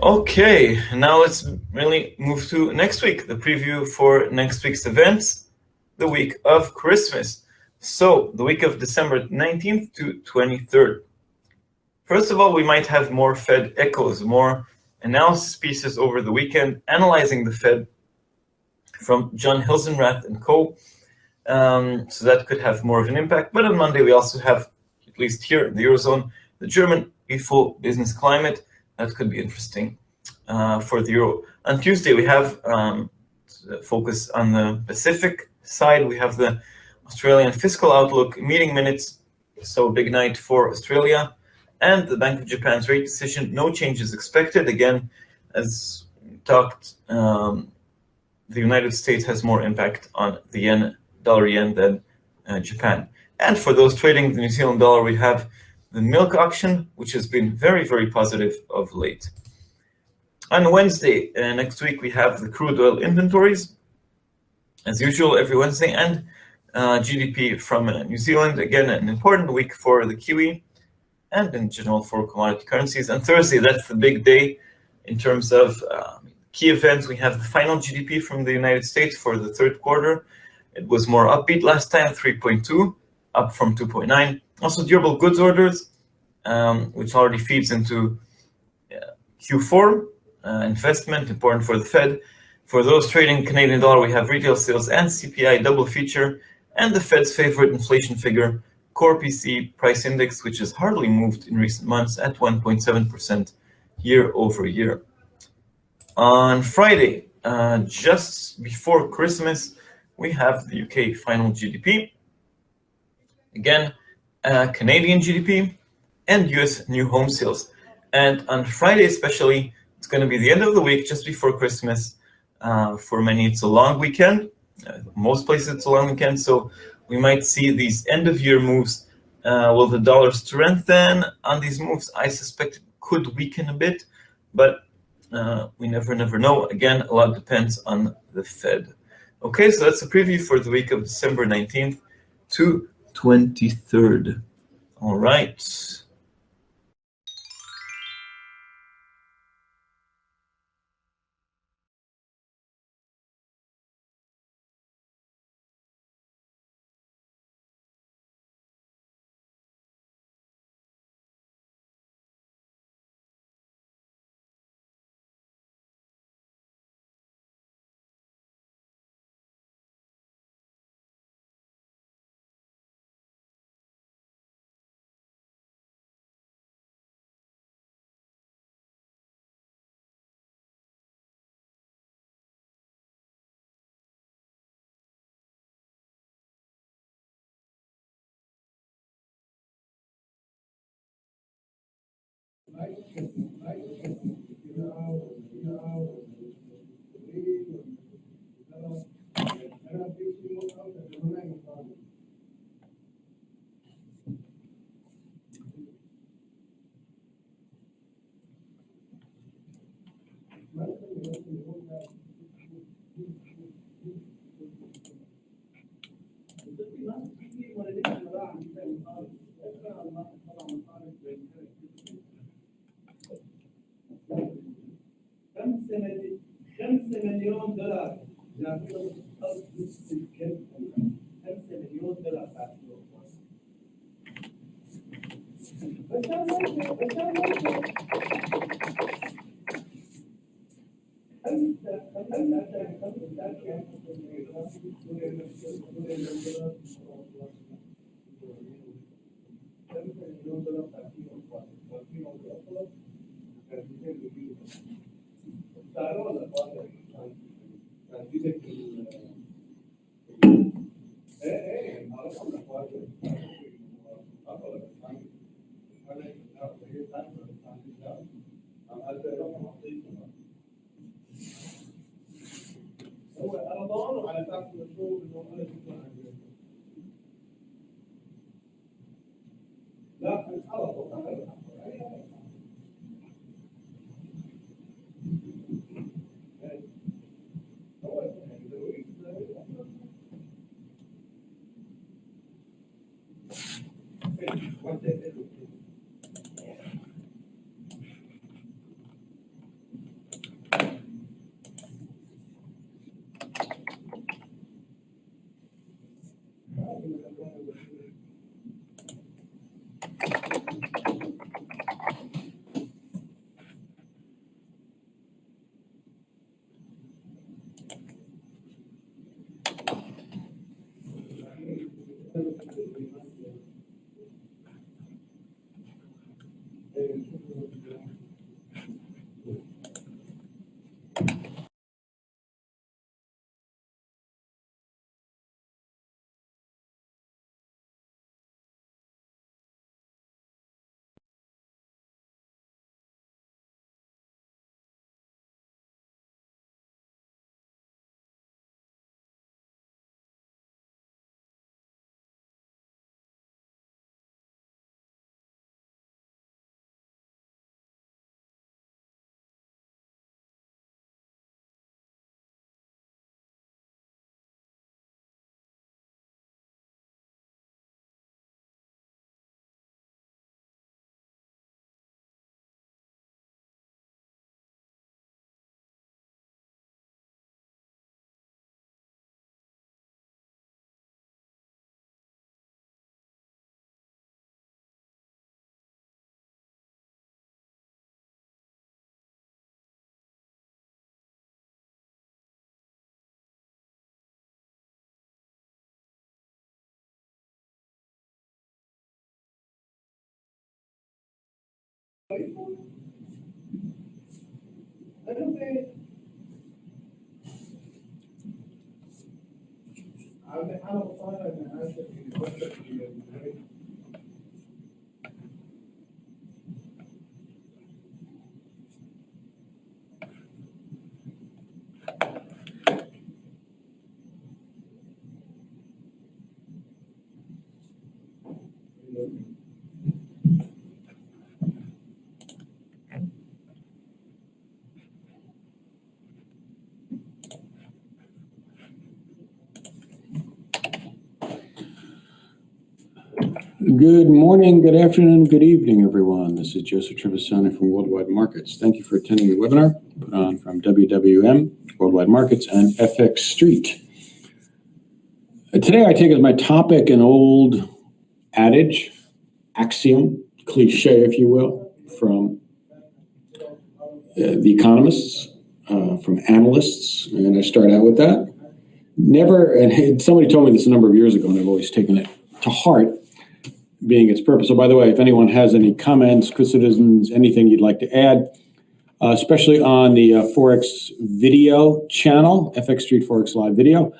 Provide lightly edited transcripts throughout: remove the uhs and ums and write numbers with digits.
Okay, now let's really move to next week, the preview for next week's events, the week of Christmas. So, the week of December 19th to 23rd. First of all, we might have more Fed echoes, more analysis pieces over the weekend analyzing the Fed from John Hilsenrath and co. So that could have more of an impact. But on Monday, we also have, at least here in the Eurozone, the German ifo business climate. That could be interesting for the Euro. On Tuesday, we have focus on the Pacific side. We have the Australian fiscal outlook meeting minutes. So big night for Australia. And the Bank of Japan's rate decision, no changes expected. Again, as talked, the United States has more impact on the dollar yen than Japan. And for those trading the New Zealand dollar, we have the milk auction, which has been very, very positive of late. On Wednesday, next week, we have the crude oil inventories, as usual, every Wednesday, and GDP from New Zealand. Again, an important week for the Kiwi and in general for commodity currencies. And Thursday, that's the big day in terms of key events. We have the final GDP from the United States for the third quarter. It was more upbeat last time, 3.2, up from 2.9. Also, durable goods orders, which already feeds into Q4 investment, important for the Fed. For those trading Canadian dollar, we have retail sales and CPI double feature, and the Fed's favorite inflation figure, core PC price index, which has hardly moved in recent months at 1.7% year over year. On Friday, just before Christmas, we have the UK final GDP. Again, Canadian GDP and US new home sales. And on Friday especially, it's going to be the end of the week, just before Christmas. For many, it's a long weekend. Most places, it's a long weekend. So we might see these end-of-year moves. Will the dollar strengthen on these moves? I suspect it could weaken a bit, but we never know. Again, a lot depends on the Fed. Okay, so that's a preview for the week of December 19th to 23rd. All right. Good morning, good afternoon, good evening, everyone. This is Joseph Trevisani from Worldwide Markets. Thank you for attending the webinar put on from WWM, Worldwide Markets, and FX Street. Today I take as my topic an old adage, axiom, cliche, if you will, from the economists, from analysts, and I start out with that. Never, and somebody told me this a number of years ago, and I've always taken it to heart, being its purpose. So by the way, if anyone has any comments, criticisms, anything you'd like to add, especially on the Forex video channel, FX Street Forex Live video,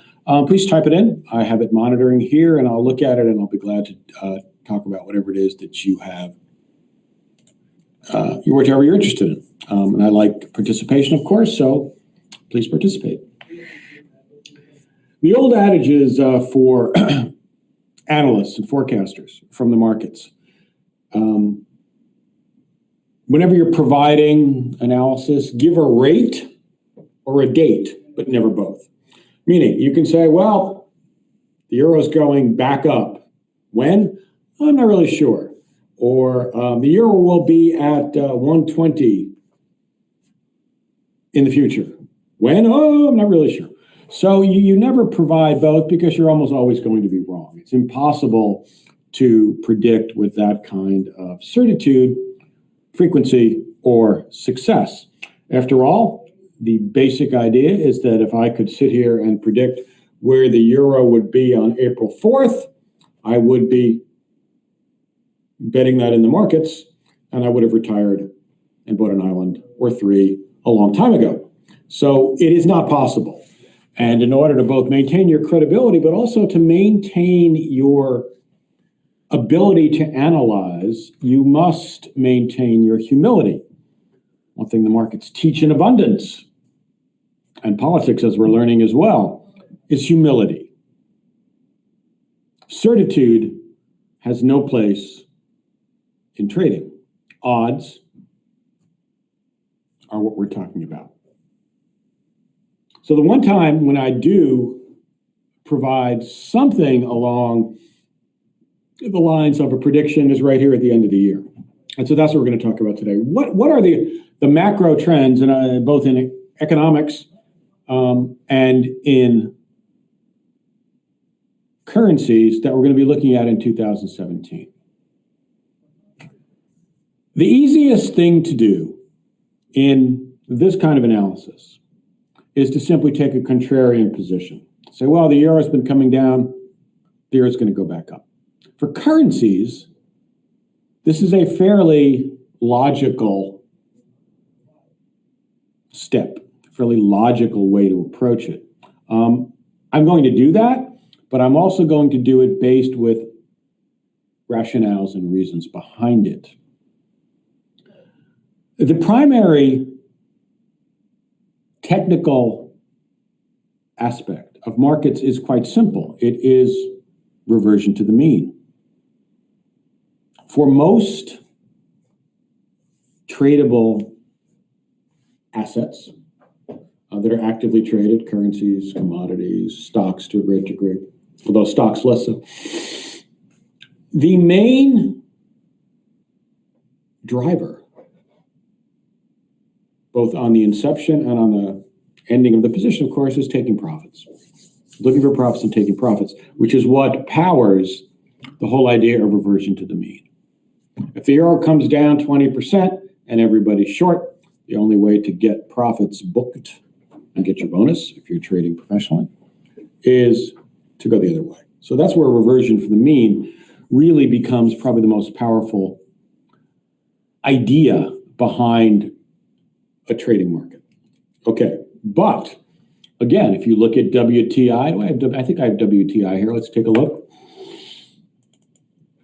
please type it in. I have it monitoring here, and I'll look at it, and I'll be glad to talk about whatever it is that you have, whatever you're interested in. And I like participation, of course, so please participate. The old adage is for analysts and forecasters from the markets. Whenever you're providing analysis, give a rate or a date, but never both. Meaning, you can say, well, the euro's going back up. When? I'm not really sure. Or the euro will be at 120 in the future. When? Oh, I'm not really sure. So you never provide both because you're almost always going to be wrong. It's impossible to predict with that kind of certitude, frequency, or success. After all, the basic idea is that if I could sit here and predict where the euro would be on April 4th, I would be betting that in the markets, and I would have retired and bought an island or three a long time ago. So it is not possible. And in order to both maintain your credibility, but also to maintain your ability to analyze, you must maintain your humility. One thing the markets teach in abundance, and politics, as we're learning as well, is humility. Certitude has no place in trading. Odds are what we're talking about. So the one time when I do provide something along the lines of a prediction is right here at the end of the year. And so that's what we're going to talk about today. What are the macro trends, in both in economics and in currencies, that we're going to be looking at in 2017? The easiest thing to do in this kind of analysis is to simply take a contrarian position. Say, well, the euro's been coming down, the euro's going to go back up. For currencies, this is a fairly logical step, fairly logical way to approach it. I'm going to do that, but I'm also going to do it based with rationales and reasons behind it. The primary technical aspect of markets is quite simple. It is reversion to the mean. For most tradable assets that are actively traded, currencies, commodities, stocks to a great degree, although stocks less so, the main driver, both on the inception and on the ending of the position, of course, is taking profits. Looking for profits and taking profits, which is what powers the whole idea of reversion to the mean. If the euro comes down 20% and everybody's short, the only way to get profits booked and get your bonus, if you're trading professionally, is to go the other way. So that's where reversion for the mean really becomes probably the most powerful idea behind a trading market. Okay, but again, if you look at WTI, I think I have WTI here. Let's take a look.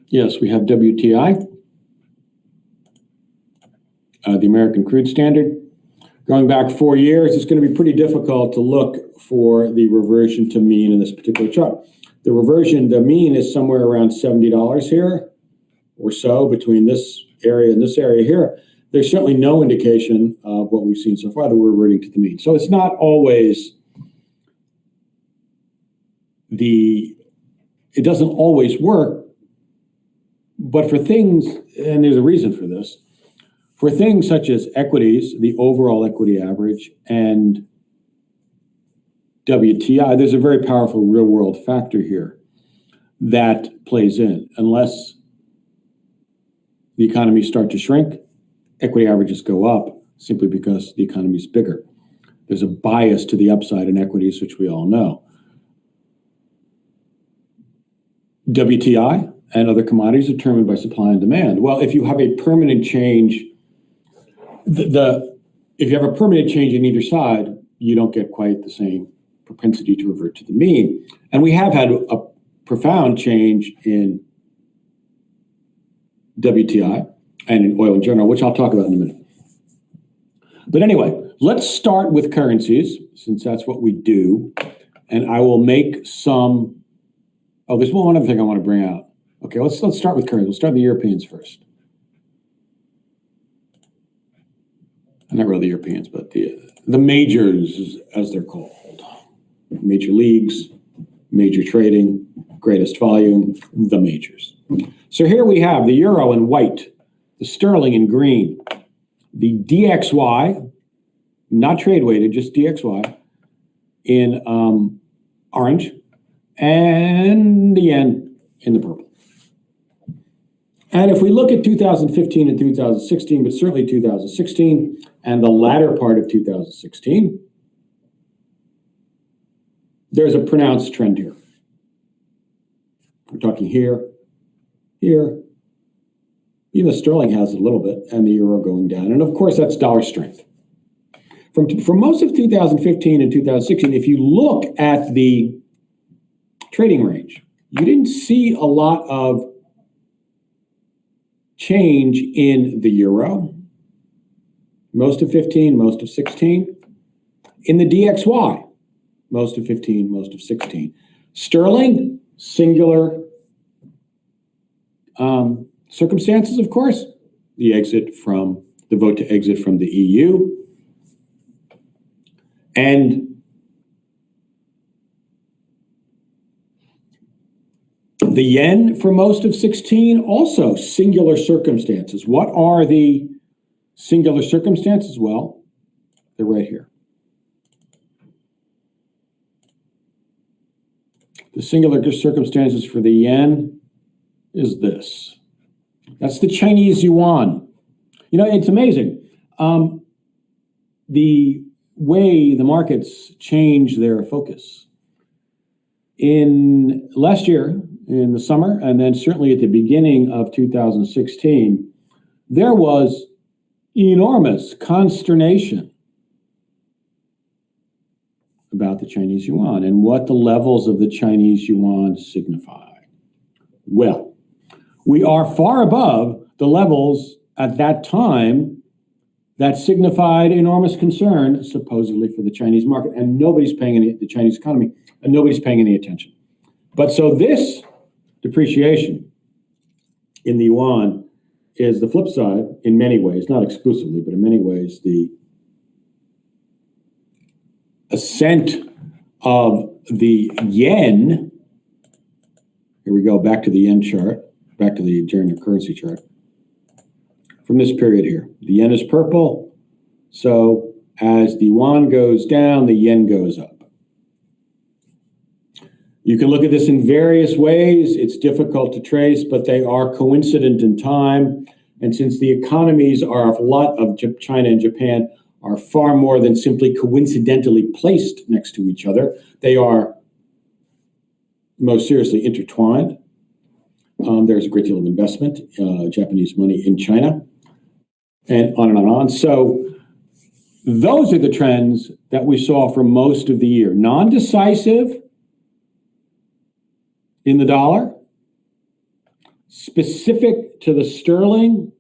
Yes, we have WTI, the American Crude Standard. Going back 4 years, it's going to be pretty difficult to look for the reversion to mean in this particular chart. The mean is somewhere around $70 here or so between this area and this area here. There's certainly no indication of what we've seen so far that we're reverting to the mean. So it's not always it doesn't always work, but for things, and there's a reason for this, for things such as equities, the overall equity average, and WTI, there's a very powerful real-world factor here that plays in. Unless the economies start to shrink, equity averages go up simply because the economy is bigger. There's a bias to the upside in equities, which we all know. WTI and other commodities are determined by supply and demand. Well, if you have a permanent change, if you have a permanent change in either side, you don't get quite the same propensity to revert to the mean. And we have had a profound change in WTI and in oil in general, which I'll talk about in a minute. But anyway, let's start with currencies, since that's what we do. And I will make some, there's one other thing I want to bring out. Okay, let's start with currency. Let's start with the Europeans first. Not really the Europeans, but the majors, as they're called. Major leagues, major trading, greatest volume, the majors. So here we have the euro in white, the sterling in green, the DXY, not trade weighted, just DXY, in orange, and the yen in the purple. And if we look at 2015 and 2016, but certainly 2016 and the latter part of 2016, there's a pronounced trend here. We're talking here, here. Even the sterling has it a little bit, and the euro going down. And of course, that's dollar strength. For most of 2015 and 2016, if you look at the trading range, you didn't see a lot of change in the euro. Most of 15, most of 16. In the DXY, most of 15, most of 16. Sterling, singular circumstances, of course. The vote to exit from the EU. And the yen for most of 16, also singular circumstances. What are the singular circumstances? Well, they're right here. The singular circumstances for the yen is this. That's the Chinese yuan. You know, it's amazing. The way the markets change their focus. In last year, in the summer, and then certainly at the beginning of 2016, there was enormous consternation about the Chinese yuan and what the levels of the Chinese yuan signify. Well, we are far above the levels at that time that signified enormous concern, supposedly, for the Chinese market, and nobody's paying the Chinese economy, and nobody's paying any attention. But so this depreciation in the yuan is the flip side in many ways, not exclusively, but in many ways, the ascent of the yen. Here we go, back to the yen chart, back to the general currency chart. From this period here, the yen is purple. So as the yuan goes down, the yen goes up. You can look at this in various ways. It's difficult to trace, but they are coincident in time. And since the economies are a lot of China and Japan are far more than simply coincidentally placed next to each other, they are most seriously intertwined. There's a great deal of investment, Japanese money in China, and on and on and on. So those are the trends that we saw for most of the year. Non-decisive in the dollar, specific to the sterling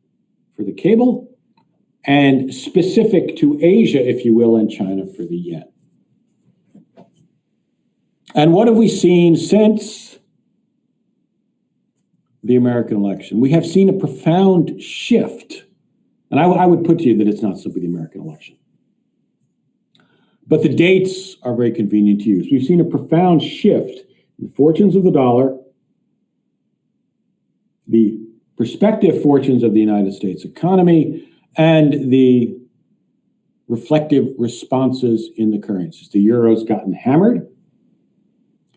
for the cable, and specific to Asia, if you will, and China for the yen. And what have we seen since the American election? We have seen a profound shift. And I would put to you that it's not simply the American election. But the dates are very convenient to use. We've seen a profound shift in the fortunes of the dollar, the prospective fortunes of the United States economy, and the reflective responses in the currencies. The euro's gotten hammered.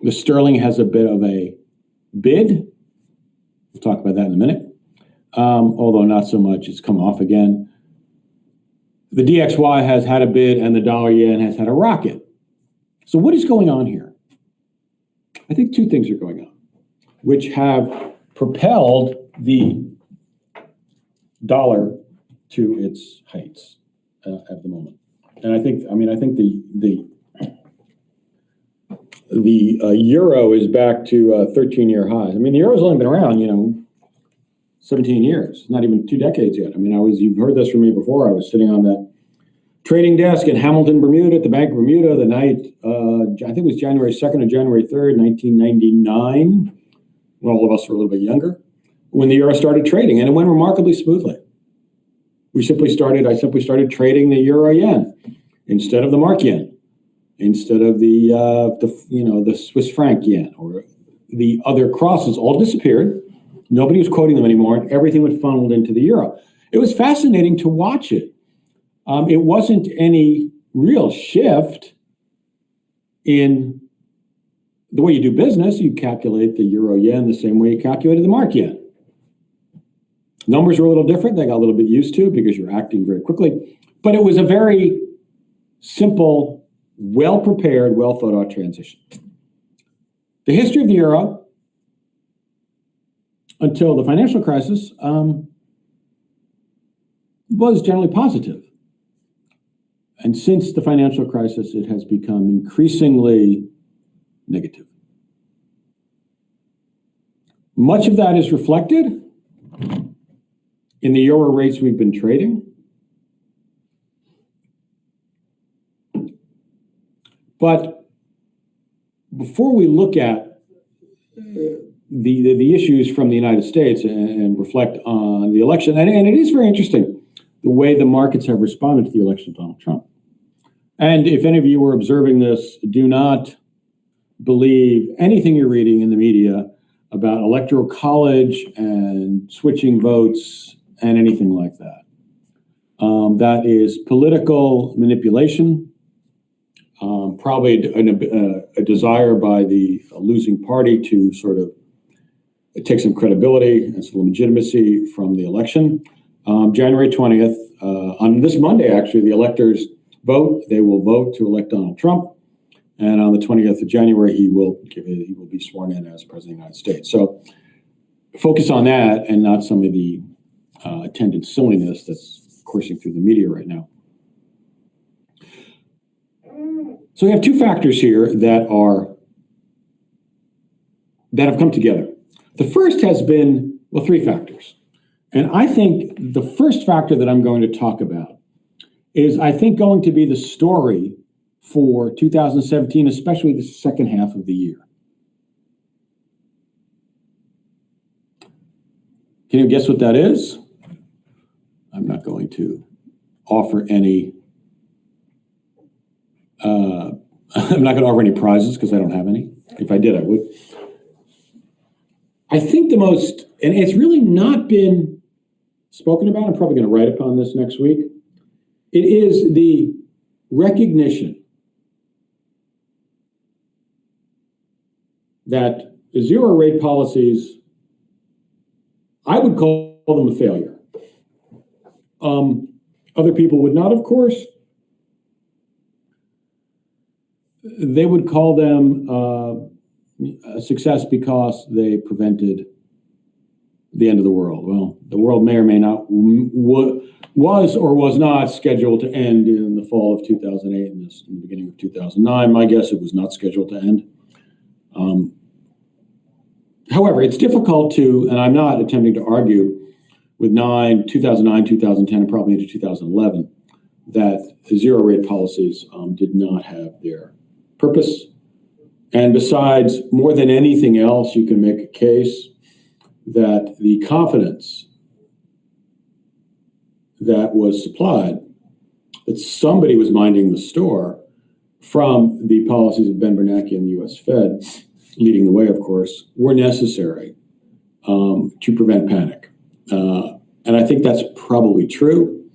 The sterling has a bit of a bid. We'll talk about that in a minute. Although not so much, it's come off again. The DXY has had a bid and the dollar yen has had a rocket. So what is going on here? I think two things are going on, which have propelled the dollar to its heights at the moment. And I think the euro is back to 13-year highs. I mean, the euro's only been around, 17 years, not even 2 decades yet. I mean, you've heard this from me before. I was sitting on that trading desk in Hamilton, Bermuda, at the Bank of Bermuda the night, I think it was January 2nd or January 3rd, 1999, when all of us were a little bit younger, when the euro started trading, and it went remarkably smoothly. I simply started trading the euro yen instead of the mark yen, instead of the Swiss franc yen, or the other crosses all disappeared. Nobody was quoting them anymore, and everything was funneled into the euro. It was fascinating to watch it. It wasn't any real shift in the way you do business. You calculate the euro yen the same way you calculated the mark yen. Numbers were a little different. They got a little bit used to because you're acting very quickly. But it was a very simple, well-prepared, well-thought-out transition. The history of the euro until the financial crisis was generally positive. And since the financial crisis, it has become increasingly negative. Much of that is reflected in the euro rates we've been trading. But before we look at the issues from the United States and reflect on the election, and it is very interesting the way the markets have responded to the election of Donald Trump. And if any of you were observing this, do not believe anything you're reading in the media about electoral college and switching votes and anything like that. That is political manipulation, probably a desire by the losing party to sort of take some credibility and some legitimacy from the election. January 20th, on this Monday, actually, the electors vote. They will vote to elect Donald Trump. And on the 20th of January, he will be sworn in as President of the United States. So focus on that and not some of the attendant silliness that's coursing through the media right now. So we have two factors here that have come together. The first has been, well, three factors. And I think the first factor that I'm going to talk about is, I think, going to be the story for 2017, especially the second half of the year. Can you guess what that is? I'm not going to offer any I'm not going to offer any prizes because I don't have any. If I did, I would. I think the most, and it's really not been spoken about, I'm probably going to write upon this next week. It is the recognition that zero rate policies, I would call them a failure. Other people would not, of course. They would call them a success because they prevented the end of the world. Well, the world may or may not, was or was not scheduled to end in the fall of 2008 and in the beginning of 2009. My guess, it was not scheduled to end. However, it's difficult to, and I'm not attempting to argue with 2009, 2010, and probably into 2011, that zero rate policies did not have their purpose. And besides, more than anything else, you can make a case that the confidence that was supplied, that somebody was minding the store from the policies of Ben Bernanke and the U.S. Fed, leading the way, of course, were necessary to prevent panic. And I think that's probably true.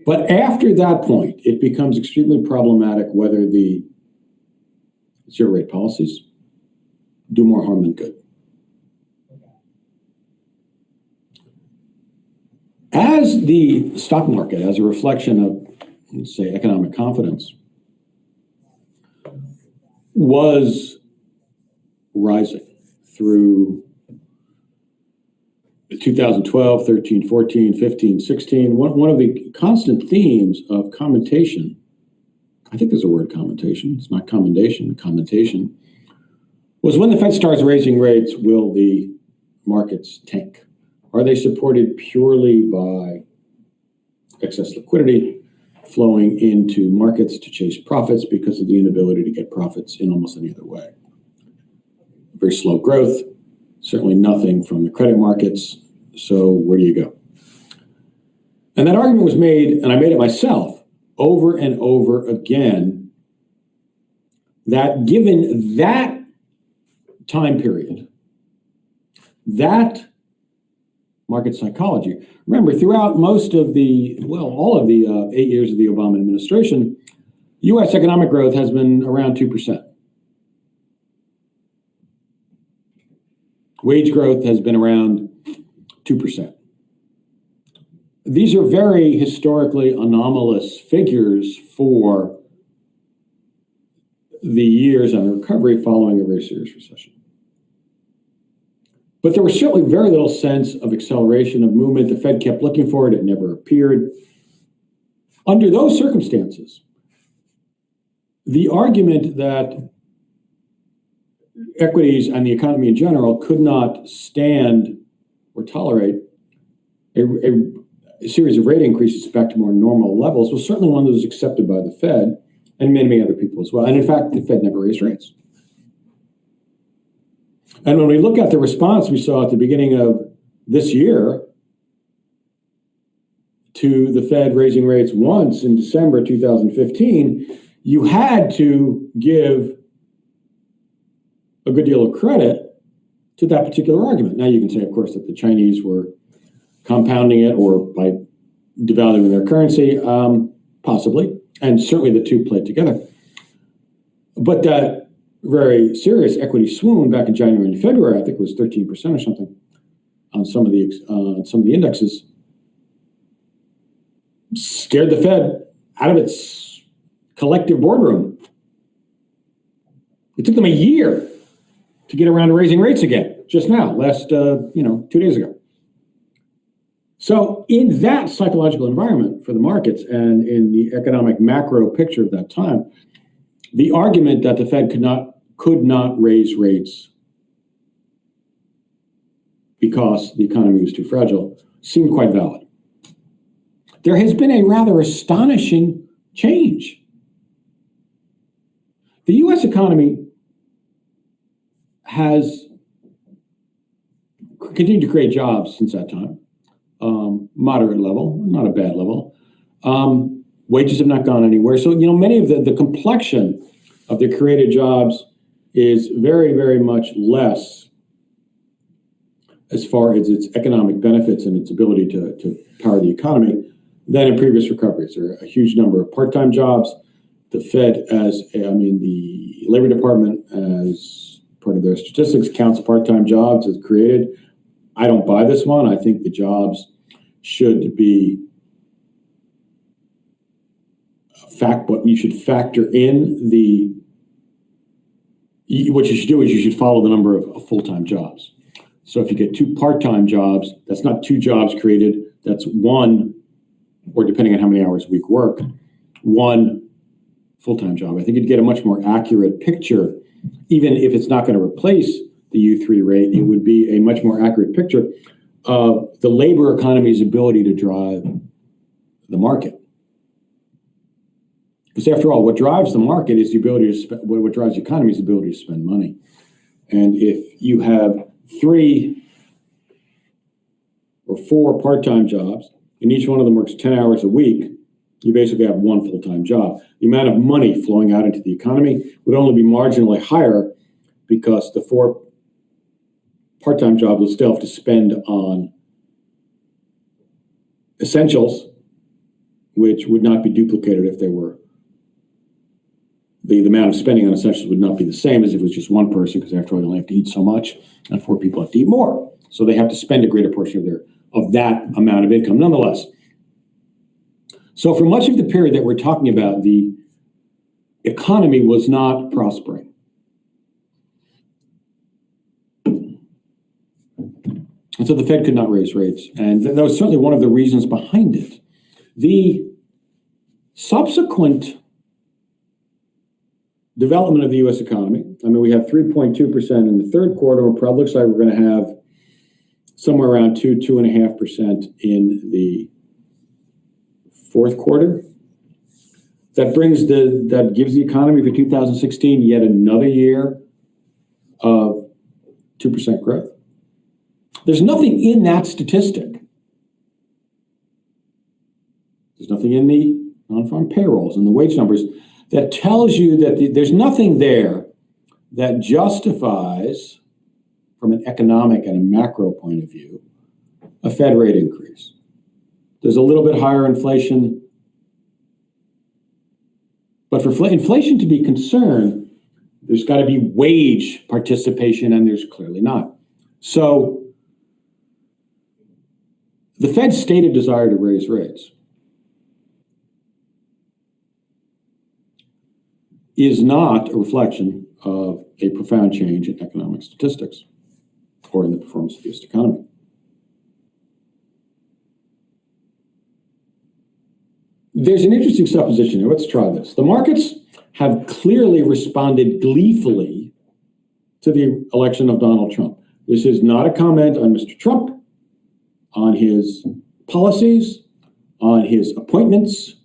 But after that point, it becomes extremely problematic whether the zero rate policies do more harm than good. As the stock market, as a reflection of, let's say, economic confidence, was rising through 2012, 13, 14, 15, 16, one of the constant themes of commentation, I think there's a word commentation, it's not commendation, commentation, was when the Fed starts raising rates, will the markets tank? Are they supported purely by excess liquidity flowing into markets to chase profits because of the inability to get profits in almost any other way? Very slow growth, certainly nothing from the credit markets. So where do you go? And that argument was made, and I made it myself, over and over again, that given that time period, that market psychology, remember, throughout most of the, well, all of the 8 years of the Obama administration, U.S. economic growth has been around 2%. Wage growth has been around 2%. These are very historically anomalous figures for the years on recovery following a very serious recession. But there was certainly very little sense of acceleration of movement. The Fed kept looking for it. It never appeared. Under those circumstances, the argument that equities and the economy in general could not stand or tolerate a series of rate increases back to more normal levels was certainly one that was accepted by the Fed and many other people as well. And in fact, the Fed never raised rates. And when we look at the response we saw at the beginning of this year to the Fed raising rates once in December 2015, you had to give a good deal of credit to that particular argument. Now you can say, of course, that the Chinese were compounding it or by devaluing their currency, possibly, and certainly the two played together. But that very serious equity swoon back in January and February, I think it was 13% or something on some of the indexes, scared the Fed out of its collective boardroom. It took them a year to get around to raising rates again, just now, last 2 days ago. So in that psychological environment for the markets and in the economic macro picture of that time, the argument that the Fed could not raise rates because the economy was too fragile seemed quite valid. There has been a rather astonishing change. The US economy has continued to create jobs since that time. Moderate level, not a bad level. Wages have not gone anywhere. So, many of the complexion of the created jobs is very, very much less as far as its economic benefits and its ability to power the economy than in previous recoveries. There are a huge number of part-time jobs. The Fed, the Labor Department, as part of their statistics, counts part-time jobs as created. I don't buy this one. I think the jobs should be what you should factor in what you should do is you should follow the number of full-time jobs. So if you get two part-time jobs, that's not two jobs created, that's one, or depending on how many hours a week work, one full-time job. I think you'd get a much more accurate picture, even if it's not going to replace the U3 rate, it would be a much more accurate picture of the labor economy's ability to drive the market. Because after all, what drives the market is the ability to spend, what drives the economy is the ability to spend money. And if you have 3 or 4 part-time jobs, and each one of them works 10 hours a week, you basically have one full-time job. The amount of money flowing out into the economy would only be marginally higher because the 4 part-time jobs will still have to spend on essentials, which would not be duplicated if they were. The amount of spending on essentials would not be the same as if it was just one person, because after all, you only have to eat so much, and 4 people have to eat more. So they have to spend a greater portion of that amount of income, nonetheless. So for much of the period that we're talking about, the economy was not prospering. And so the Fed could not raise rates. And that was certainly one of the reasons behind it. The subsequent development of the U.S. economy, we have 3.2% in the third quarter. It probably looks like we're going to have somewhere around 2.5% in the fourth quarter. That gives the economy for 2016 yet another year of 2% growth. There's nothing in that statistic. There's nothing in the non-farm payrolls and the wage numbers that tells you that there's nothing there that justifies, from an economic and a macro point of view, a Fed rate increase. There's a little bit higher inflation, but for inflation to be concerned, there's got to be wage participation, and there's clearly not. So the Fed's stated desire to raise rates is not a reflection of a profound change in economic statistics or in the performance of the U.S. economy. There's an interesting supposition here. Let's try this. The markets have clearly responded gleefully to the election of Donald Trump. This is not a comment on Mr. Trump, on his policies, on his appointments,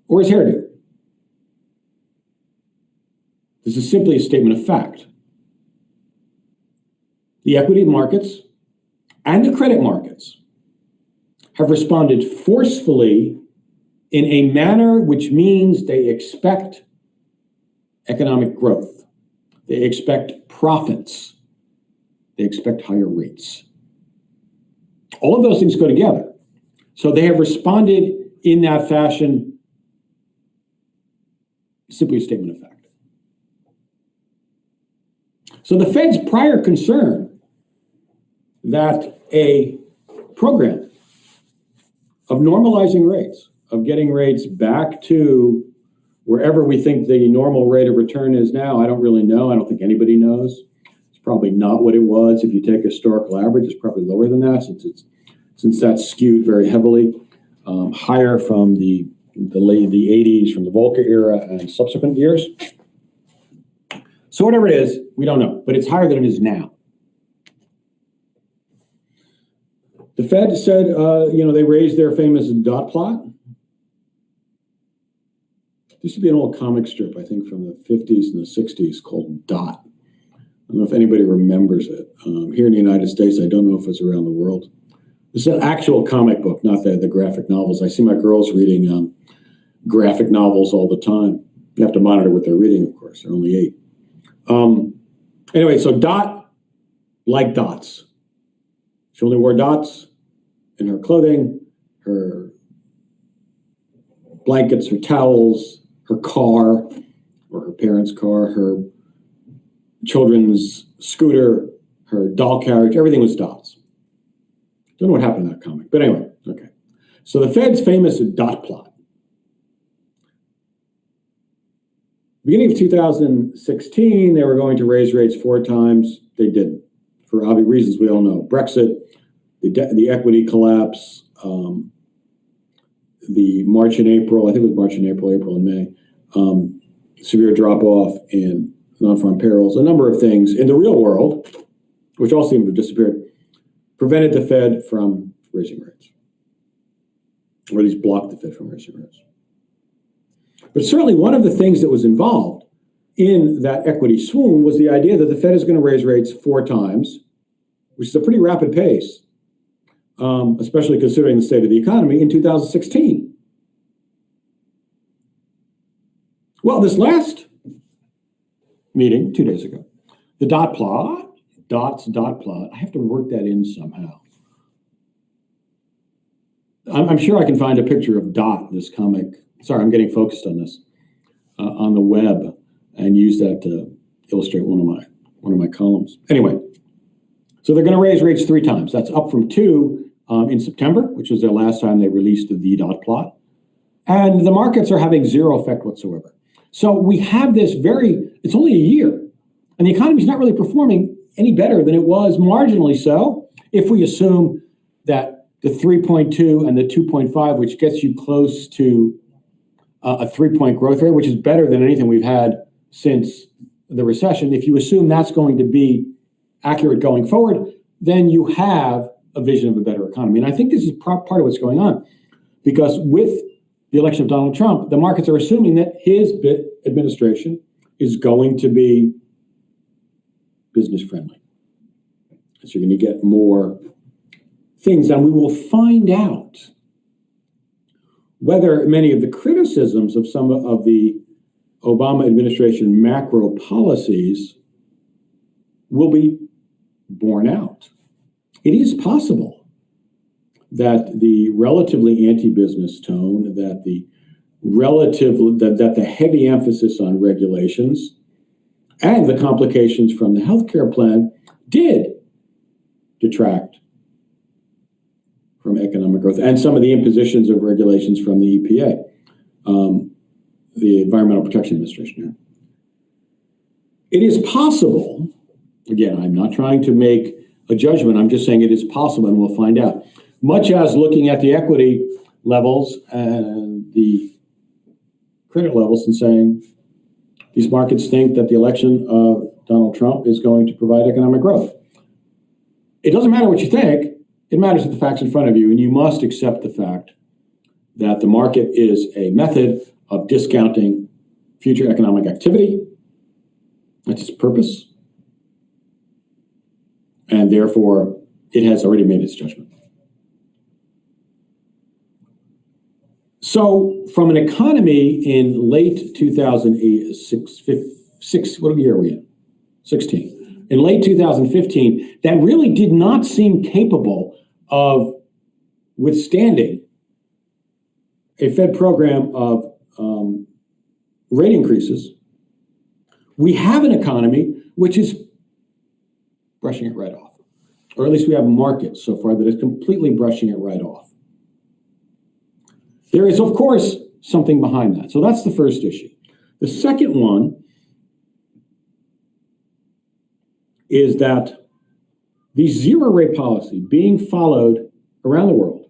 or his hairdo. This is simply a statement of fact. The equity markets and the credit markets have responded forcefully in a manner which means they expect economic growth. They expect profits. They expect higher rates. All of those things go together. So they have responded in that fashion, simply a statement of fact. So the Fed's prior concern that a program of normalizing rates, of getting rates back to wherever we think the normal rate of return is now, I don't really know. I don't think anybody knows. It's probably not what it was. If you take a historical average, it's probably lower than that, since it's since that's skewed very heavily higher from the 80s, from the Volcker era and subsequent years. So whatever it is, we don't know, but it's higher than it is now. The Fed said, they raised their famous dot plot. There used to be an old comic strip, I think, from the 50s and the 60s called Dot. I don't know if anybody remembers it. Here in the United States, I don't know if it's around the world. It's an actual comic book, not the graphic novels. I see my girls reading graphic novels all the time. You have to monitor what they're reading, of course. They're only 8. Anyway, so Dot liked dots. She only wore dots in her clothing, her blankets, her towels, her car, or her parents' car, her children's scooter, her doll carriage, everything was dots. Don't know what happened in that comic, but anyway, okay. So the Fed's famous dot plot. Beginning of 2016, they were going to raise rates 4 times. They didn't, for obvious reasons we all know. Brexit, the equity collapse, the March and April, I think it was March and April and May, severe drop-off in non-farm payrolls, a number of things in the real world, which all seem to have disappeared, prevented the Fed from raising rates, or at least blocked the Fed from raising rates. But certainly one of the things that was involved in that equity swoon was the idea that the Fed is going to raise rates 4 times, which is a pretty rapid pace, especially considering the state of the economy in 2016. Well, this last meeting 2 days ago, the dot plot, dot plot, I have to work that in somehow. I'm sure I can find a picture of Dot, this comic. Sorry, I'm getting focused on this on the web, and use that to illustrate one of my columns. Anyway, so they're going to raise rates 3 times. That's up from 2 in September, which was their last time they released the dot plot, and the markets are having 0 effect whatsoever. So we have this it's only a year, and the economy is not really performing any better than it was, marginally so, if we assume that the 3.2 and the 2.5, which gets you close to a 3-point growth rate, which is better than anything we've had since the recession. If you assume that's going to be accurate going forward, then you have a vision of a better economy. And I think this is part of what's going on, because with the election of Donald Trump, the markets are assuming that his administration is going to be business friendly. So you're going to get more things, and we will find out whether many of the criticisms of some of the Obama administration macro policies will be borne out. It is possible that the relatively anti-business tone, that the heavy emphasis on regulations and the complications from the healthcare plan did detract from economic growth, and some of the impositions of regulations from the EPA, the Environmental Protection Administration. It is possible, again, I'm not trying to make a judgment, I'm just saying it is possible, and we'll find out. Much as looking at the equity levels and the credit levels and saying, these markets think that the election of Donald Trump is going to provide economic growth. It doesn't matter what you think. It matters that the facts in front of you, and you must accept the fact that the market is a method of discounting future economic activity. That's its purpose. And therefore, it has already made its judgment. So from an economy in late 2006, what year are we in? 16. In late 2015, that really did not seem capable of withstanding a Fed program of rate increases. We have an economy which is brushing it right off, or at least we have markets so far that is completely brushing it right off. There is, of course, something behind that. So that's the first issue. The second one is that the zero rate policy being followed around the world.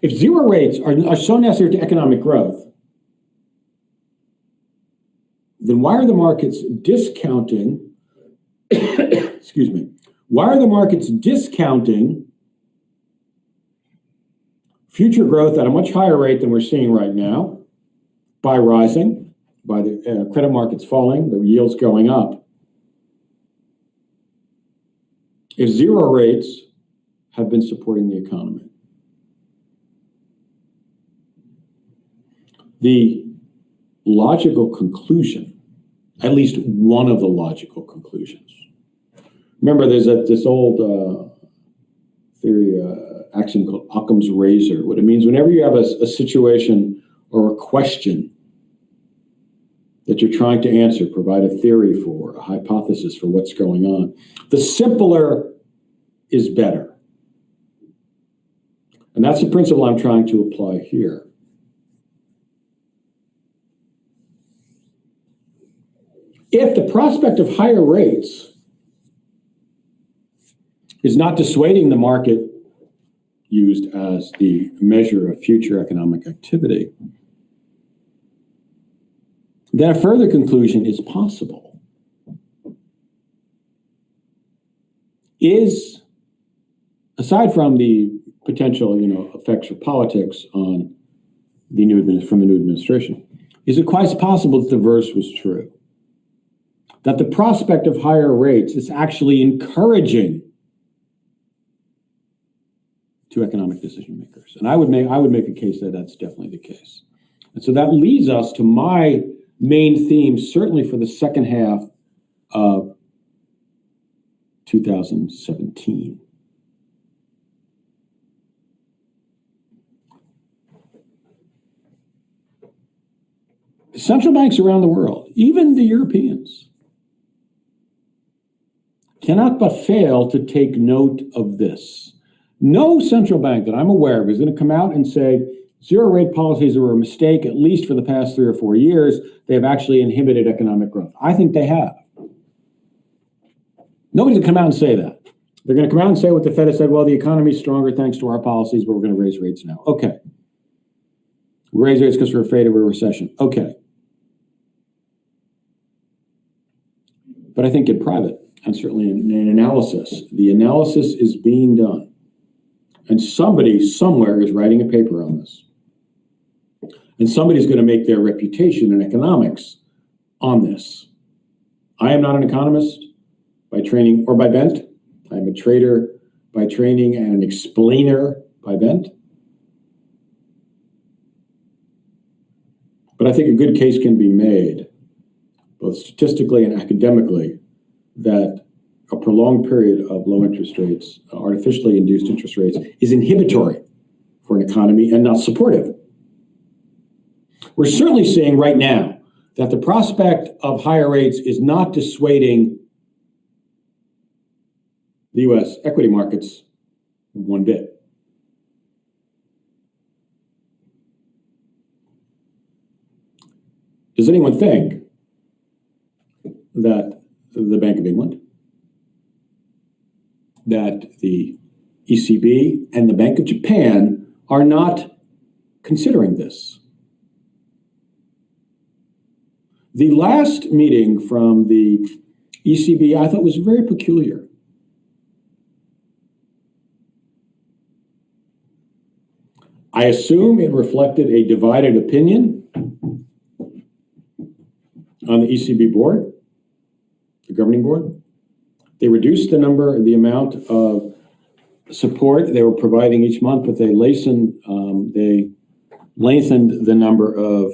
If zero rates are so necessary to economic growth, then why are the markets discounting, excuse me, why are the markets discounting future growth at a much higher rate than we're seeing right now by rising, by the credit markets falling, the yields going up? If zero rates have been supporting the economy. The logical conclusion, at least one of the logical conclusions. Remember, there's this old theory, axiom called Occam's razor. What it means, whenever you have a situation or a question that you're trying to answer, provide a theory for, a hypothesis for what's going on, the simpler is better. And that's the principle I'm trying to apply here. If the prospect of higher rates is not dissuading the market used as the measure of future economic activity, then a further conclusion is possible. Is, aside from the potential, effects of politics on the new administration, is it quite possible that the verse was true? That the prospect of higher rates is actually encouraging to economic decision makers. And I would make a case that that's definitely the case. And so that leads us to my main theme, certainly for the second half of 2017. Central banks around the world, even the Europeans, cannot but fail to take note of this. No central bank that I'm aware of is going to come out and say zero rate policies were a mistake, at least for the past 3 or 4 years. They have actually inhibited economic growth. I think they have. Nobody's going to come out and say that. They're going to come out and say what the Fed has said, well, the economy's stronger thanks to our policies, but we're going to raise rates now. Okay. We raise rates because we're afraid of a recession. Okay. But I think in private, and certainly in analysis, the analysis is being done. And somebody somewhere is writing a paper on this. And somebody's going to make their reputation in economics on this. I am not an economist by training or by bent. I'm a trader by training and an explainer by bent. But I think a good case can be made, both statistically and academically, that a prolonged period of low interest rates, artificially induced interest rates, is inhibitory for an economy and not supportive. We're certainly seeing right now that the prospect of higher rates is not dissuading the U.S. equity markets one bit. Does anyone think that the Bank of England, that the ECB and the Bank of Japan are not considering this? The last meeting from the ECB I thought was very peculiar. I assume it reflected a divided opinion on the ECB board, the governing board. They reduced the amount of support they were providing each month, but they lengthened the number of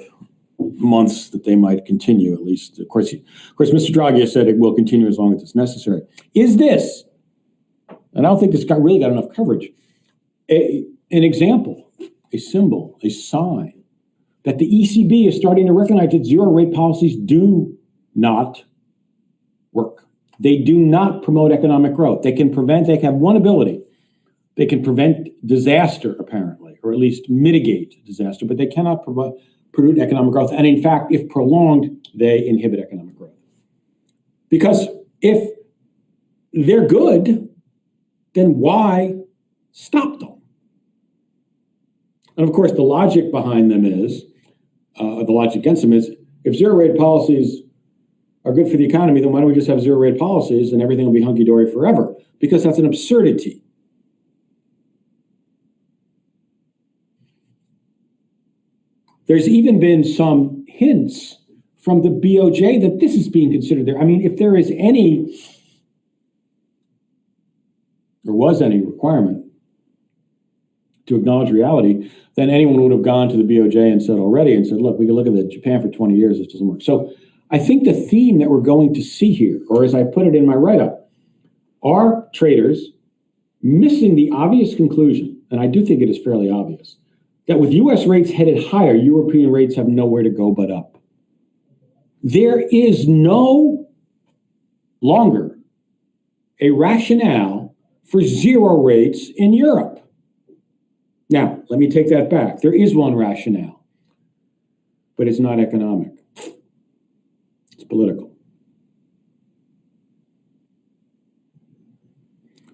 months that they might continue, at least. Of course, Mr. Draghi has said it will continue as long as it's necessary. Is this, and I don't think this really got enough coverage, an example, a symbol, a sign that the ECB is starting to recognize that zero rate policies do not work. They do not promote economic growth. They have one ability. They can prevent disaster, apparently, or at least mitigate disaster, but they cannot produce economic growth. And in fact, if prolonged, they inhibit economic growth. Because if they're good, then why stop them? And of course, the logic behind them is, the logic against them is, if zero rate policies are good for the economy, then why don't we just have zero rate policies and everything will be hunky-dory forever? Because that's an absurdity. There's even been some hints from the BOJ that this is being considered there. I mean, if there is any, or was any requirement to acknowledge reality, then anyone would have gone to the BOJ and said, look, we can look at Japan for 20 years, this doesn't work. So I think the theme that we're going to see here, or as I put it in my write-up, are traders missing the obvious conclusion, and I do think it is fairly obvious, that with US rates headed higher, European rates have nowhere to go but up. There is no longer a rationale for zero rates in Europe. Now, let me take that back. There is one rationale, but it's not economic. It's political.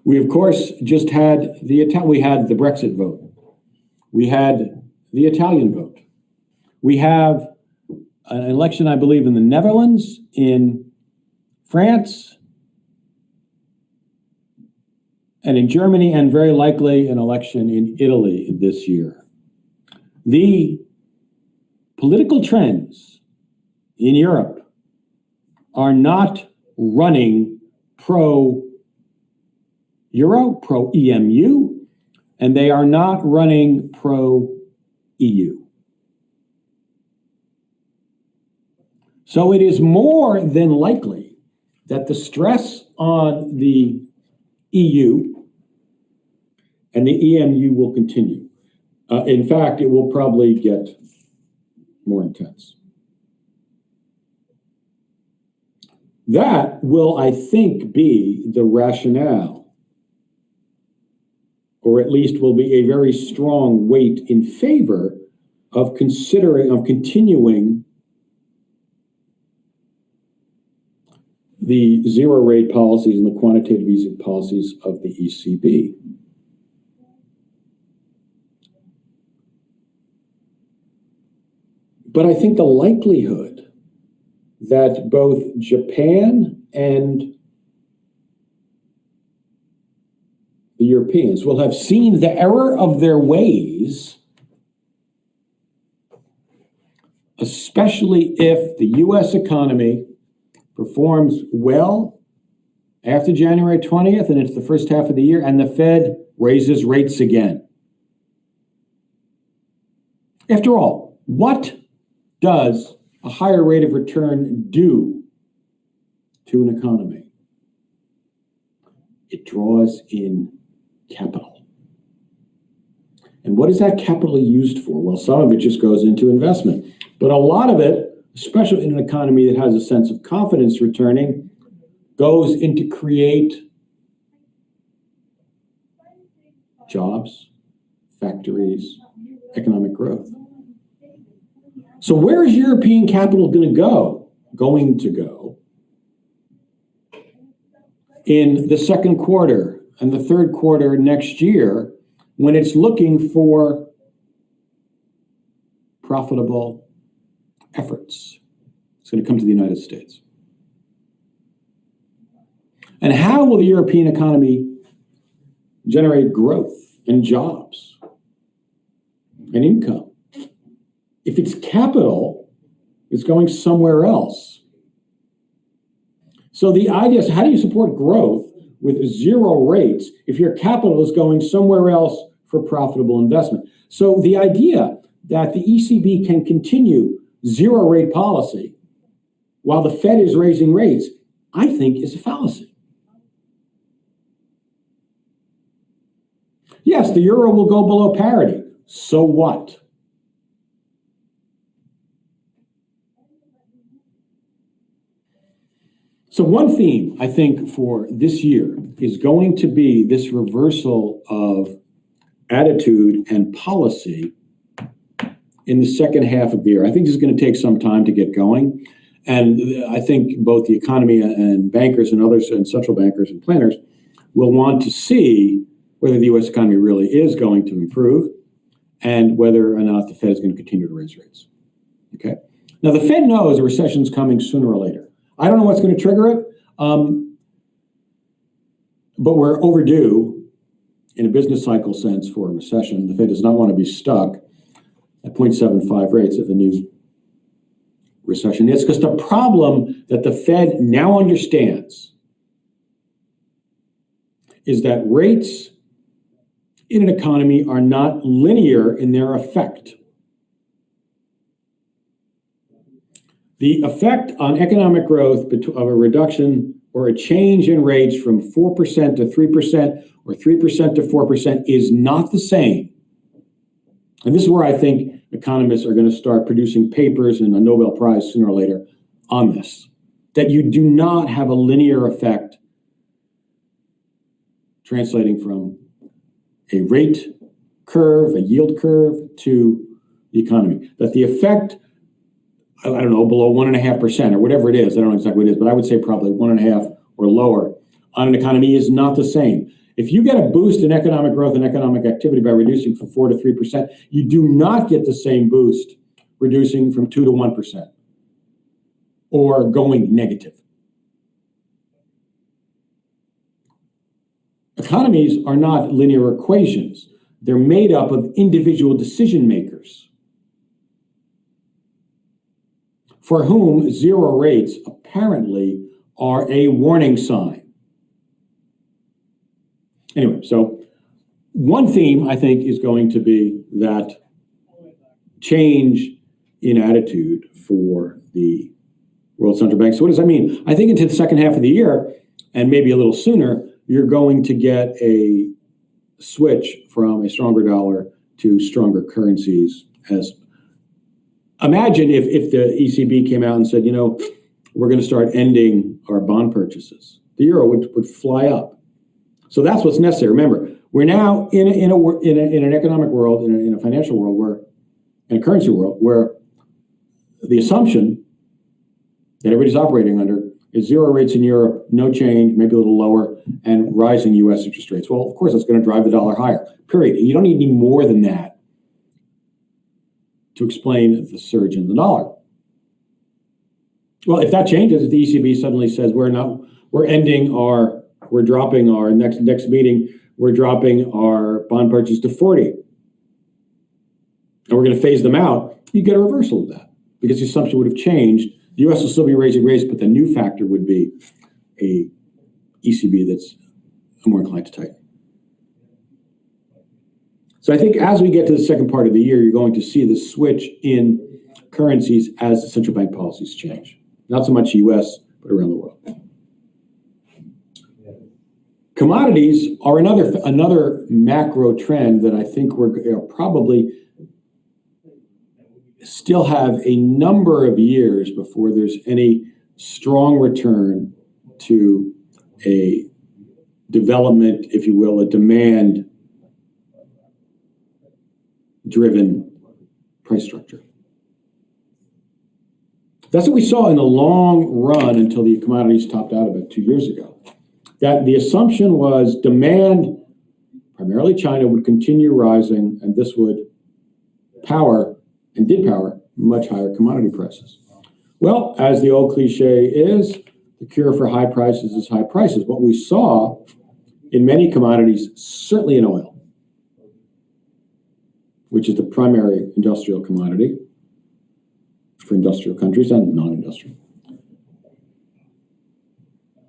We, of course, just had the Brexit vote. We had the Italian vote. We have an election, I believe, in the Netherlands, in France, and in Germany, and very likely an election in Italy this year. The political trends in Europe are not running pro-Euro, pro-EMU, and they are not running pro-EU. So it is more than likely that the stress on the EU and the EMU will continue. In fact, it will probably get more intense. That will, I think, be the rationale, or at least will be a very strong weight in favor of continuing the zero rate policies and the quantitative easing policies of the ECB. But I think the likelihood that both Japan and the Europeans will have seen the error of their ways, especially if the US economy performs well after January 20th and into the first half of the year, and the Fed raises rates again. After all, what does a higher rate of return do to an economy? It draws in capital. And what is that capital used for? Well, some of it just goes into investment, but a lot of it, especially in an economy that has a sense of confidence returning, goes into create jobs, factories, economic growth. So where is European capital going to go in the second quarter and the third quarter next year when it's looking for profitable efforts? It's going to come to the United States. And how will the European economy generate growth and jobs and income if its capital is going somewhere else? So the idea is, how do you support growth with zero rates if your capital is going somewhere else for profitable investment? So the idea that the ECB can continue zero rate policy while the Fed is raising rates, I think, is a fallacy. Yes, the euro will go below parity. So what? So one theme, I think, for this year is going to be this reversal of attitude and policy in the second half of the year. I think this is going to take some time to get going. And I think both the economy and bankers and others and central bankers and planners will want to see whether the U.S. economy really is going to improve and whether or not the Fed is going to continue to raise rates. Okay. Now, the Fed knows a recession is coming sooner or later. I don't know what's going to trigger it, but we're overdue in a business cycle sense for a recession. The Fed does not want to be stuck at 0.75 rates of a new recession. It's just a problem that the Fed now understands is that rates in an economy are not linear in their effect. The effect on economic growth of a reduction or a change in rates from 4% to 3% or 3% to 4% is not the same. And this is where I think economists are going to start producing papers and a Nobel Prize sooner or later on this, that you do not have a linear effect translating from a rate curve, a yield curve, to the economy. That the effect, I don't know, below 1.5% or whatever it is, I don't know exactly what it is, but I would say probably 1.5 or lower on an economy is not the same. If you get a boost in economic growth and economic activity by reducing from 4 to 3%, you do not get the same boost reducing from 2 to 1% or going negative. Economies are not linear equations. They're made up of individual decision makers for whom zero rates apparently are a warning sign. Anyway, so one theme I think is going to be that change in attitude for the world central banks. So what does that mean? I think into the second half of the year, and maybe a little sooner, you're going to get a switch from a stronger dollar to stronger currencies. As imagine if the ECB came out and said, we're going to start ending our bond purchases. The euro would fly up. So that's what's necessary. Remember, we're now in an economic world, in a financial world, in a currency world, where the assumption that everybody's operating under is zero rates in Europe, no change, maybe a little lower, and rising U.S. interest rates. Well, of course, that's going to drive the dollar higher, period. You don't need any more than that to explain the surge in the dollar. Well, if that changes, if the ECB suddenly says we're dropping our next meeting, we're dropping our bond purchase to 40, and we're going to phase them out, you get a reversal of that because the assumption would have changed. The U.S. will still be raising rates, but the new factor would be a ECB that's more inclined to tighten. So I think as we get to the second part of the year, you're going to see the switch in currencies as the central bank policies change. Not so much U.S., but around the world. Commodities are another macro trend that I think we're probably still have a number of years before there's any strong return to a development, if you will, a demand-driven price structure. That's what we saw in the long run until the commodities topped out about 2 years ago. That the assumption was demand, primarily China, would continue rising, and this would power, and did power, much higher commodity prices. Well, as the old cliche is, the cure for high prices is high prices. What we saw in many commodities, certainly in oil, which is the primary industrial commodity for industrial countries and non-industrial,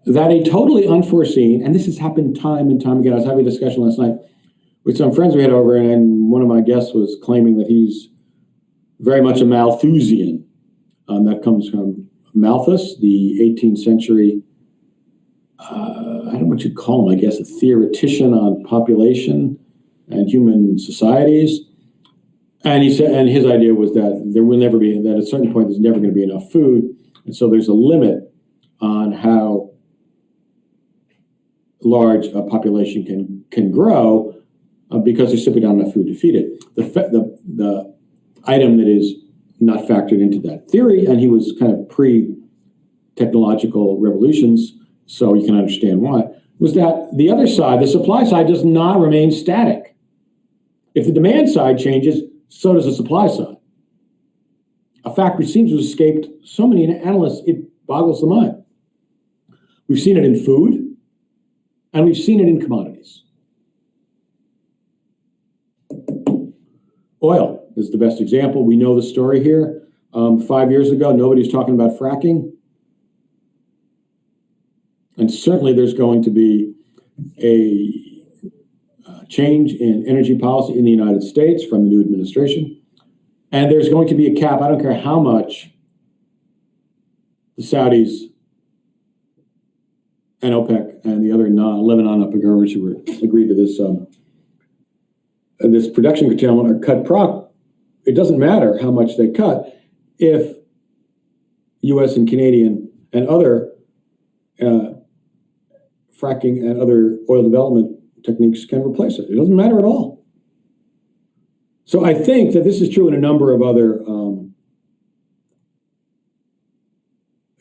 that a totally unforeseen, and this has happened time and time again. I was having a discussion last night with some friends we had over, and one of my guests was claiming that he's very much a Malthusian. That comes from Malthus, the 18th century, I don't know what you'd call him, I guess, a theoretician on population and human societies. And he said, and his idea was that there will never be, that at a certain point, there's never going to be enough food. And so there's a limit on how large a population can grow because there's simply not enough food to feed it. The item that is not factored into that theory, and he was kind of technological revolutions, so you can understand why, was that the other side, the supply side, does not remain static. If the demand side changes, so does the supply side. A fact which seems to have escaped so many analysts, it boggles the mind. We've seen it in food, and we've seen it in commodities. Oil is the best example. We know the story here. 5 years ago, nobody was talking about fracking. And certainly there's going to be a change in energy policy in the United States from the new administration. And there's going to be a cap. I don't care how much the Saudis and OPEC and the other 11 non-OPEC members who agreed to this production curtailment or cut prop. It doesn't matter how much they cut if U.S. and Canadian and other fracking and other oil development techniques can replace it. It doesn't matter at all. So I think that this is true in a number of other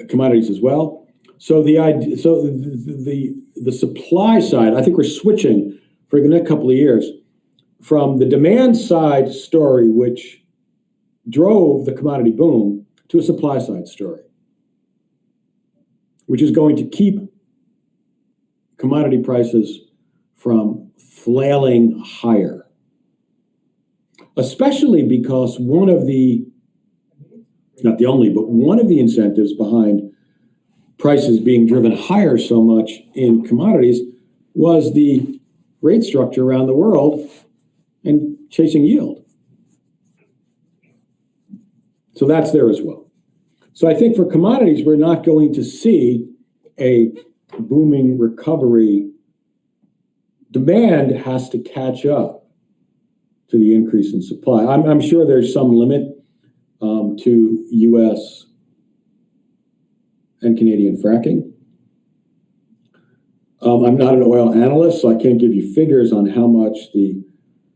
commodities as well. So the supply side, I think we're switching for the next couple of years from the demand side story, which drove the commodity boom, to a supply side story, which is going to keep commodity prices from flailing higher, especially because one of the, not the only, but one of the incentives behind prices being driven higher so much in commodities was the rate structure around the world and chasing yield. So that's there as well. So I think for commodities, we're not going to see a booming recovery. Demand has to catch up to the increase in supply. I'm sure there's some limit to U.S. and Canadian fracking. I'm not an oil analyst, so I can't give you figures on how much the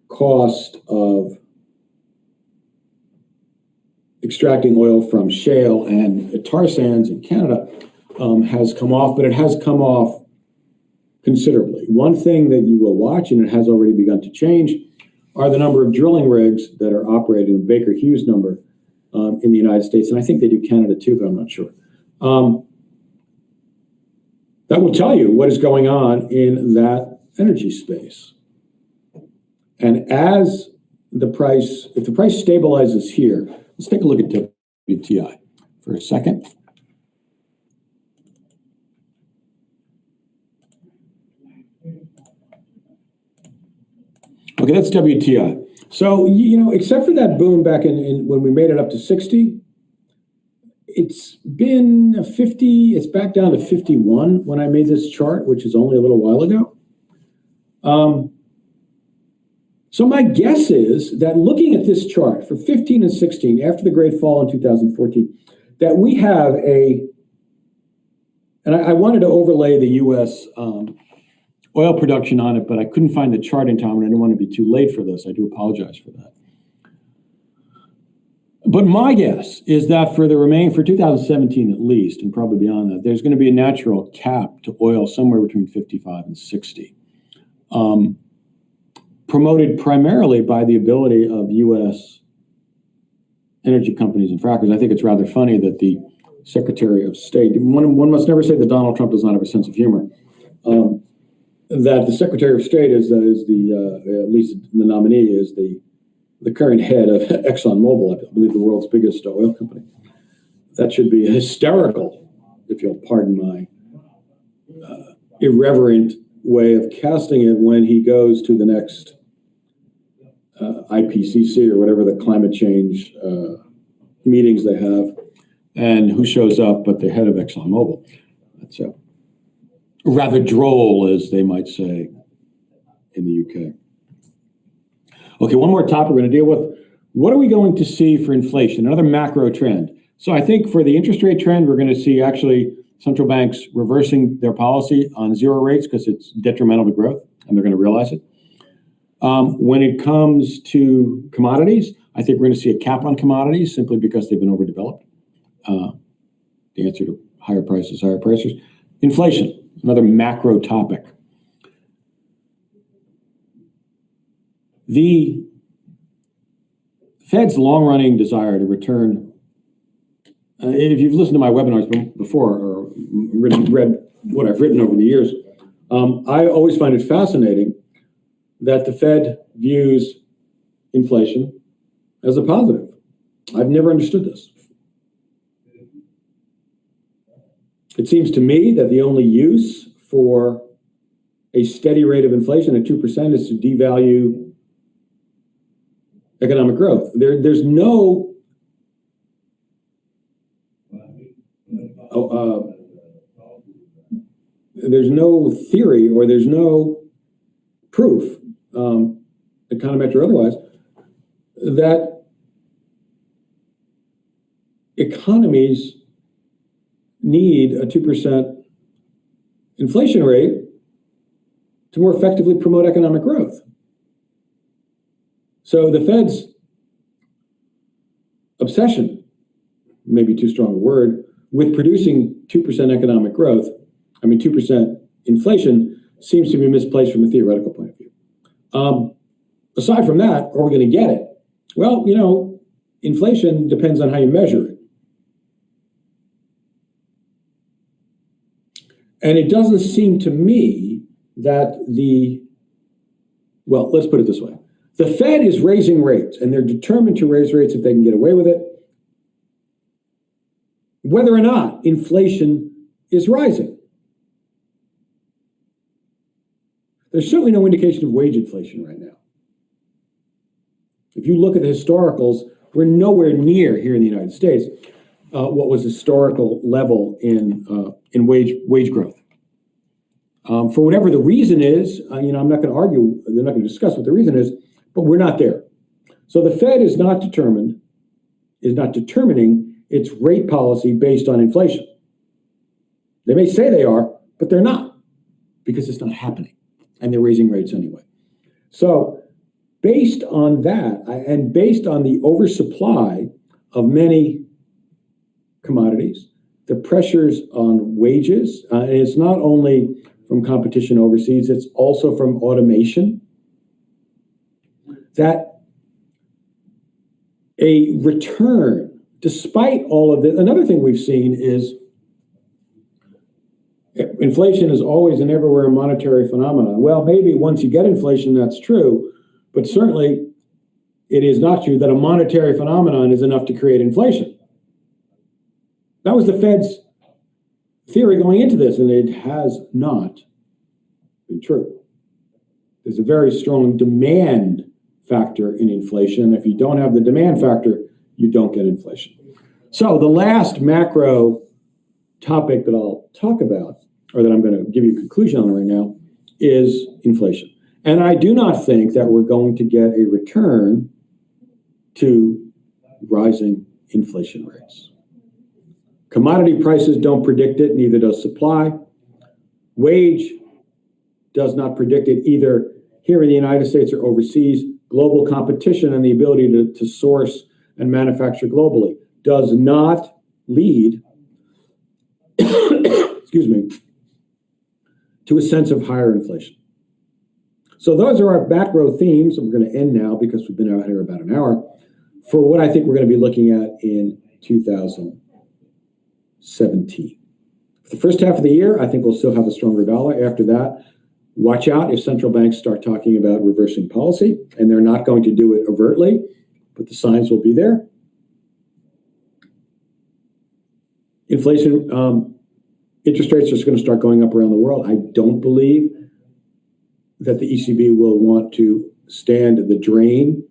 cost of extracting oil from shale and tar sands in Canada has come off, but it has come off considerably. One thing that you will watch, and it has already begun to change, are the number of drilling rigs that are operating, the Baker Hughes number in the United States, and I think they do Canada too, but I'm not sure. That will tell you what is going on in that energy space. And as the price, if the price stabilizes here, let's take a look at WTI for a second. Okay, that's WTI. So, you know, except for that boom back in when we made it up to 60, it's been 50, it's back down to 51 when I made this chart, which is only a little while ago. So my guess is that looking at this chart for 15 and 16, after the great fall in 2014, that we have and I wanted to overlay the U.S. Oil production on it, but I couldn't find the chart in time, and I didn't want to be too late for this. I do apologize for that. But my guess is that for 2017 at least, and probably beyond that, there's going to be a natural cap to oil somewhere between 55 and 60. Promoted primarily by the ability of U.S. energy companies and frackers. I think it's rather funny that the Secretary of State, one must never say that Donald Trump does not have a sense of humor, that the Secretary of State is the, at least the nominee, is the current head of ExxonMobil, I believe the world's biggest oil company. That should be hysterical, if you'll pardon my irreverent way of casting it, when he goes to the next IPCC or whatever the climate change meetings they have, and who shows up but the head of ExxonMobil. That's rather droll, as they might say in the UK. Okay, one more topic we're going to deal with. What are we going to see for inflation? Another macro trend. So I think for the interest rate trend, we're going to see actually central banks reversing their policy on zero rates because it's detrimental to growth, and they're going to realize it. When it comes to commodities, I think we're going to see a cap on commodities simply because they've been overdeveloped. The answer to higher prices, higher prices. Inflation, another macro topic. The Fed's long-running desire to return, if you've listened to my webinars before or read what I've written over the years, I always find it fascinating that the Fed views inflation as a positive. I've never understood this. It seems to me that the only use for a steady rate of inflation at 2% is to devalue economic growth. There's no theory or there's no proof, econometric or otherwise, that economies need a 2% inflation rate to more effectively promote economic growth. So the Fed's obsession, maybe too strong a word, with producing 2% economic growth, 2% inflation, seems to be misplaced from a theoretical point of view. Aside from that, are we going to get it? Well, inflation depends on how you measure it. And it doesn't seem to me that let's put it this way. The Fed is raising rates, and they're determined to raise rates if they can get away with it, whether or not inflation is rising. There's certainly no indication of wage inflation right now. If you look at the historicals, we're nowhere near here in the United States what was historical level in wage growth. For whatever the reason is, I'm not going to argue, they're not going to discuss what the reason is, but we're not there. So the Fed is not determining its rate policy based on inflation. They may say they are, but they're not, because it's not happening, and they're raising rates anyway. So based on that, and based on the oversupply of many commodities, the pressures on wages, and it's not only from competition overseas, it's also from automation, that a return, despite all of this, another thing we've seen is inflation is always and everywhere a monetary phenomenon. Well, maybe once you get inflation, that's true, but certainly it is not true that a monetary phenomenon is enough to create inflation. That was the Fed's theory going into this, and it has not been true. There's a very strong demand factor in inflation. If you don't have the demand factor, you don't get inflation. So the last macro topic that I'll talk about, or that I'm going to give you a conclusion on right now, is inflation. And I do not think that we're going to get a return to rising inflation rates. Commodity prices don't predict it, neither does supply. Wage does not predict it either here in the United States or overseas. Global competition and the ability to source and manufacture globally does not lead excuse me, to a sense of higher inflation. So those are our macro themes, and we're going to end now because we've been out here about an hour, for what I think we're going to be looking at in 2017. For the first half of the year, I think we'll still have a stronger dollar. After that, watch out if central banks start talking about reversing policy, and they're not going to do it overtly, but the signs will be there. Inflation, interest rates are just going to start going up around the world. I don't believe that the ECB will want to stand the drain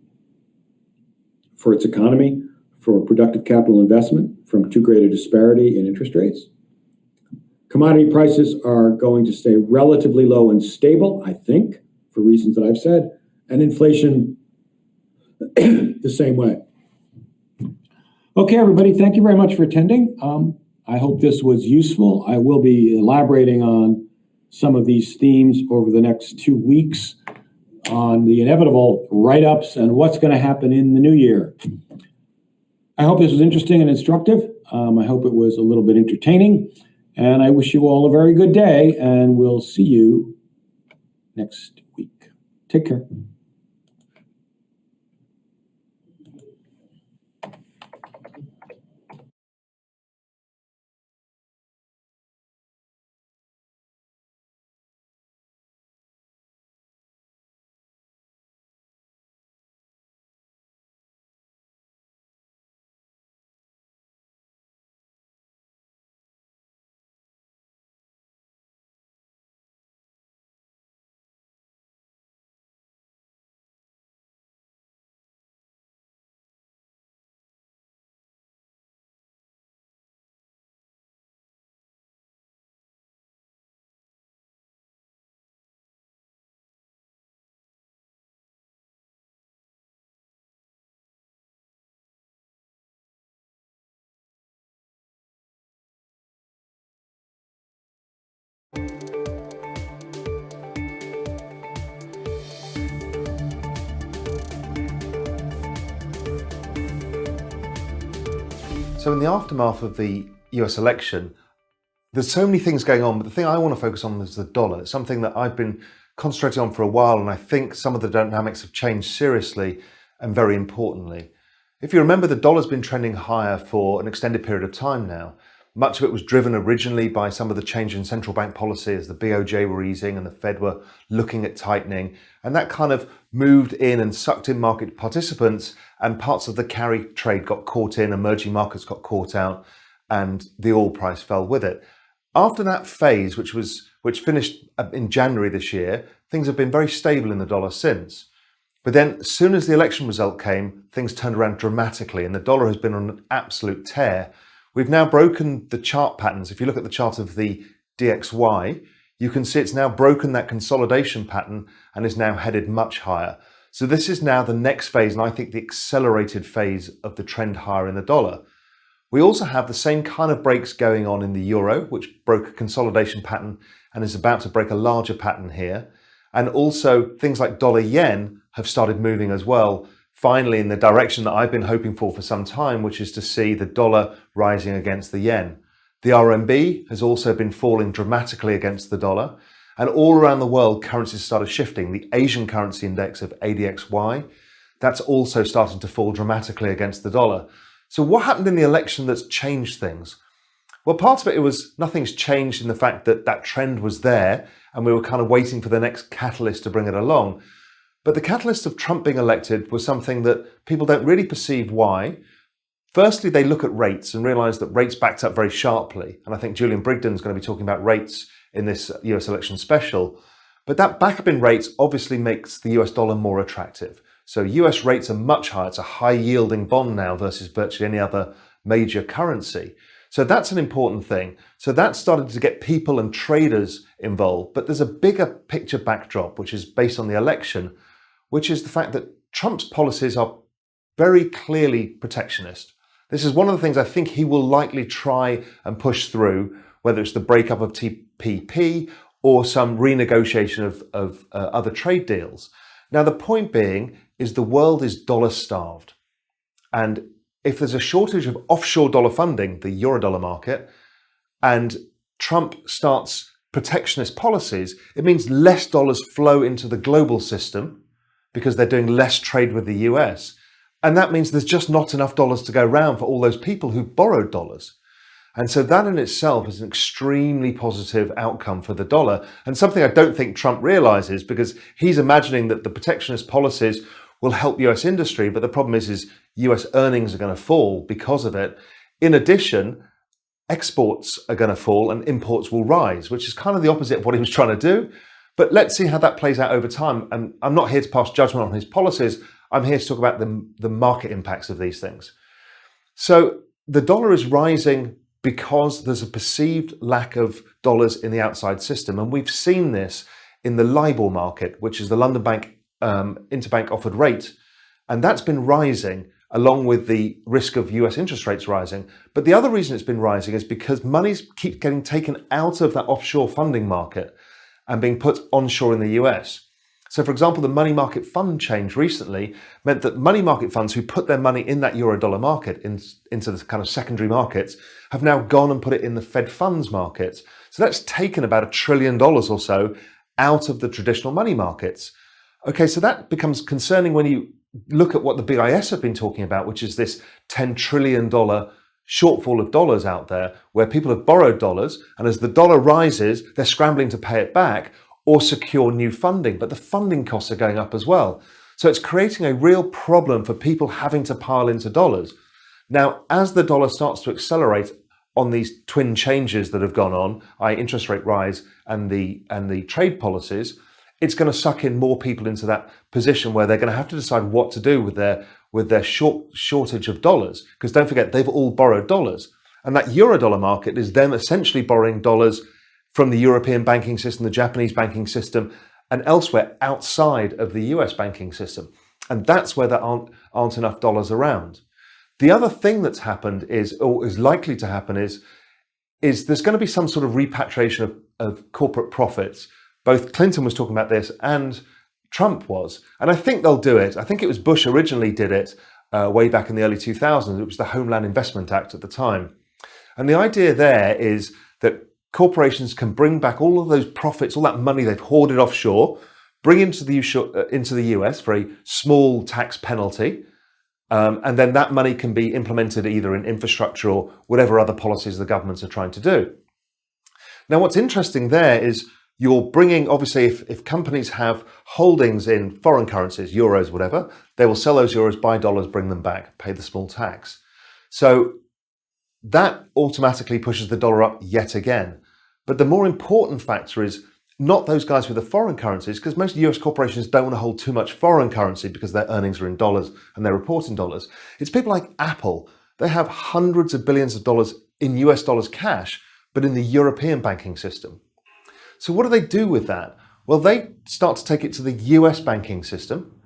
for its economy, for productive capital investment, from too great a disparity in interest rates. Commodity prices are going to stay relatively low and stable, I think, for reasons that I've said, and inflation the same way. Okay, everybody, thank you very much for attending. I hope this was useful. I will be elaborating on some of these themes over the next 2 weeks on the inevitable write-ups and what's going to happen in the new year. I hope this was interesting and instructive. I hope it was a little bit entertaining, and I wish you all a very good day, and we'll see you next week. Take care. So in the aftermath of the US election, there's so many things going on, but the thing I want to focus on is the dollar. It's something that I've been concentrating on for a while, and I think some of the dynamics have changed seriously and very importantly. If you remember, the dollar's been trending higher for an extended period of time now. Much of it was driven originally by some of the change in central bank policy as the BOJ were easing and the Fed were looking at tightening. And that kind of moved in and sucked in market participants, and parts of the carry trade got caught in, emerging markets got caught out, and the oil price fell with it. After that phase, which finished in January this year, things have been very stable in the dollar since. But then as soon as the election result came, things turned around dramatically, and the dollar has been on an absolute tear. We've now broken the chart patterns. If you look at the chart of the DXY, you can see it's now broken that consolidation pattern and is now headed much higher. So this is now the next phase, and I think the accelerated phase of the trend higher in the dollar. We also have the same kind of breaks going on in the euro, which broke a consolidation pattern and is about to break a larger pattern here. And also things like dollar yen have started moving as well, finally in the direction that I've been hoping for some time, which is to see the dollar rising against the yen. The RMB has also been falling dramatically against the dollar, and all around the world currencies started shifting. The Asian currency index of ADXY, that's also starting to fall dramatically against the dollar. So what happened in the election that's changed things? Well, part of it was nothing's changed in the fact that that trend was there and we were kind of waiting for the next catalyst to bring it along. But the catalyst of Trump being elected was something that people don't really perceive why. Firstly, they look at rates and realize that rates backed up very sharply. And I think Julian Brigden's going to be talking about rates in this US election special. But that backup in rates obviously makes the US dollar more attractive. So US rates are much higher. It's a high yielding bond now versus virtually any other major currency. So that's an important thing. So that started to get people and traders involved. But there's a bigger picture backdrop, which is based on the election, which is the fact that Trump's policies are very clearly protectionist. This is one of the things I think he will likely try and push through, whether it's the breakup of TPP or some renegotiation of other trade deals. Now, the point being is the world is dollar starved. And if there's a shortage of offshore dollar funding, the Eurodollar market, and Trump starts protectionist policies, it means less dollars flow into the global system because they're doing less trade with the US. And that means there's just not enough dollars to go around for all those people who borrowed dollars. And so that in itself is an extremely positive outcome for the dollar, and something I don't think Trump realizes, because he's imagining that the protectionist policies will help US industry, but the problem is US earnings are going to fall because of it. In addition, exports are going to fall and imports will rise, which is kind of the opposite of what he was trying to do. But let's see how that plays out over time. And I'm not here to pass judgment on his policies. I'm here to talk about the market impacts of these things. So the dollar is rising because there's a perceived lack of dollars in the outside system. And we've seen this in the LIBOR market, which is the London Bank interbank offered rate. And that's been rising along with the risk of US interest rates rising. But the other reason it's been rising is because monies keep getting taken out of that offshore funding market and being put onshore in the US. So, for example, the money market fund change recently meant that money market funds who put their money in that euro-dollar market into the kind of secondary markets have now gone and put it in the Fed funds markets. So that's taken about $1 trillion or so out of the traditional money markets. Okay, so that becomes concerning when you look at what the BIS have been talking about, which is this $10 trillion shortfall of dollars out there, where people have borrowed dollars, and as the dollar rises, they're scrambling to pay it back or secure new funding, but the funding costs are going up as well. So it's creating a real problem for people having to pile into dollars. Now, as the dollar starts to accelerate on these twin changes that have gone on, i.e. interest rate rise and the trade policies, it's going to suck in more people into that position where they're going to have to decide what to do with their shortage of dollars. Because don't forget, they've all borrowed dollars. And that euro-dollar market is them essentially borrowing dollars from the European banking system, the Japanese banking system, and elsewhere outside of the US banking system. And that's where there aren't enough dollars around. The other thing that's happened or is likely to happen is there's going to be some sort of repatriation of corporate profits. Both Clinton was talking about this and Trump was. And I think they'll do it. I think it was Bush originally did it way back in the early 2000s. It was the Homeland Investment Act at the time. And the idea there is that corporations can bring back all of those profits, all that money they've hoarded offshore, bring into the US for a small tax penalty, and then that money can be implemented either in infrastructure or whatever other policies the governments are trying to do. Now, what's interesting there is you're bringing, obviously, if companies have holdings in foreign currencies, euros, whatever, they will sell those euros, buy dollars, bring them back, pay the small tax. So that automatically pushes the dollar up yet again. But the more important factor is not those guys with the foreign currencies, because most US corporations don't want to hold too much foreign currency because their earnings are in dollars and they're reporting dollars. It's people like Apple. They have hundreds of billions of dollars in US dollars cash, but in the European banking system. So what do they do with that? Well, they start to take it to the US banking system,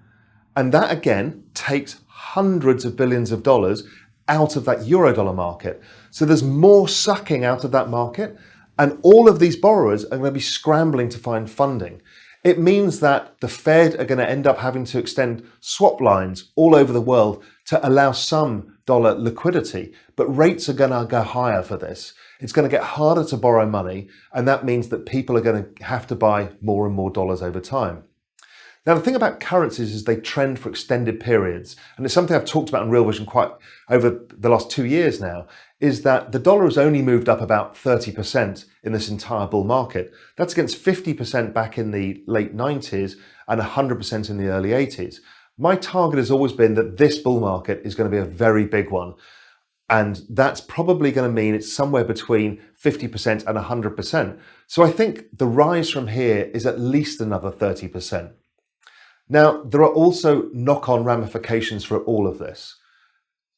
and that again takes hundreds of billions of dollars out of that eurodollar market. So there's more sucking out of that market, and all of these borrowers are going to be scrambling to find funding. It means that the Fed are going to end up having to extend swap lines all over the world to allow some dollar liquidity, but rates are going to go higher for this. It's going to get harder to borrow money, and that means that people are going to have to buy more and more dollars over time. Now, the thing about currencies is they trend for extended periods, and it's something I've talked about in Real Vision quite over the last 2 years now, is that the dollar has only moved up about 30% in this entire bull market. That's against 50% back in the late 90s and 100% in the early 80s. My target has always been that this bull market is going to be a very big one. And that's probably going to mean it's somewhere between 50% and 100%. So I think the rise from here is at least another 30%. Now, there are also knock-on ramifications for all of this.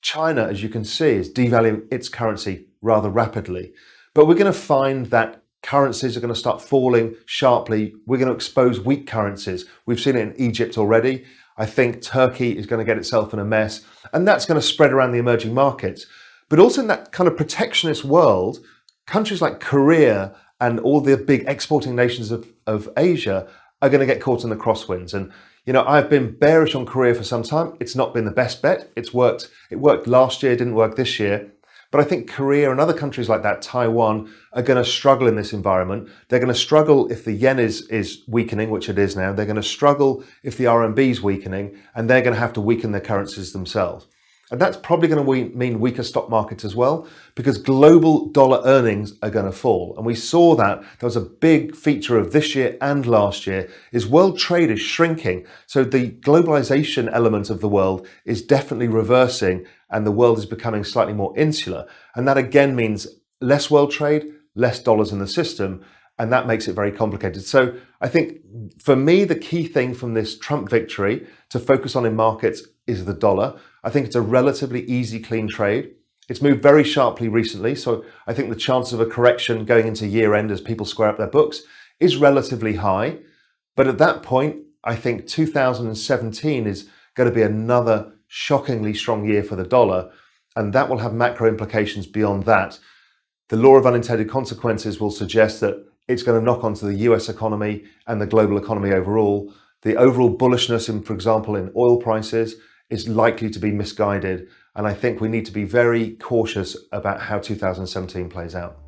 China, as you can see, is devaluing its currency rather rapidly. But we're going to find that currencies are going to start falling sharply. We're going to expose weak currencies. We've seen it in Egypt already. I think Turkey is going to get itself in a mess, and that's going to spread around the emerging markets. But also in that kind of protectionist world, countries like Korea and all the big exporting nations of Asia are going to get caught in the crosswinds. And I've been bearish on Korea for some time. It's not been the best bet. It worked last year, didn't work this year. But I think Korea and other countries like that, Taiwan, are going to struggle in this environment. They're going to struggle if the yen is weakening, which it is now. They're going to struggle if the RMB is weakening, and they're going to have to weaken their currencies themselves. And that's probably going to mean weaker stock markets as well, because global dollar earnings are going to fall. And we saw that there was a big feature of this year and last year is world trade is shrinking. So the globalization element of the world is definitely reversing, and the world is becoming slightly more insular. And that again means less world trade, less dollars in the system, and that makes it very complicated. So I think for me, the key thing from this Trump victory to focus on in markets is the dollar. I think it's a relatively easy, clean trade. It's moved very sharply recently, so I think the chance of a correction going into year end as people square up their books is relatively high. But at that point, I think 2017 is going to be another shockingly strong year for the dollar, and that will have macro implications beyond that. The law of unintended consequences will suggest that it's going to knock onto the US economy and the global economy overall. The overall bullishness in, for example, in oil prices is likely to be misguided. And I think we need to be very cautious about how 2017 plays out.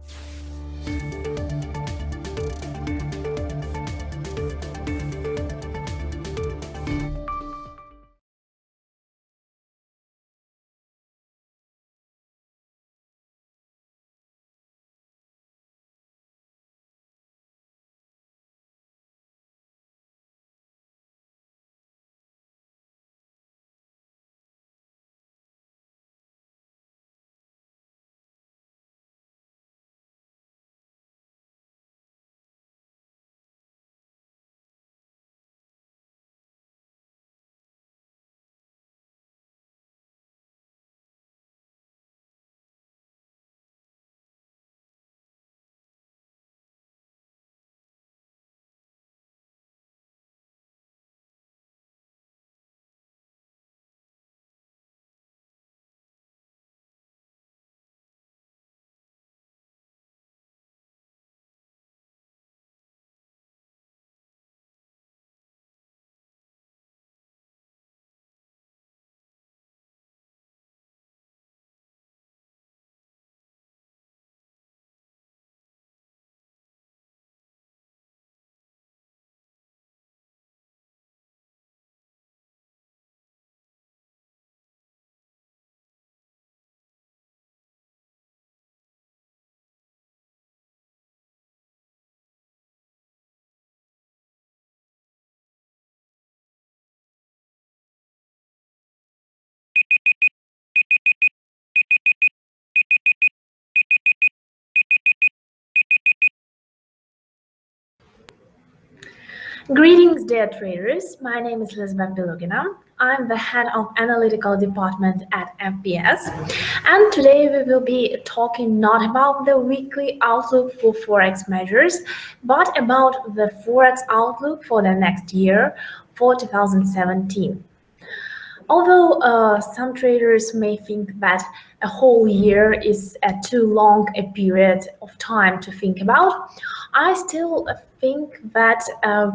Greetings, dear traders. My name is Belugina. I'm the head of analytical department at FPS, and today we will be talking not about the weekly outlook for Forex measures, but about the Forex outlook for the next year, for 2017. Although some traders may think that a whole year is too long a period of time to think about, I still think that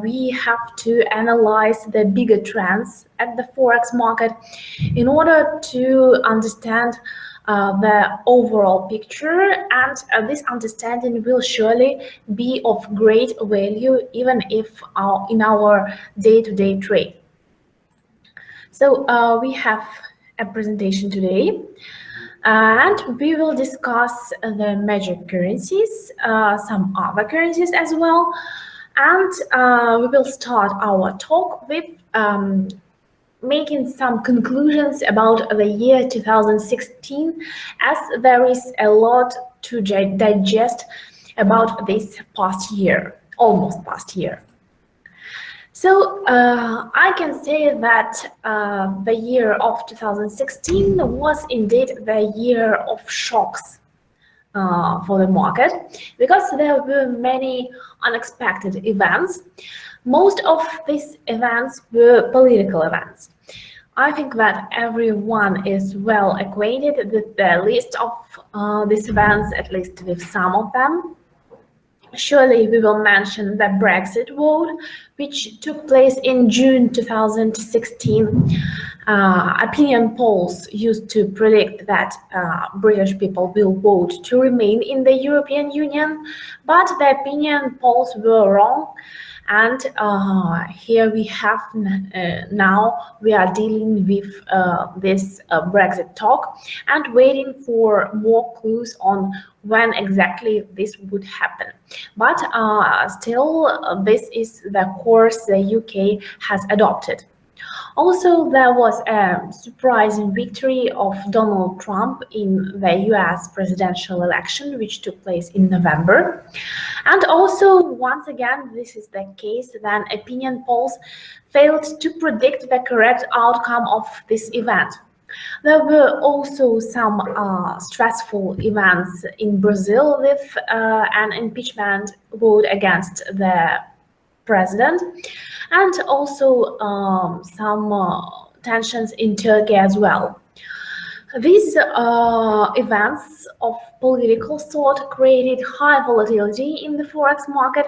we have to analyze the bigger trends at the Forex market in order to understand the overall picture, and this understanding will surely be of great value even if in our day-to-day trade. So we have a presentation today, and we will discuss the major currencies, some other currencies as well, and we will start our talk with making some conclusions about the year 2016, as there is a lot to digest about this past year, almost past year. So I can say that the year of 2016 was indeed the year of shocks for the market, because there were many unexpected events. Most of these events were political events. I think that everyone is well acquainted with the list of these events, at least with some of them. Surely we will mention the Brexit vote, which took place in June 2016. Opinion polls used to predict that British people will vote to remain in the European Union, but the opinion polls were wrong. And here we have now we are dealing with this Brexit talk and waiting for more clues on when exactly this would happen. But still, this is the course the UK has adopted. Also, there was a surprising victory of Donald Trump in the US presidential election, which took place in November. And also, once again, this is the case when opinion polls failed to predict the correct outcome of this event. There were also some stressful events in Brazil with an impeachment vote against the president, and also some tensions in Turkey as well. These events of political sort created high volatility in the Forex market,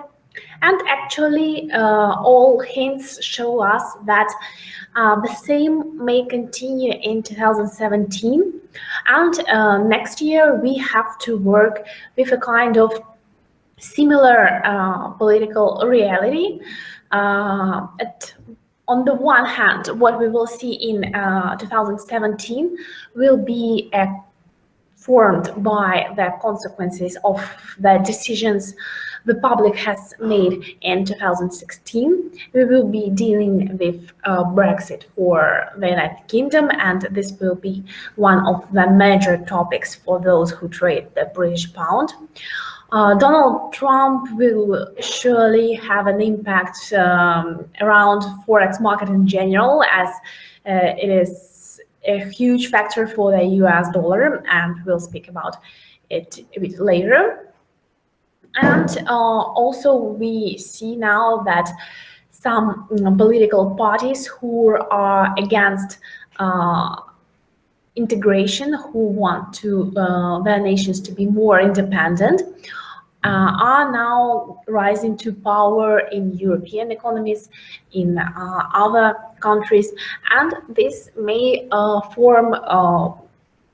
And actually, all hints show us that the same may continue in 2017. And next year, we have to work with a kind of similar political reality. On the one hand, what we will see in 2017 will be formed by the consequences of the decisions the public has made in 2016. We will be dealing with Brexit for the United Kingdom, and this will be one of the major topics for those who trade the British pound. Donald Trump will surely have an impact around Forex market in general, as it is a huge factor for the US dollar, and we'll speak about it a bit later. And also we see now that some political parties who are against integration, who want to their nations to be more independent, are now rising to power in European economies, in other countries, and this may form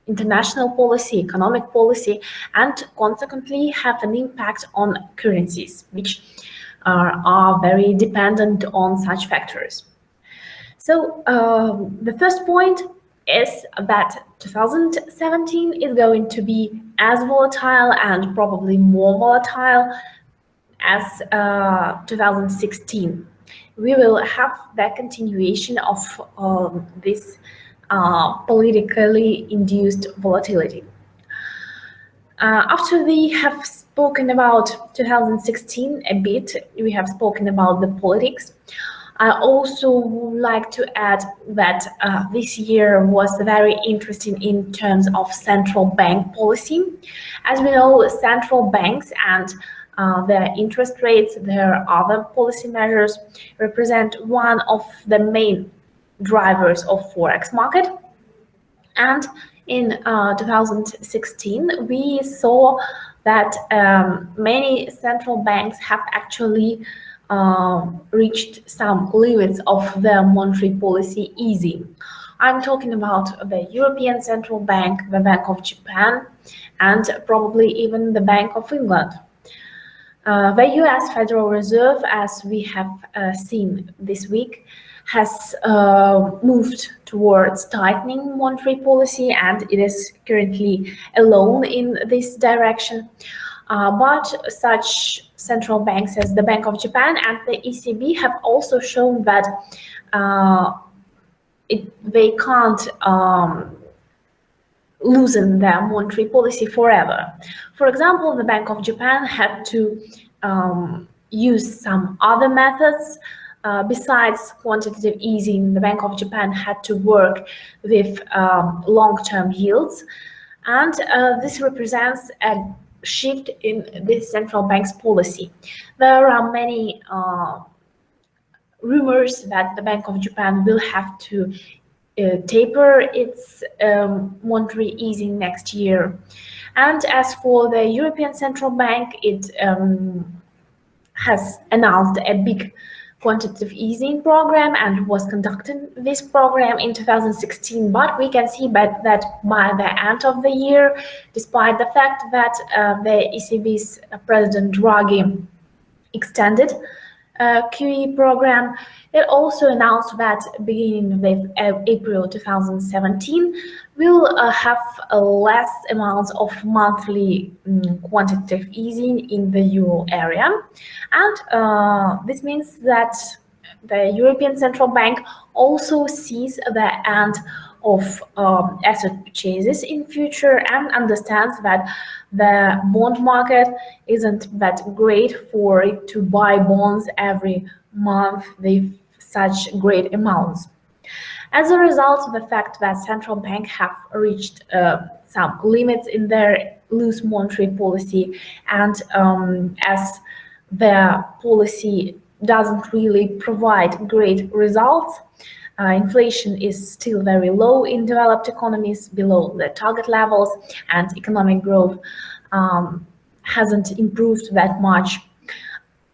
international policy, economic policy, and consequently have an impact on currencies, which are very dependent on such factors. So the first point is that 2017 is going to be as volatile and probably more volatile as 2016. We will have the continuation of this politically induced volatility. After we have spoken about 2016 a bit, we have spoken about the politics. I also would like to add that this year was very interesting in terms of central bank policy. As we know, central banks and their interest rates, their other policy measures represent one of the main drivers of Forex market. And in 2016, we saw that many central banks have actually reached some limits of their monetary policy easing. I'm talking about the European Central Bank, the Bank of Japan, and probably even the Bank of England. The US Federal Reserve, as we have seen this week, has moved towards tightening monetary policy, and it is currently alone in this direction. But such central banks as the Bank of Japan and the ECB have also shown that they can't loosen their monetary policy forever. For example, the Bank of Japan had to use some other methods. Besides quantitative easing, the Bank of Japan had to work with long-term yields, and this represents a shift in this central bank's policy. There are many rumors that the Bank of Japan will have to taper its monetary easing next year. And as for the European Central Bank, it has announced a big quantitative easing program and was conducting this program in 2016, but we can see that by the end of the year, despite the fact that the ECB's President Draghi extended QE program, it also announced that beginning with April 2017, we'll have less amounts of monthly quantitative easing in the euro area. And this means that the European Central Bank also sees the end of asset purchases in future and understands that the bond market isn't that great for it to buy bonds every month with such great amounts. As a result of the fact that central banks have reached some limits in their loose monetary policy, and as their policy doesn't really provide great results, inflation is still very low in developed economies, below the target levels, and economic growth hasn't improved that much.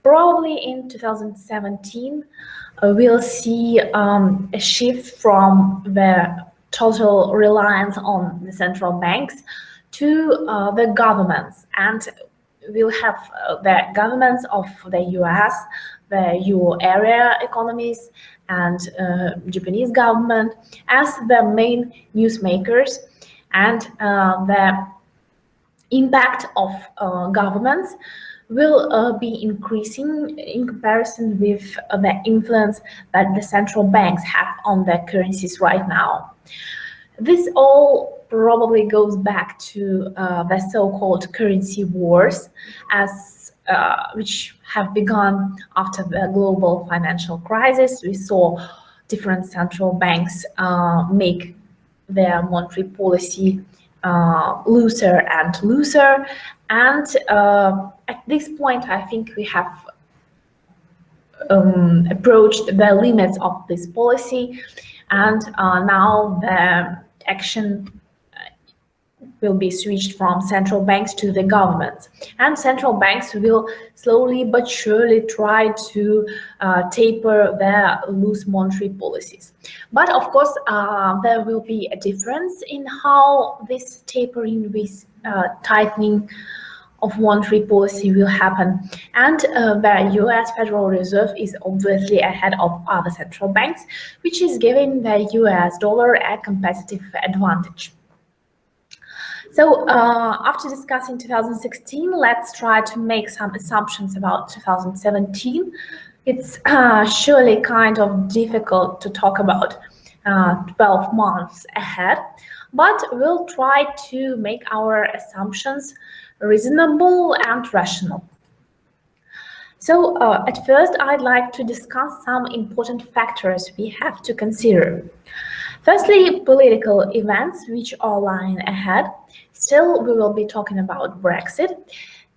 Probably in 2017, we'll see a shift from the total reliance on the central banks to the governments, and we'll have the governments of the US, the Euro area economies, and Japanese government as the main newsmakers, and the impact of governments will be increasing in comparison with the influence that the central banks have on the currencies right now. This all probably goes back to the so-called currency wars, which have begun after the global financial crisis. We saw different central banks make their monetary policy looser and looser, and at this point I think we have approached the limits of this policy, and now the action will be switched from central banks to the governments, and central banks will slowly but surely try to taper their loose monetary policies. But of course, there will be a difference in how this tapering, this tightening of monetary policy will happen, and the US Federal Reserve is obviously ahead of other central banks, which is giving the US dollar a competitive advantage. So after discussing 2016, let's try to make some assumptions about 2017. It's surely kind of difficult to talk about 12 months ahead, but we'll try to make our assumptions reasonable and rational. So at first, I'd like to discuss some important factors we have to consider. Firstly, political events which are lying ahead. Still, we will be talking about Brexit,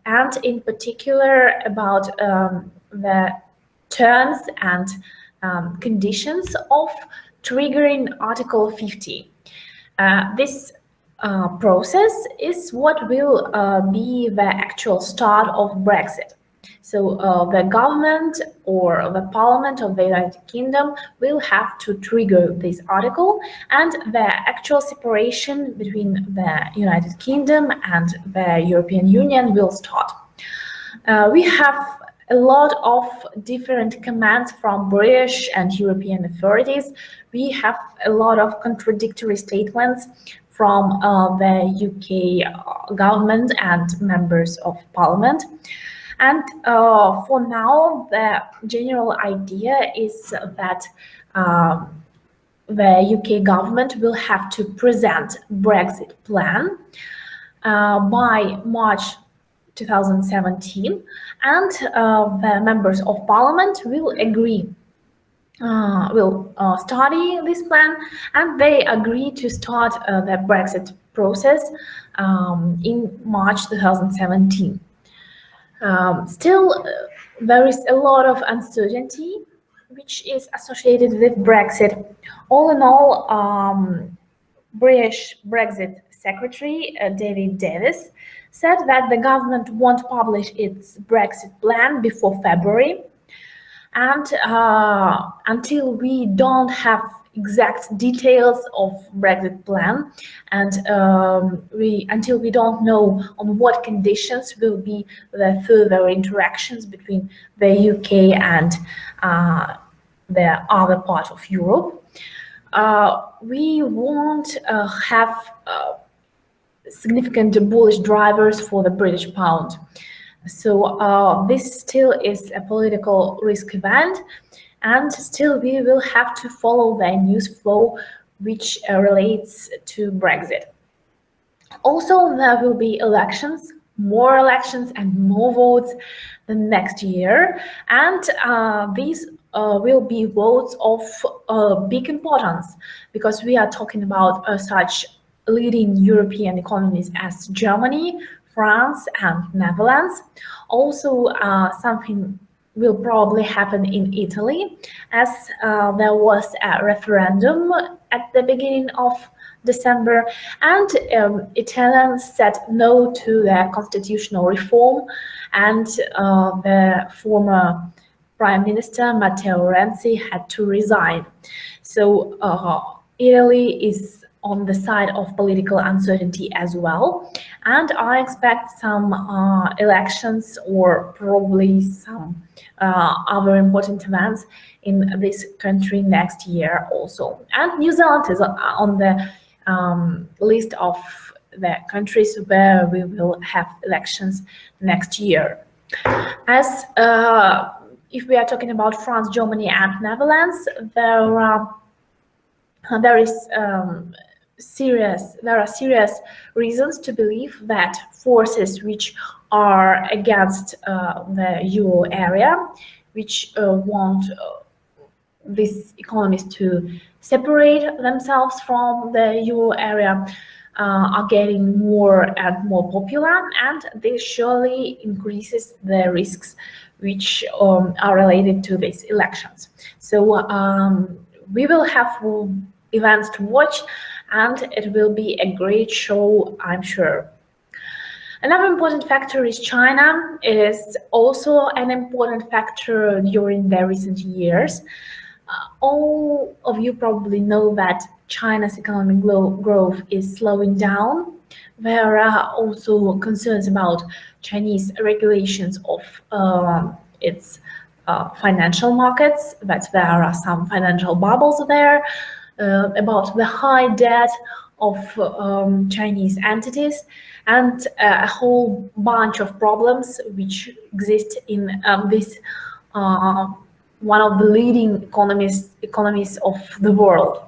and in particular about the terms and conditions of triggering Article 50. This process is what will be the actual start of Brexit. So the government or the Parliament of the United Kingdom will have to trigger this article, and the actual separation between the United Kingdom and the European Union will start. We have a lot of different commands from British and European authorities. We have a lot of contradictory statements from the UK government and members of Parliament. And for now, the general idea is that the UK government will have to present Brexit plan by March 2017, and the members of Parliament will agree, will study this plan, and they agree to start the Brexit process in March 2017. Still, there is a lot of uncertainty which is associated with Brexit. All in all, British Brexit Secretary David Davis said that the government won't publish its Brexit plan before February, and until we don't have exact details of Brexit plan, and until we don't know on what conditions will be the further interactions between the UK and the other part of Europe, we won't have significant bullish drivers for the British pound. So this still is a political risk event, and still we will have to follow the news flow which relates to Brexit. Also, there will be elections, more elections and more votes the next year, and these will be votes of big importance, because we are talking about such leading European economies as Germany, France and Netherlands. Also something will probably happen in Italy, as there was a referendum at the beginning of December, and Italians said no to the constitutional reform, and the former Prime Minister Matteo Renzi had to resign. So Italy is on the side of political uncertainty as well, and I expect some elections or probably some other important events in this country next year also. And New Zealand is on the list of the countries where we will have elections next year. As if we are talking about France, Germany, and Netherlands, there are serious reasons to believe that forces which are against the euro area, which want these economies to separate themselves from the euro area, are getting more and more popular, and this surely increases the risks which are related to these elections. So we will have events to watch, and it will be a great show, I'm sure. Another important factor is China. It is also an important factor during the recent years. All of you probably know that China's economic growth is slowing down. There are also concerns about Chinese regulations of its financial markets, that there are some financial bubbles there, about the high debt of Chinese entities, and a whole bunch of problems which exist in this one of the leading economies of the world.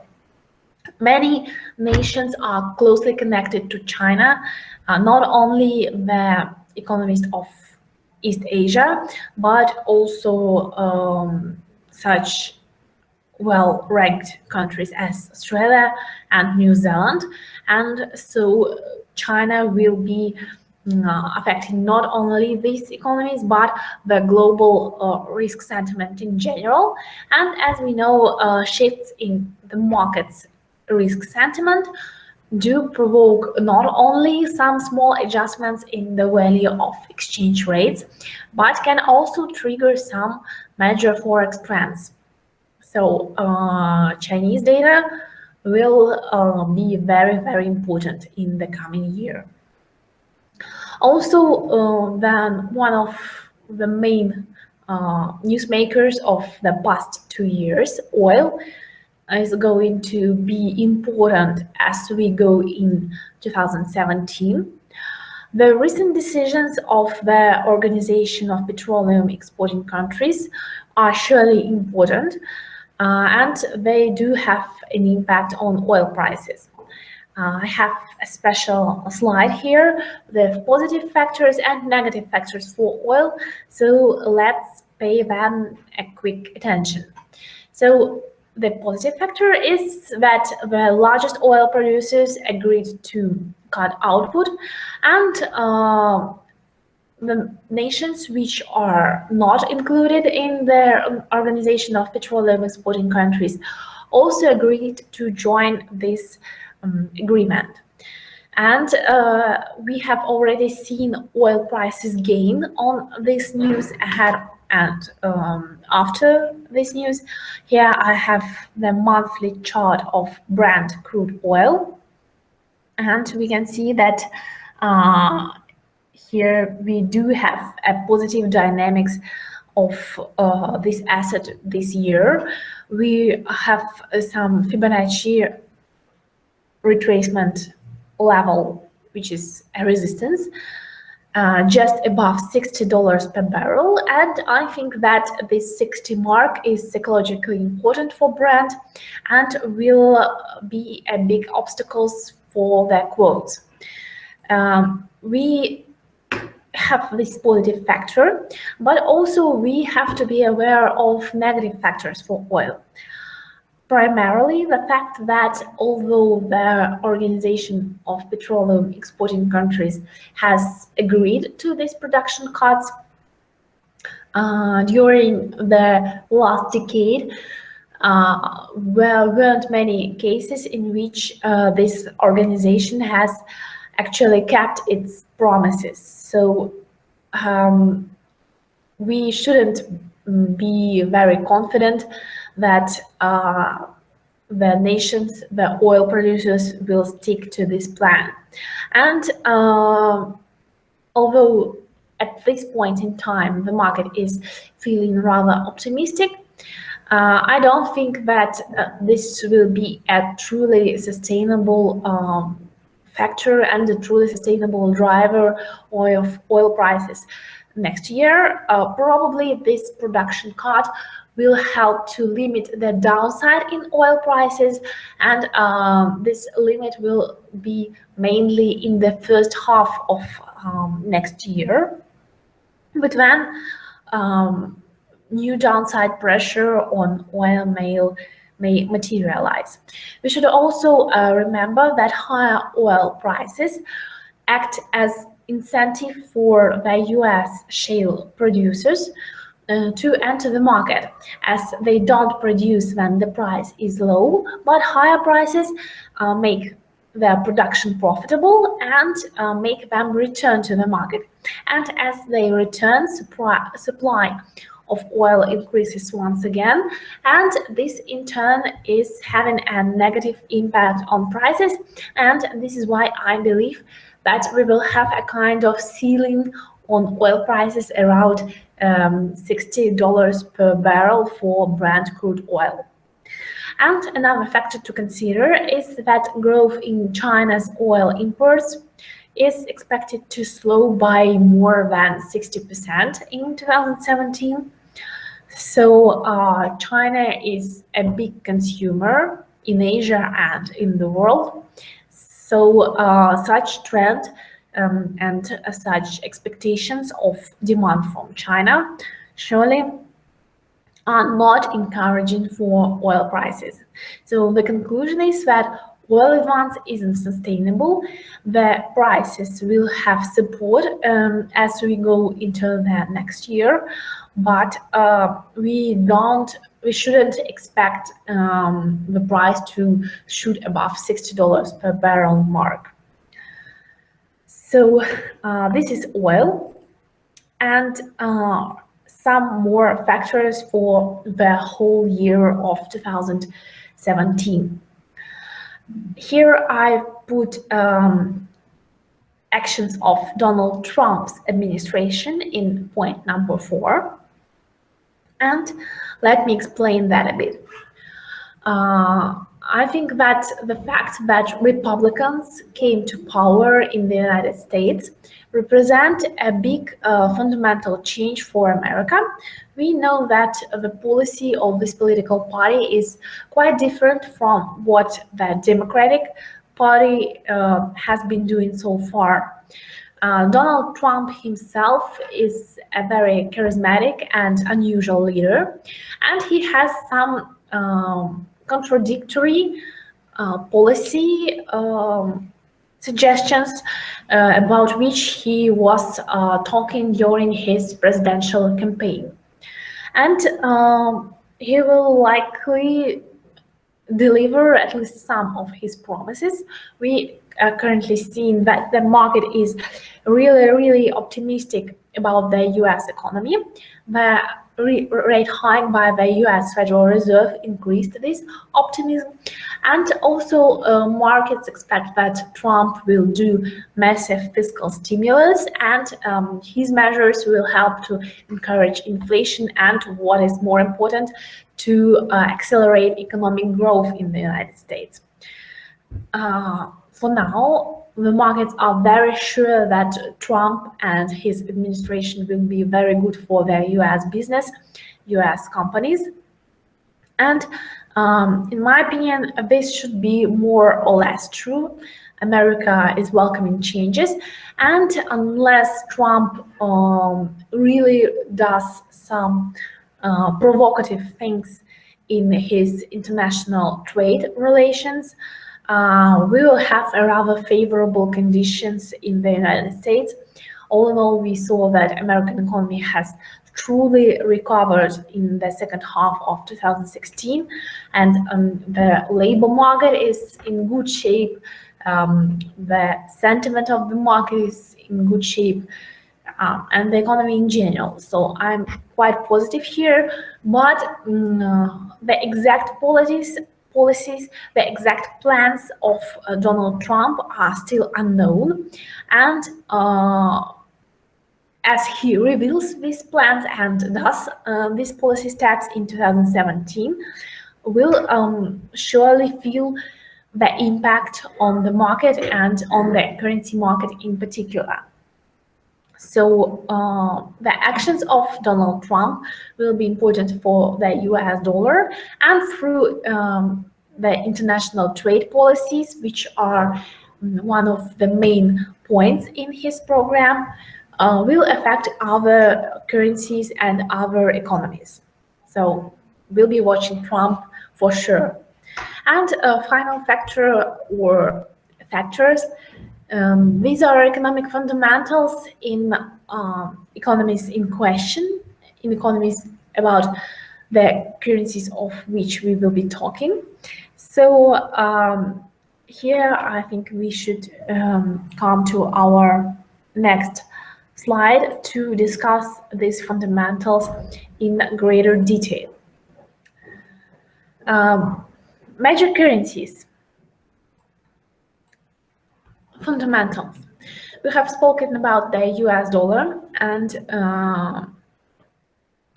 Many nations are closely connected to China, not only the economies of East Asia, but also such well-ranked countries as Australia and New Zealand. And so China will be affecting not only these economies, but the global risk sentiment in general. And as we know, shifts in the market's risk sentiment do provoke not only some small adjustments in the value of exchange rates, but can also trigger some major Forex trends. So Chinese data will be very, very important in the coming year. Also, then one of the main newsmakers of the past 2 years, oil, is going to be important as we go in 2017. The recent decisions of the Organization of Petroleum Exporting Countries are surely important, and they do have an impact on oil prices. I have a special slide here, the positive factors and negative factors for oil, so let's pay them a quick attention. So the positive factor is that the largest oil producers agreed to cut output, and the nations which are not included in the Organization of Petroleum Exporting Countries also agreed to join this agreement. And we have already seen oil prices gain on this news ahead and after this news. Here I have the monthly chart of Brent crude oil, and we can see that here we do have a positive dynamics of this asset this year. We have some Fibonacci retracement level, which is a resistance just above $60 per barrel, and I think that this 60 mark is psychologically important for Brent and will be a big obstacles for the quotes. We have this positive factor, but also we have to be aware of negative factors for oil. Primarily the fact that although the Organization of Petroleum Exporting Countries has agreed to these production cuts, During the last decade, weren't many cases in which this organization has actually kept its promises. So we shouldn't be very confident that the oil producers will stick to this plan. And although at this point in time the market is feeling rather optimistic, I don't think that this will be a truly sustainable factor and a truly sustainable driver of oil prices next year. Probably this production cut will help to limit the downside in oil prices, and this limit will be mainly in the first half of next year. But when new downside pressure on oil may materialize. We should also remember that higher oil prices act as incentive for the US shale producers to enter the market, as they don't produce when the price is low, but higher prices make their production profitable and make them return to the market. And as they return, supply of oil increases once again, and this in turn is having a negative impact on prices. And this is why I believe that we will have a kind of ceiling on oil prices around $60 per barrel for Brent crude oil. And another factor to consider is that growth in China's oil imports is expected to slow by more than 60% in 2017. So China is a big consumer in Asia and in the world. So such trend and such expectations of demand from China surely are not encouraging for oil prices. So the conclusion is that oil advance isn't sustainable. The prices will have support as we go into the next year, but we shouldn't expect the price to shoot above $60 per barrel mark. So this is oil, and some more factors for the whole year of 2017. Here I put actions of Donald Trump's administration in point number 4. And let me explain that a bit. I think that the fact that Republicans came to power in the United States represent a big fundamental change for America. We know that the policy of this political party is quite different from what the Democratic Party has been doing so far. Donald Trump himself is a very charismatic and unusual leader, and he has some contradictory policy suggestions about which he was talking during his presidential campaign. And he will likely deliver at least some of his promises. We are currently seeing that the market is really optimistic about the US economy. The rate hike by the US Federal Reserve increased this optimism, and also markets expect that Trump will do massive fiscal stimulus, and his measures will help to encourage inflation and, what is more important, to accelerate economic growth in the United States. For now, the markets are very sure that Trump and his administration will be very good for their US business, US companies. And in my opinion, this should be more or less true. America is welcoming changes, and unless Trump really does some provocative things in his international trade relations, we will have a rather favorable conditions in the United States. all in all, we saw that American economy has truly recovered in the second half of 2016, and the labor market is in good shape. The sentiment of the market is in good shape, and the economy in general. So I'm quite positive here, but the exact policies, the exact plans of Donald Trump are still unknown, and as he reveals these plans and thus these policy steps in 2017, will surely feel the impact on the market and on the currency market in particular. So the actions of Donald Trump will be important for the US dollar, and through the international trade policies, which are one of the main points in his program, will affect other currencies and other economies. So we'll be watching Trump for sure. And a final factor or factors, these are economic fundamentals in economies in question, in economies about the currencies of which we will be talking. So here I think we should come to our next slide to discuss these fundamentals in greater detail. Major currencies. Fundamentals. We have spoken about the US dollar, and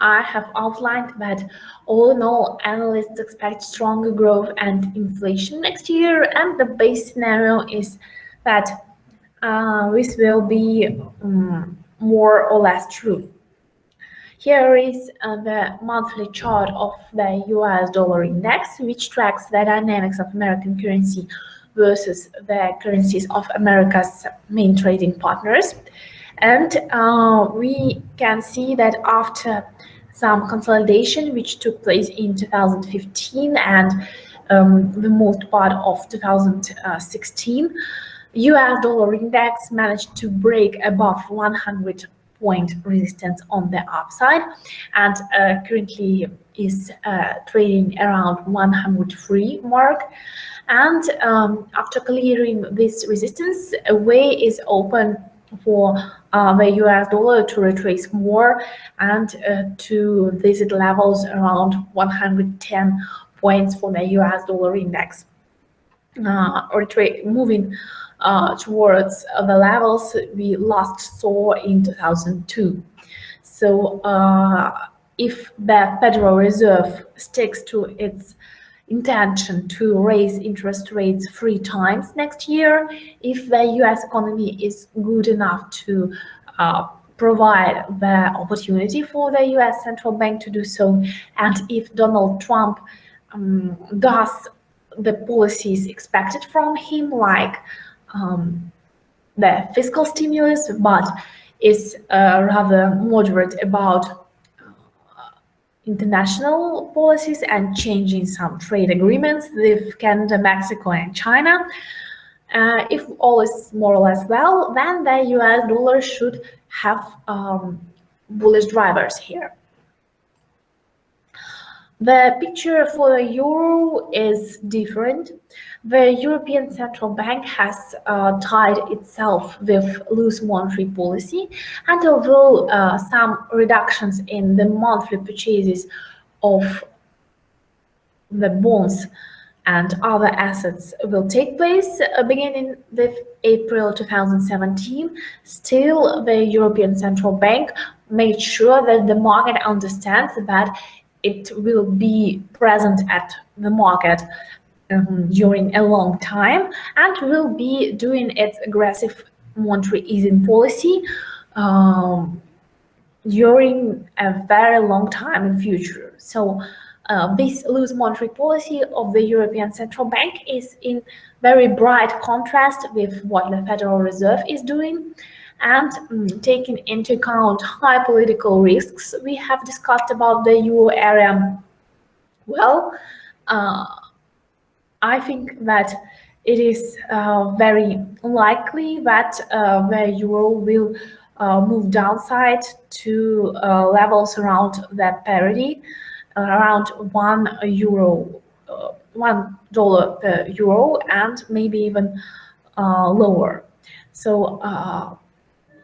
I have outlined that all in all, analysts expect stronger growth and inflation next year, and the base scenario is that this will be more or less true. Here is the monthly chart of the US dollar index, which tracks the dynamics of American currency versus the currencies of America's main trading partners. And we can see that after some consolidation which took place in 2015 and the most part of 2016, US dollar index managed to break above 100-point resistance on the upside, and currently is trading around 103 mark. And after clearing this resistance, a way is open for the US dollar to retrace more and to visit levels around 110 points for the US dollar index, or moving towards the levels we last saw in 2002. So if the Federal Reserve sticks to its intention to raise interest rates 3 times next year, if the US economy is good enough to provide the opportunity for the US central bank to do so, and if Donald Trump does the policies expected from him, like the fiscal stimulus, but is rather moderate about international policies and changing some trade agreements with Canada, Mexico, and China. If all is more or less well, then the US dollar should have bullish drivers here. The picture for the euro is different. The European Central Bank has tied itself with loose monetary policy, and although some reductions in the monthly purchases of the bonds and other assets will take place beginning with April 2017, still the European Central Bank made sure that the market understands that it will be present at the market during a long time, and will be doing its aggressive monetary easing policy during a very long time in future. So this loose monetary policy of the European Central Bank is in very bright contrast with what the Federal Reserve is doing. And taking into account high political risks we have discussed about the euro area, well, I think that it is very likely that the euro will move downside to levels around that parity, around €1, $1 per euro, and maybe even lower. So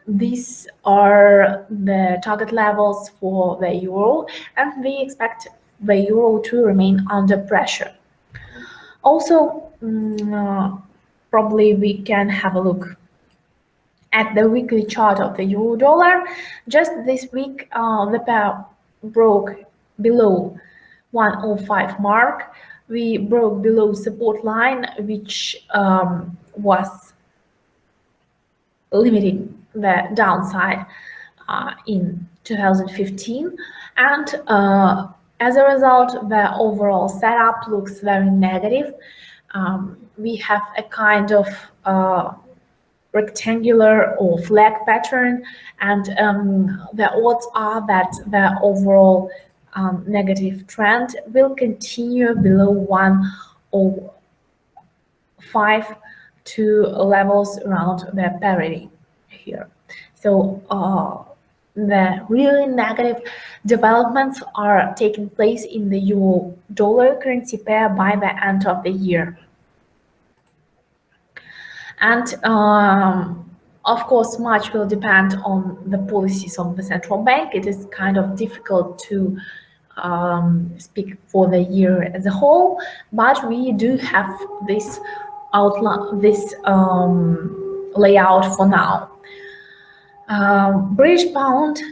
these are the target levels for the euro, and we expect the euro to remain under pressure. Also, probably we can have a look at the weekly chart of the euro dollar. Just this week, the pair broke below 105 mark. We broke below support line, which was limiting the downside in 2015, and as a result, the overall setup looks very negative. We have a kind of rectangular or flag pattern, and the odds are that the overall negative trend will continue below 105 to levels around the parity here. So the really negative developments are taking place in the euro-dollar currency pair by the end of the year. And of course, much will depend on the policies of the central bank. It is kind of difficult to speak for the year as a whole, but we do have this outline, this layout for now. British pound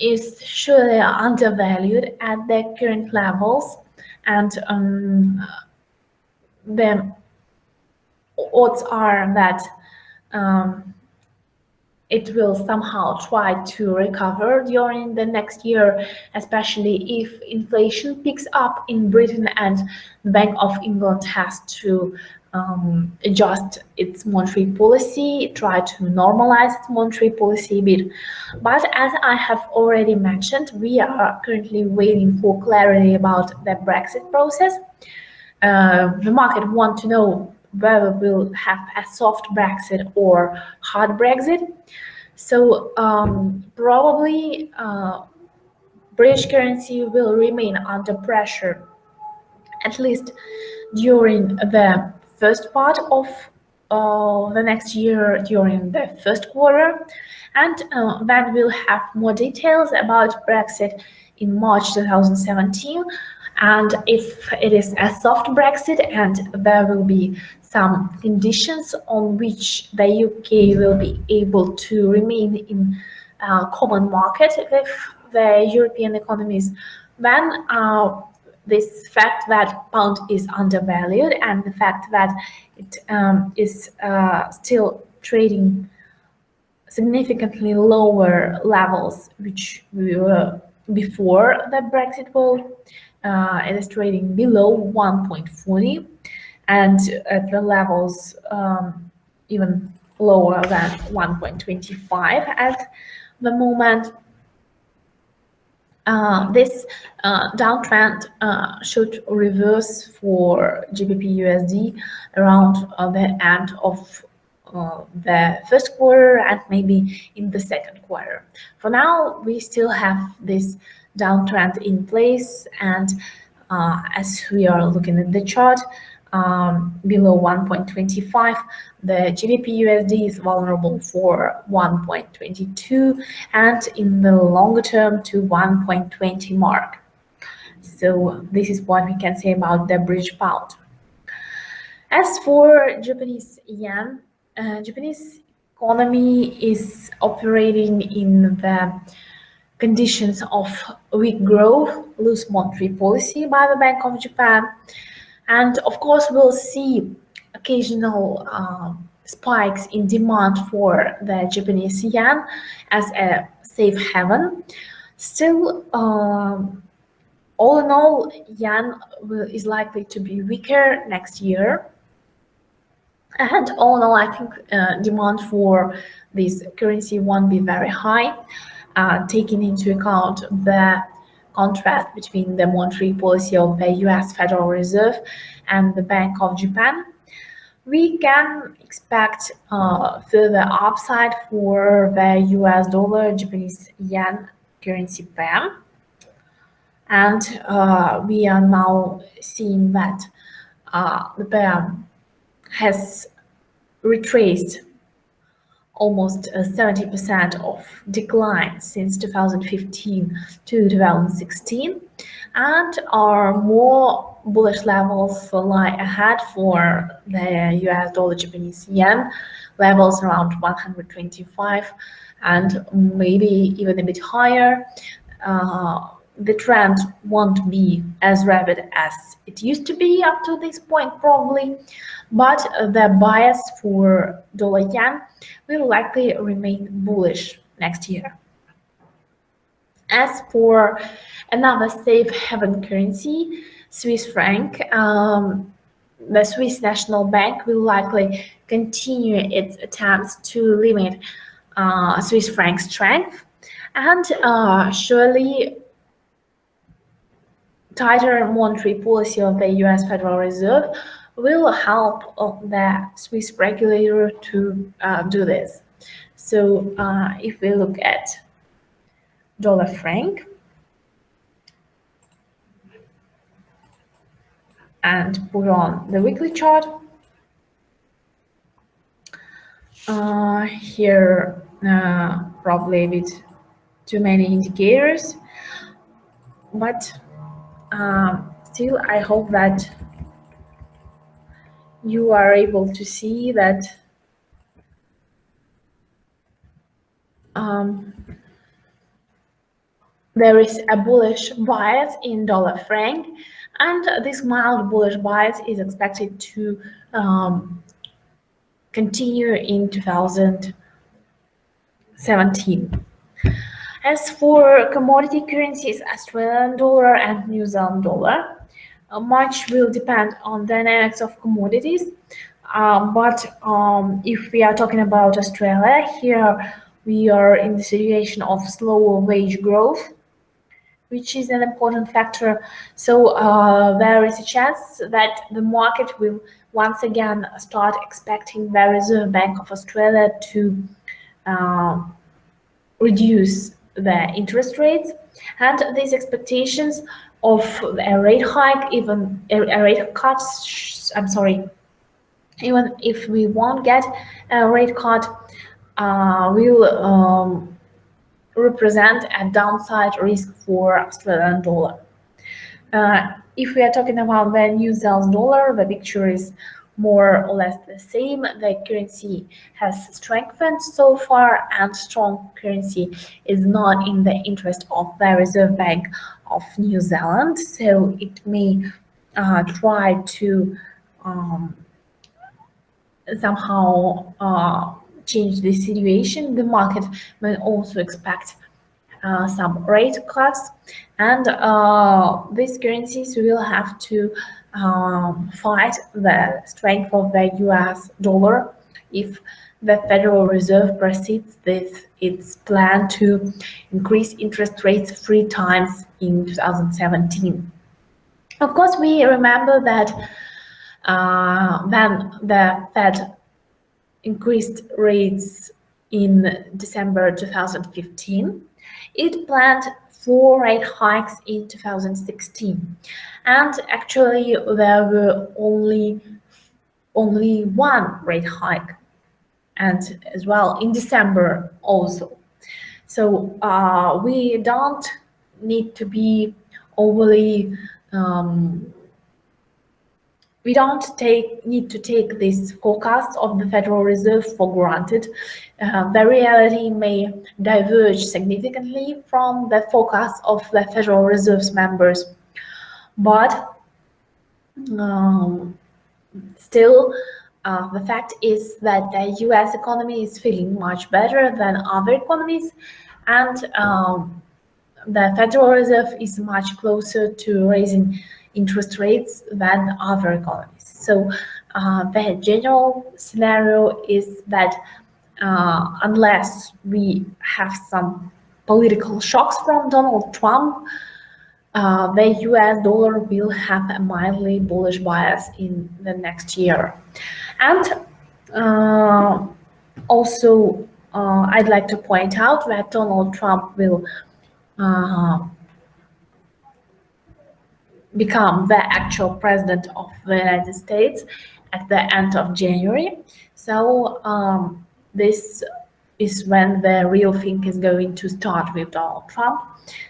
is surely undervalued at the current levels, and the odds are that it will somehow try to recover during the next year, especially if inflation picks up in Britain and the Bank of England has to adjust its monetary policy, try to normalize its monetary policy a bit. But as I have already mentioned, we are currently waiting for clarity about the Brexit process. The market wants to know whether we'll have a soft Brexit or hard Brexit. So probably British currency will remain under pressure, at least during the first part of the next year, during the first quarter, and then we'll have more details about Brexit in March 2017. And if it is a soft Brexit and there will be some conditions on which the UK will be able to remain in a common market with the European economies, then this fact that pound is undervalued and the fact that it is still trading significantly lower levels which we were before the Brexit vote. It is trading below 1.40 and at the levels even lower than 1.25 at the moment. This downtrend should reverse for GBP USD around the end of the first quarter and maybe in the second quarter. For now, we still have this downtrend in place, and as we are looking at the chart, below 1.25, the GBP USD is vulnerable for 1.22 and in the longer term to 1.20 mark. So this is what we can say about the British pound. As for Japanese yen, Japanese economy is operating in the conditions of weak growth, loose monetary policy by the Bank of Japan, and of course we'll see occasional spikes in demand for the Japanese yen as a safe haven. Still, all in all, yen is likely to be weaker next year. And all in all, I think demand for this currency won't be very high, taking into account the contrast between the monetary policy of the US Federal Reserve and the Bank of Japan. we can expect further upside for the US dollar Japanese yen currency pair. And we are now seeing that the pair has retraced almost 70% of decline since 2015 to 2016, and our more bullish levels lie ahead for the US dollar Japanese yen levels around 125 and maybe even a bit higher. The trend won't be as rapid as it used to be up to this point probably, but the bias for dollar yen will likely remain bullish next year. As for another safe haven currency, Swiss franc, the Swiss National Bank will likely continue its attempts to limit Swiss franc strength, and surely tighter monetary policy of the US Federal Reserve will help the Swiss regulator to do this. So if we look at dollar franc and put on the weekly chart, here probably a bit too many indicators, but still I hope that you are able to see that there is a bullish bias in dollar franc, and this mild bullish bias is expected to continue in 2017. As for commodity currencies, Australian dollar and New Zealand dollar, much will depend on dynamics of commodities. But if we are talking about Australia, here we are in the situation of slower wage growth, which is an important factor. So there is a chance that the market will once again start expecting the Reserve Bank of Australia to reduce the interest rates, and these expectations of a rate hike, even a rate cut, even if we won't get a rate cut, will represent a downside risk for Australian dollar. If we are talking about the New Zealand dollar, the picture is more or less the same. The currency has strengthened so far, and strong currency is not in the interest of the Reserve Bank of New Zealand, so it may try to somehow change the situation. The market may also expect some rate cuts, and these currencies will have to fight the strength of the US dollar if the Federal Reserve proceeds with its plan to increase interest rates 3 times in 2017. Of course, we remember that when the Fed increased rates in December 2015, it planned 4 rate hikes in 2016, and actually there were only 1 rate hike, and as well in December also. So we don't need to be overly we don't need to take this forecast of the Federal Reserve for granted. The reality may diverge significantly from the forecast of the Federal Reserve's members, but still, the fact is that the US economy is feeling much better than other economies, and the Federal Reserve is much closer to raising interest rates than other economies. So the general scenario is that unless we have some political shocks from Donald Trump, the US dollar will have a mildly bullish bias in the next year. And also, I'd like to point out that Donald Trump will become the actual president of the United States at the end of January. So this is when the real thing is going to start with Donald Trump.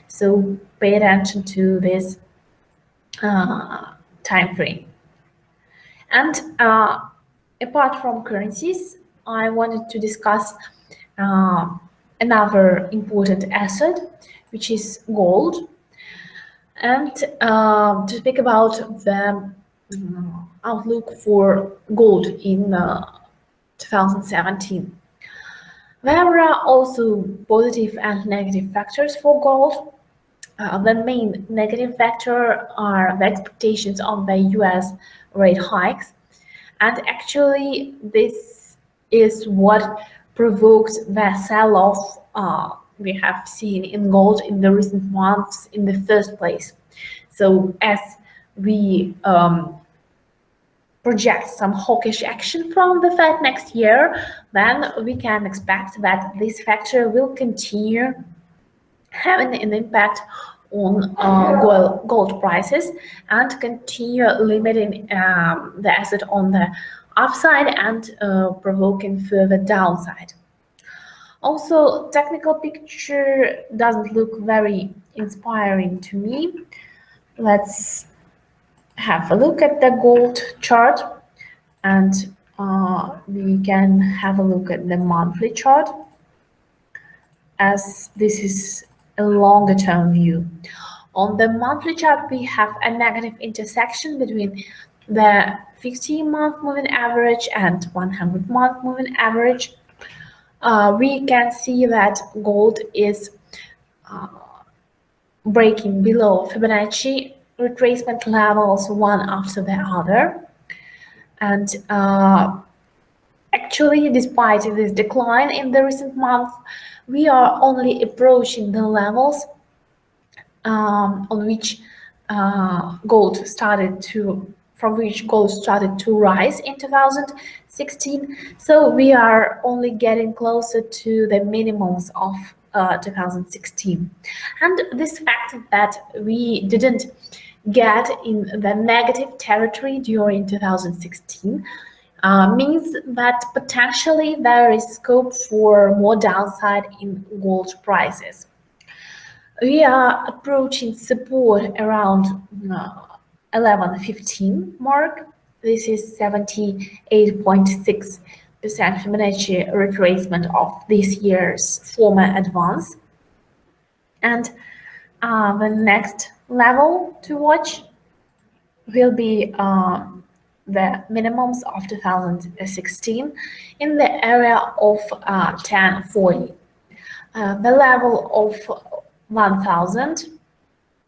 So pay attention to this time frame. And apart from currencies, I wanted to discuss another important asset, which is gold, and to speak about the outlook for gold in 2017. There are also positive and negative factors for gold. The main negative factor are the expectations on the US rate hikes, and actually this is what provoked the sell-off we have seen in gold in the recent months in the first place. So as we project some hawkish action from the Fed next year, then we can expect that this factor will continue having an impact on gold prices and continue limiting the asset on the upside and provoking further downside. Also, technical picture doesn't look very inspiring to me. Let's have a look at the gold chart, and we can have a look at the monthly chart, as this is a longer term view. On the monthly chart, we have a negative intersection between the 15-month moving average and 100-month moving average. We can see that gold is breaking below Fibonacci retracement levels one after the other. And actually, despite this decline in the recent month, we are only approaching the levels on which gold started to rise in 2016. So we are only getting closer to the minimums of 2016. And this fact that we didn't get in the negative territory during 2016 means that potentially there is scope for more downside in gold prices. We are approaching support around 1115 mark. This is 78.6% Fibonacci retracement of this year's former advance. And the next level to watch will be the minimums of 2016 in the area of 1040. The level of 1000,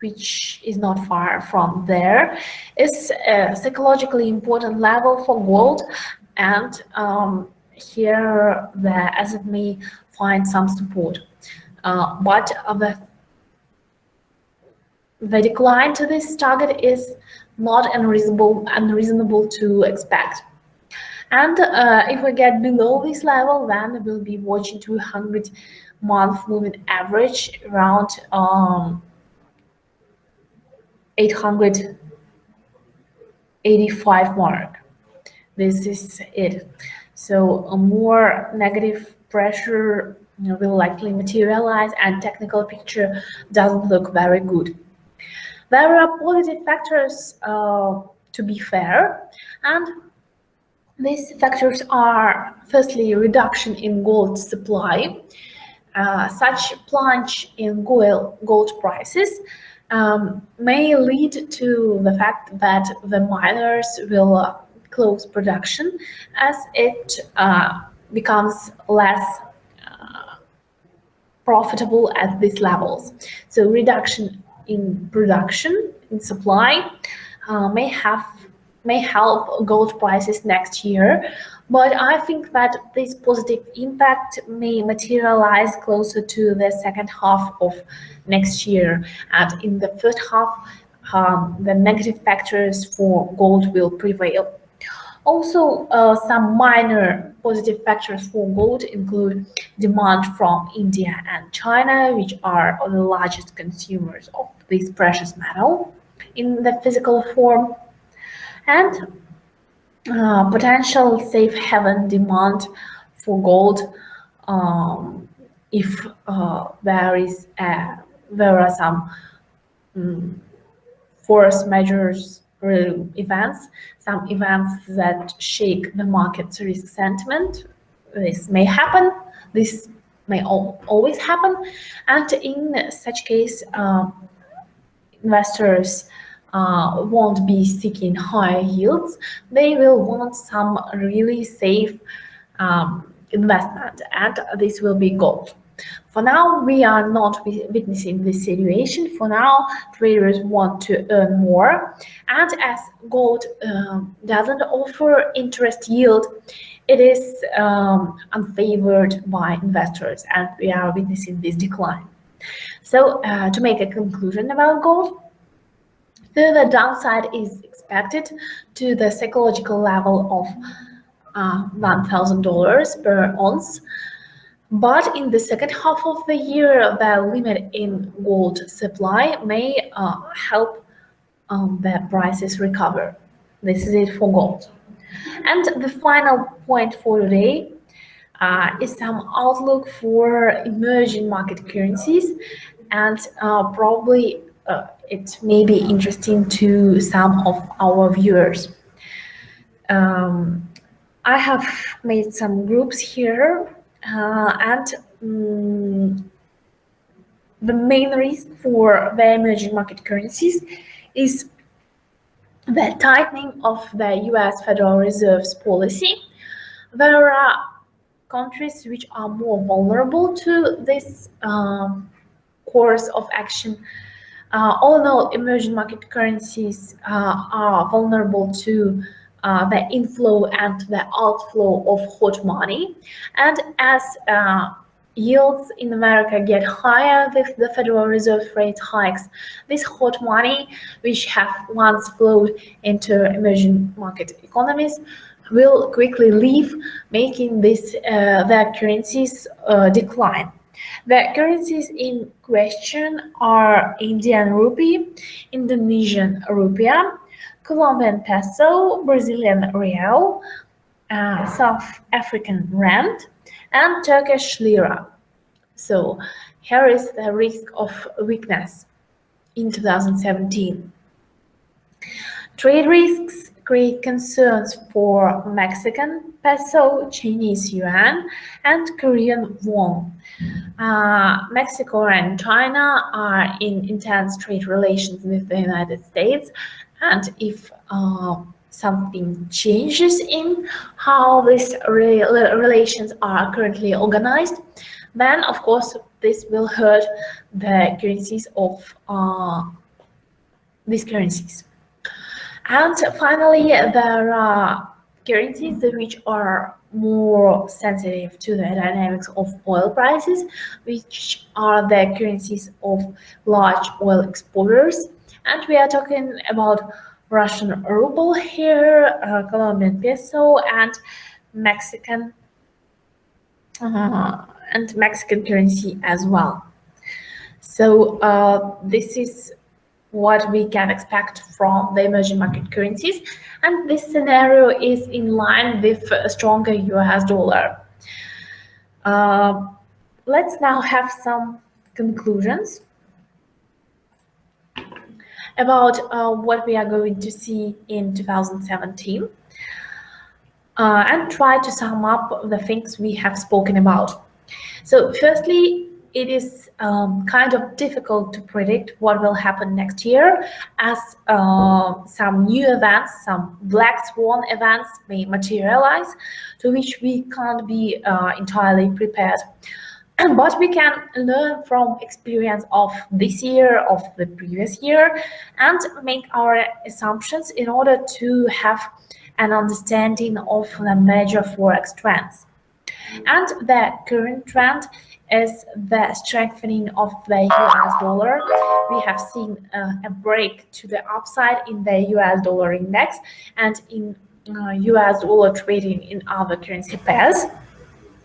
which is not far from there, is a psychologically important level for gold, and here the asset may find some support. But the decline to this target is not unreasonable to expect. And if we get below this level, then we'll be watching 200-month moving average around 885 mark. This is it. So a more negative pressure will likely materialize, and technical picture doesn't look very good. There are positive factors to be fair, and these factors are firstly reduction in gold supply. Such plunge in gold prices may lead to the fact that the miners will close production as it becomes less profitable at these levels. So reduction in production, in supply, may help gold prices next year, But I think that this positive impact may materialize closer to the second half of next year. And in the first half, the negative factors for gold will prevail. Also, some minor positive factors for gold include demand from India and China, which are the largest consumers of this precious metal in the physical form, and potential safe haven demand for gold if there are some force measures events, some events that shake the market's risk sentiment. This may happen. This may always happen, and in such case, investors won't be seeking higher yields. They will want some really safe investment, and this will be gold. For now, we are not witnessing this situation. For now, traders want to earn more, and as gold doesn't offer interest yield, it is unfavored by investors, and we are witnessing this decline. So, to make a conclusion about gold, further downside is expected to the psychological level of $1,000 per ounce. But in the second half of the year, the limit in gold supply may help the prices recover. This is it for gold. And the final point for today is some outlook for emerging market currencies, and probably it may be interesting to some of our viewers. I have made some groups here, and the main reason for the emerging market currencies is the tightening of the US Federal Reserve's policy. There are countries which are more vulnerable to this course of action. Although emerging market currencies are vulnerable to the inflow and the outflow of hot money, and as yields in America get higher with the Federal Reserve rate hikes, this hot money, which have once flowed into emerging market economies, will quickly leave, making their currencies decline. The currencies in question are Indian rupee, Indonesian rupiah, Colombian peso, Brazilian real, South African rand, and Turkish lira. So here is the risk of weakness in 2017. Trade risks create concerns for Mexican peso, Chinese yuan, and Korean won. Mexico and China are in intense trade relations with the United States, and if something changes in how these relations are currently organized, then of course this will hurt the currencies of these currencies. And finally, there are currencies which are more sensitive to the dynamics of oil prices, which are the currencies of large oil exporters. And we are talking about Russian ruble here, Colombian peso, and Mexican currency as well. So this is what we can expect from the emerging market currencies, and this scenario is in line with a stronger US dollar. Let's now have some conclusions about what we are going to see in 2017, and try to sum up the things we have spoken about. So firstly, it is kind of difficult to predict what will happen next year, as some new events, some black swan events may materialize, to which we can't be entirely prepared. But we can learn from experience of this year, of the previous year, and make our assumptions in order to have an understanding of the major Forex trends. And the current trend is the strengthening of the US dollar. We have seen a break to the upside in the US dollar index and in US dollar trading in other currency pairs.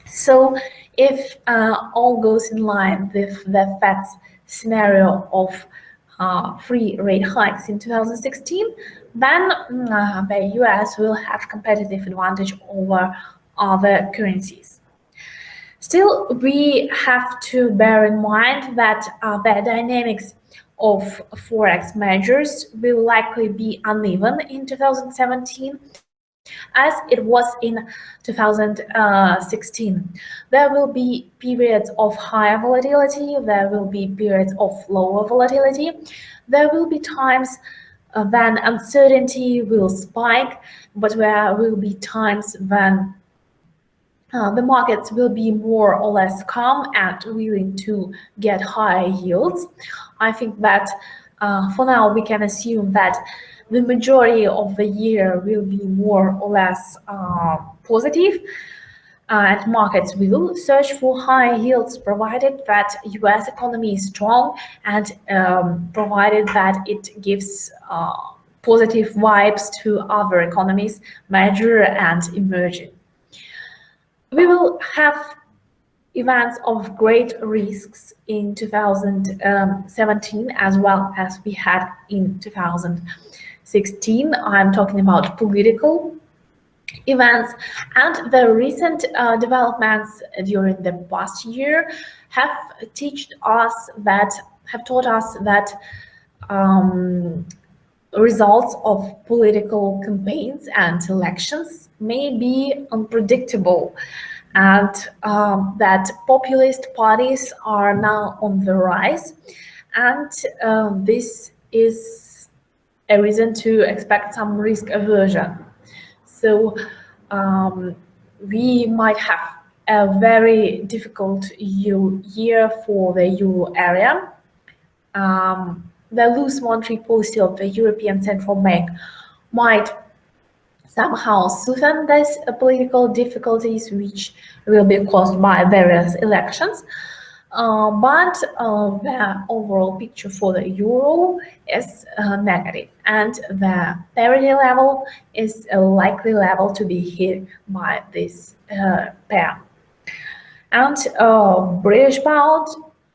So if all goes in line with the Fed's scenario of 3 rate hikes in 2016, then the US will have competitive advantage over other currencies. Still, we have to bear in mind that the dynamics of Forex measures will likely be uneven in 2017, as it was in 2016. There will be periods of higher volatility, there will be periods of lower volatility, there will be times when uncertainty will spike, but there will be times when the markets will be more or less calm and willing to get higher yields. I think that for now we can assume that the majority of the year will be more or less positive, and markets will search for high yields provided that US economy is strong and provided that it gives positive vibes to other economies, major and emerging. We will have events of great risks in 2017 as well as we had in 2016. I'm talking about political events, and the recent developments during the past year have taught us that results of political campaigns and elections may be unpredictable, and that populist parties are now on the rise, and this is a reason to expect some risk aversion. So we might have a very difficult year for the euro area. The loose monetary policy of the European Central Bank might somehow smoothen these political difficulties which will be caused by various elections. But the overall picture for the euro is negative, and the parity level is a likely level to be hit by this pair. And British pound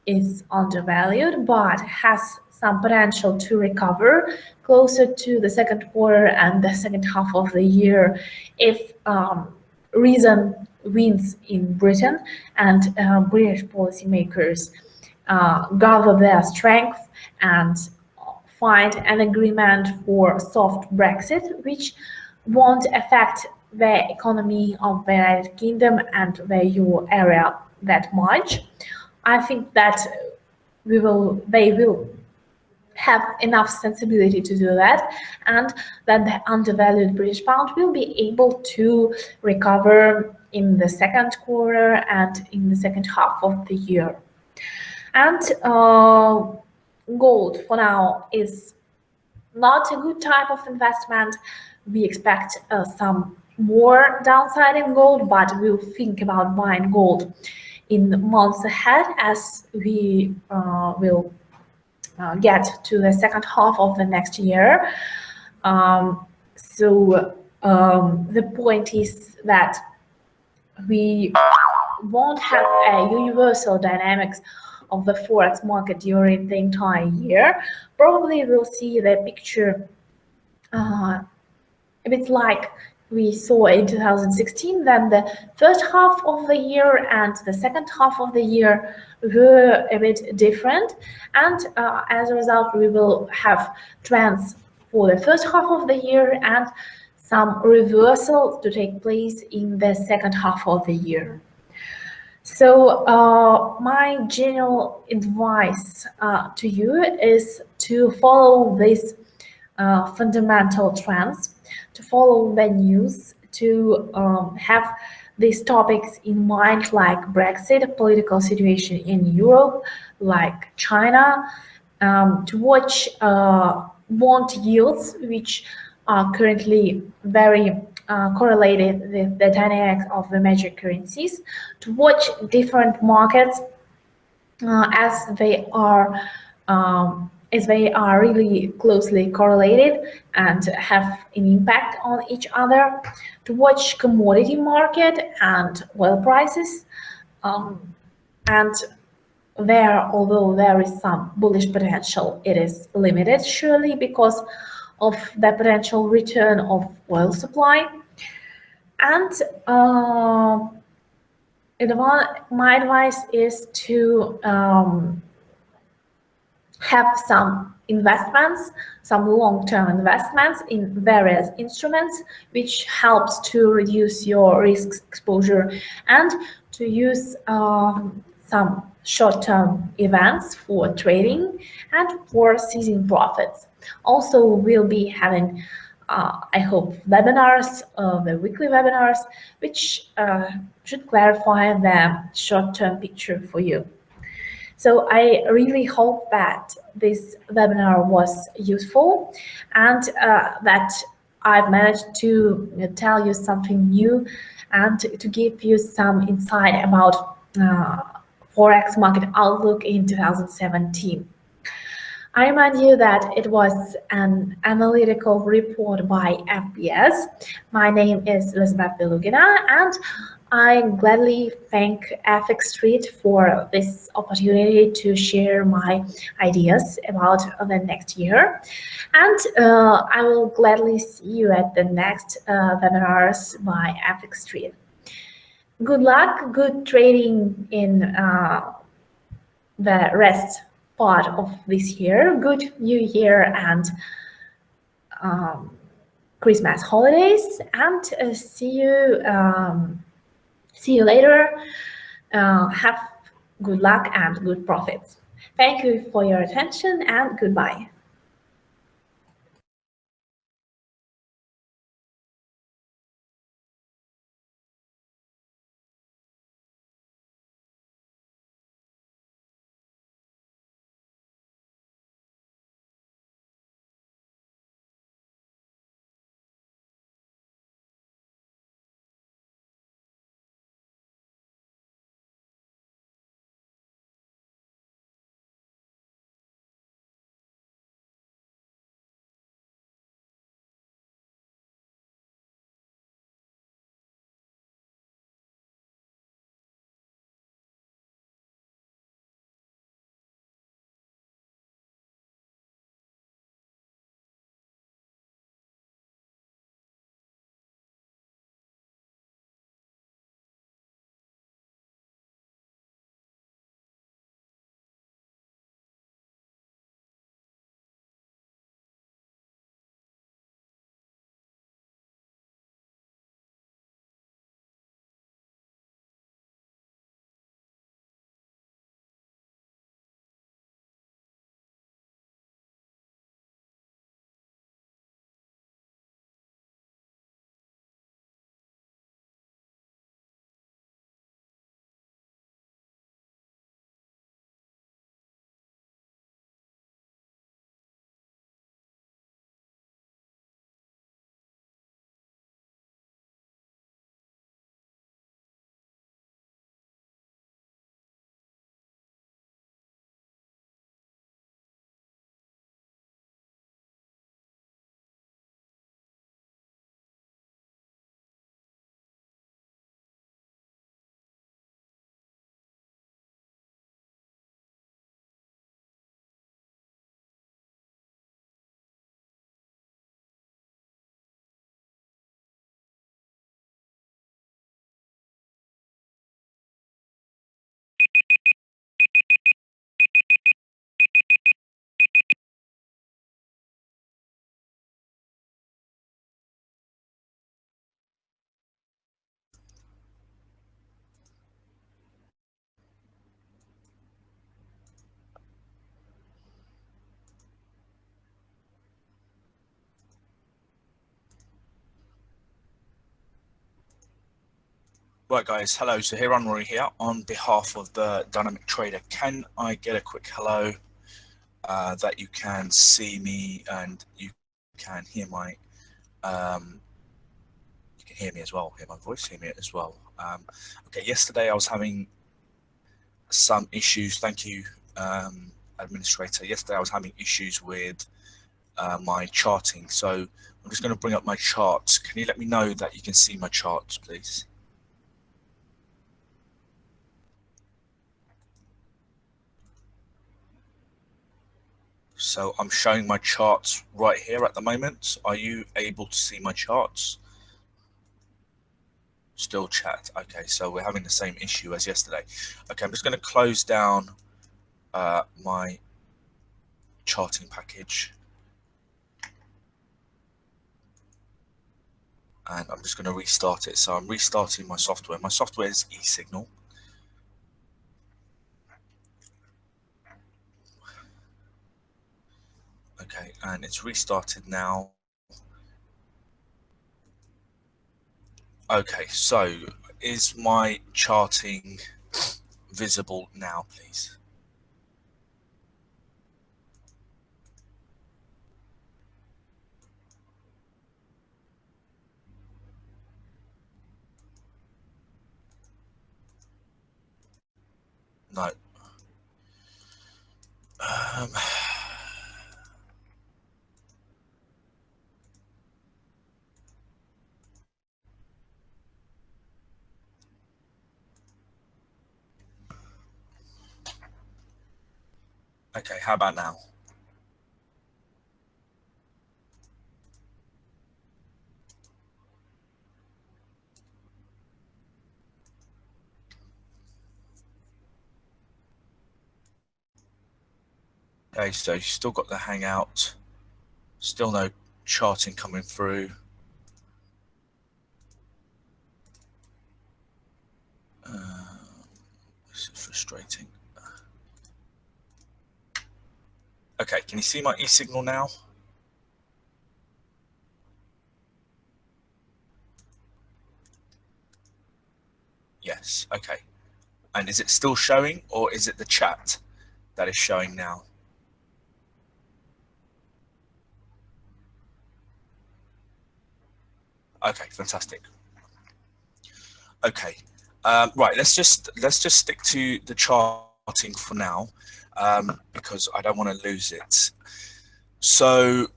is undervalued but has some potential to recover closer to the second quarter and the second half of the year if reason wins in Britain and British policymakers gather their strength and find an agreement for soft Brexit, which won't affect the economy of the United Kingdom and the euro area that much. I think that they will have enough sensibility to do that, and that the undervalued British pound will be able to recover in the second quarter and in the second half of the year. And gold for now is not a good type of investment. We expect some more downside in gold, but we'll think about buying gold in the months ahead as we will get to the second half of the next year. So the point is that we won't have a universal dynamics of the Forex market during the entire year. Probably we'll see the picture a bit like we saw in 2016, then the first half of the year and the second half of the year were a bit different, and as a result we will have trends for the first half of the year and some reversal to take place in the second half of the year. So my general advice to you is to follow these fundamental trends, to follow the news, to have these topics in mind, like Brexit, political situation in Europe, like China, to watch bond yields, which are currently very correlated with the dynamics of the major currencies, to watch different markets as they are really closely correlated and have an impact on each other, to watch commodity market and oil prices, and although there is some bullish potential, it is limited surely because of the potential return of oil supply. And my advice is to have some investments, some long-term investments in various instruments, which helps to reduce your risk exposure, and to use some short-term events for trading and for seizing profits. Also, we'll be having, I hope, webinars, the weekly webinars, which should clarify the short-term picture for you. So I really hope that this webinar was useful, and that I've managed to tell you something new and to give you some insight about Forex market outlook in 2017. I remind you that it was an analytical report by FPS. My name is Elizabeth Belugina, and I gladly thank FX Street for this opportunity to share my ideas about the next year. And I will gladly see you at the next webinars by FX Street. Good luck, good trading in the rest part of this year. Good New Year and Christmas holidays, and see you later. Have good luck and good profits. Thank you for your attention, and goodbye. Right, guys. Hello, Zaheer, Anwari here on behalf of the Dynamic Trader. Can I get a quick hello that you can see me and you can hear my can hear me as well, hear my voice, hear me as well. Okay, yesterday I was having some issues. Thank you, administrator. Yesterday I was having issues with my charting. So I'm just going to bring up my charts. Can you let me know that you can see my charts, please? So I'm showing my charts right here at the moment. Are you able to see my charts? Still chat. Okay, so we're having the same issue as yesterday. Okay, I'm just going to close down my charting package. And I'm just going to restart it. So I'm restarting my software. My software is eSignal. Okay, and it's restarted now. Okay, so is my charting visible now, please? No. Okay, how about now? Okay, so you still got the Hangout, still no charting coming through. This is frustrating. Okay, can you see my eSignal now? Yes, okay. And is it still showing, or is it the chat that is showing now? Okay, fantastic. Okay, right. Let's just stick to the charting for now, because I don't want to lose it. So,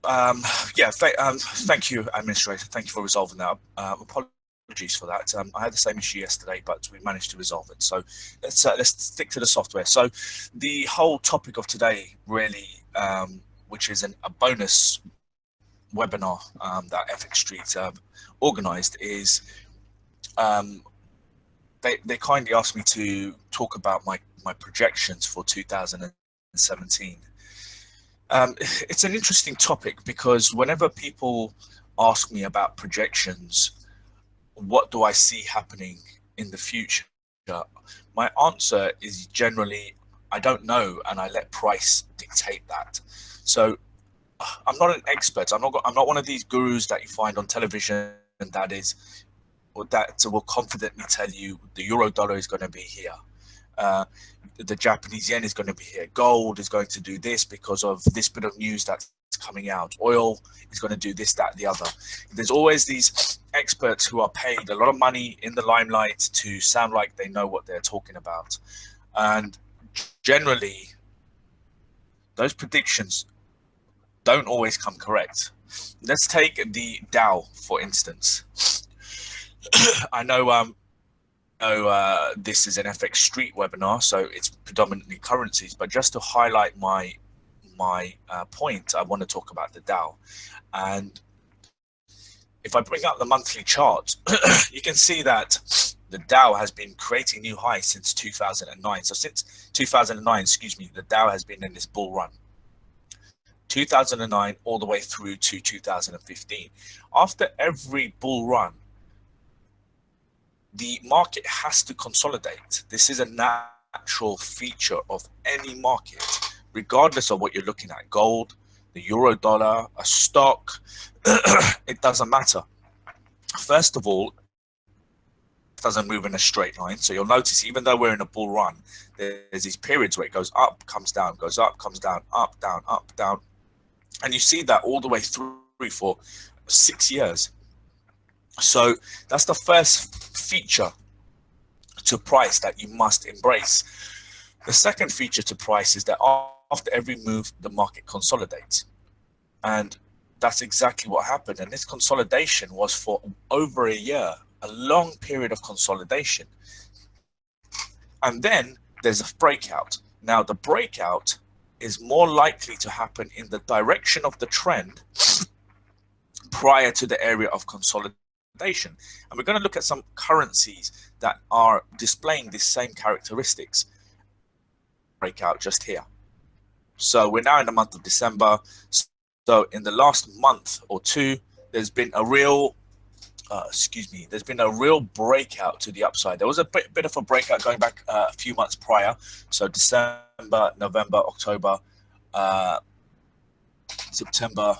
yeah. Thank you, administrator. Thank you for resolving that. Apologies for that. I had the same issue yesterday, but we managed to resolve it. So let's stick to the software. So the whole topic of today, really, which is a bonus webinar that FX Street organized, is they kindly asked me to talk about my projections for 2017. It's an interesting topic because whenever people ask me about projections, what do I see happening in the future? My answer is generally, I don't know, and I let price dictate that. So I'm not an expert. I'm not one of these gurus that you find on television that will confidently tell you the euro dollar is going to be here. The Japanese yen is going to be here. Gold is going to do this because of this bit of news that's coming out. Oil is going to do this, that, the other. There's always these experts who are paid a lot of money in the limelight to sound like they know what they're talking about. And generally, those predictions don't always come correct. Let's take the Dow, for instance. I know this is an FX Street webinar, so it's predominantly currencies, but just to highlight my point, I want to talk about the Dow. And if I bring up the monthly chart, you can see that the Dow has been creating new highs since 2009. So since 2009, excuse me, the Dow has been in this bull run. 2009 all the way through to 2015. After every bull run, the market has to consolidate. This is a natural feature of any market, regardless of what you're looking at. Gold, the euro dollar, a stock, it doesn't matter. First of all, it doesn't move in a straight line. So you'll notice, even though we're in a bull run, there's these periods where it goes up, comes down, goes up, comes down, up, down, up, down. And you see that all the way through for 6 years. So that's the first feature to price that you must embrace. The second feature to price is that after every move, the market consolidates. And that's exactly what happened. And this consolidation was for over a year, a long period of consolidation. And then there's a breakout. Now, the breakout is more likely to happen in the direction of the trend prior to the area of consolidation. And we're going to look at some currencies that are displaying these same characteristics. Breakout just here. So we're now in the month of December. So in the last month or two, there's been a real there's been a real breakout to the upside. There was a bit of a breakout going back a few months prior. So December, November, October, September.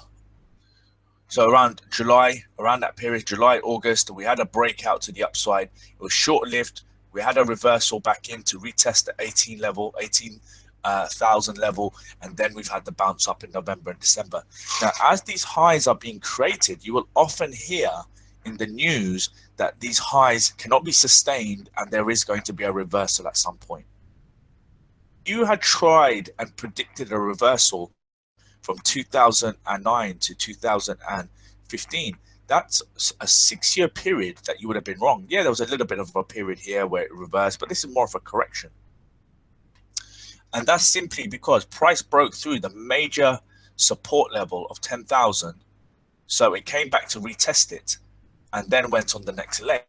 So around July, around that period, July, August, we had a breakout to the upside. It was short-lived. We had a reversal back in to retest the 18,000 level, and then we've had the bounce up in November and December. Now, as these highs are being created, you will often hear in the news that these highs cannot be sustained and there is going to be a reversal at some point. You had tried and predicted a reversal from 2009 to 2015. That's a 6-year period that you would have been wrong. Yeah, there was a little bit of a period here where it reversed, but this is more of a correction. And that's simply because price broke through the major support level of 10,000. So it came back to retest it and then went on the next leg.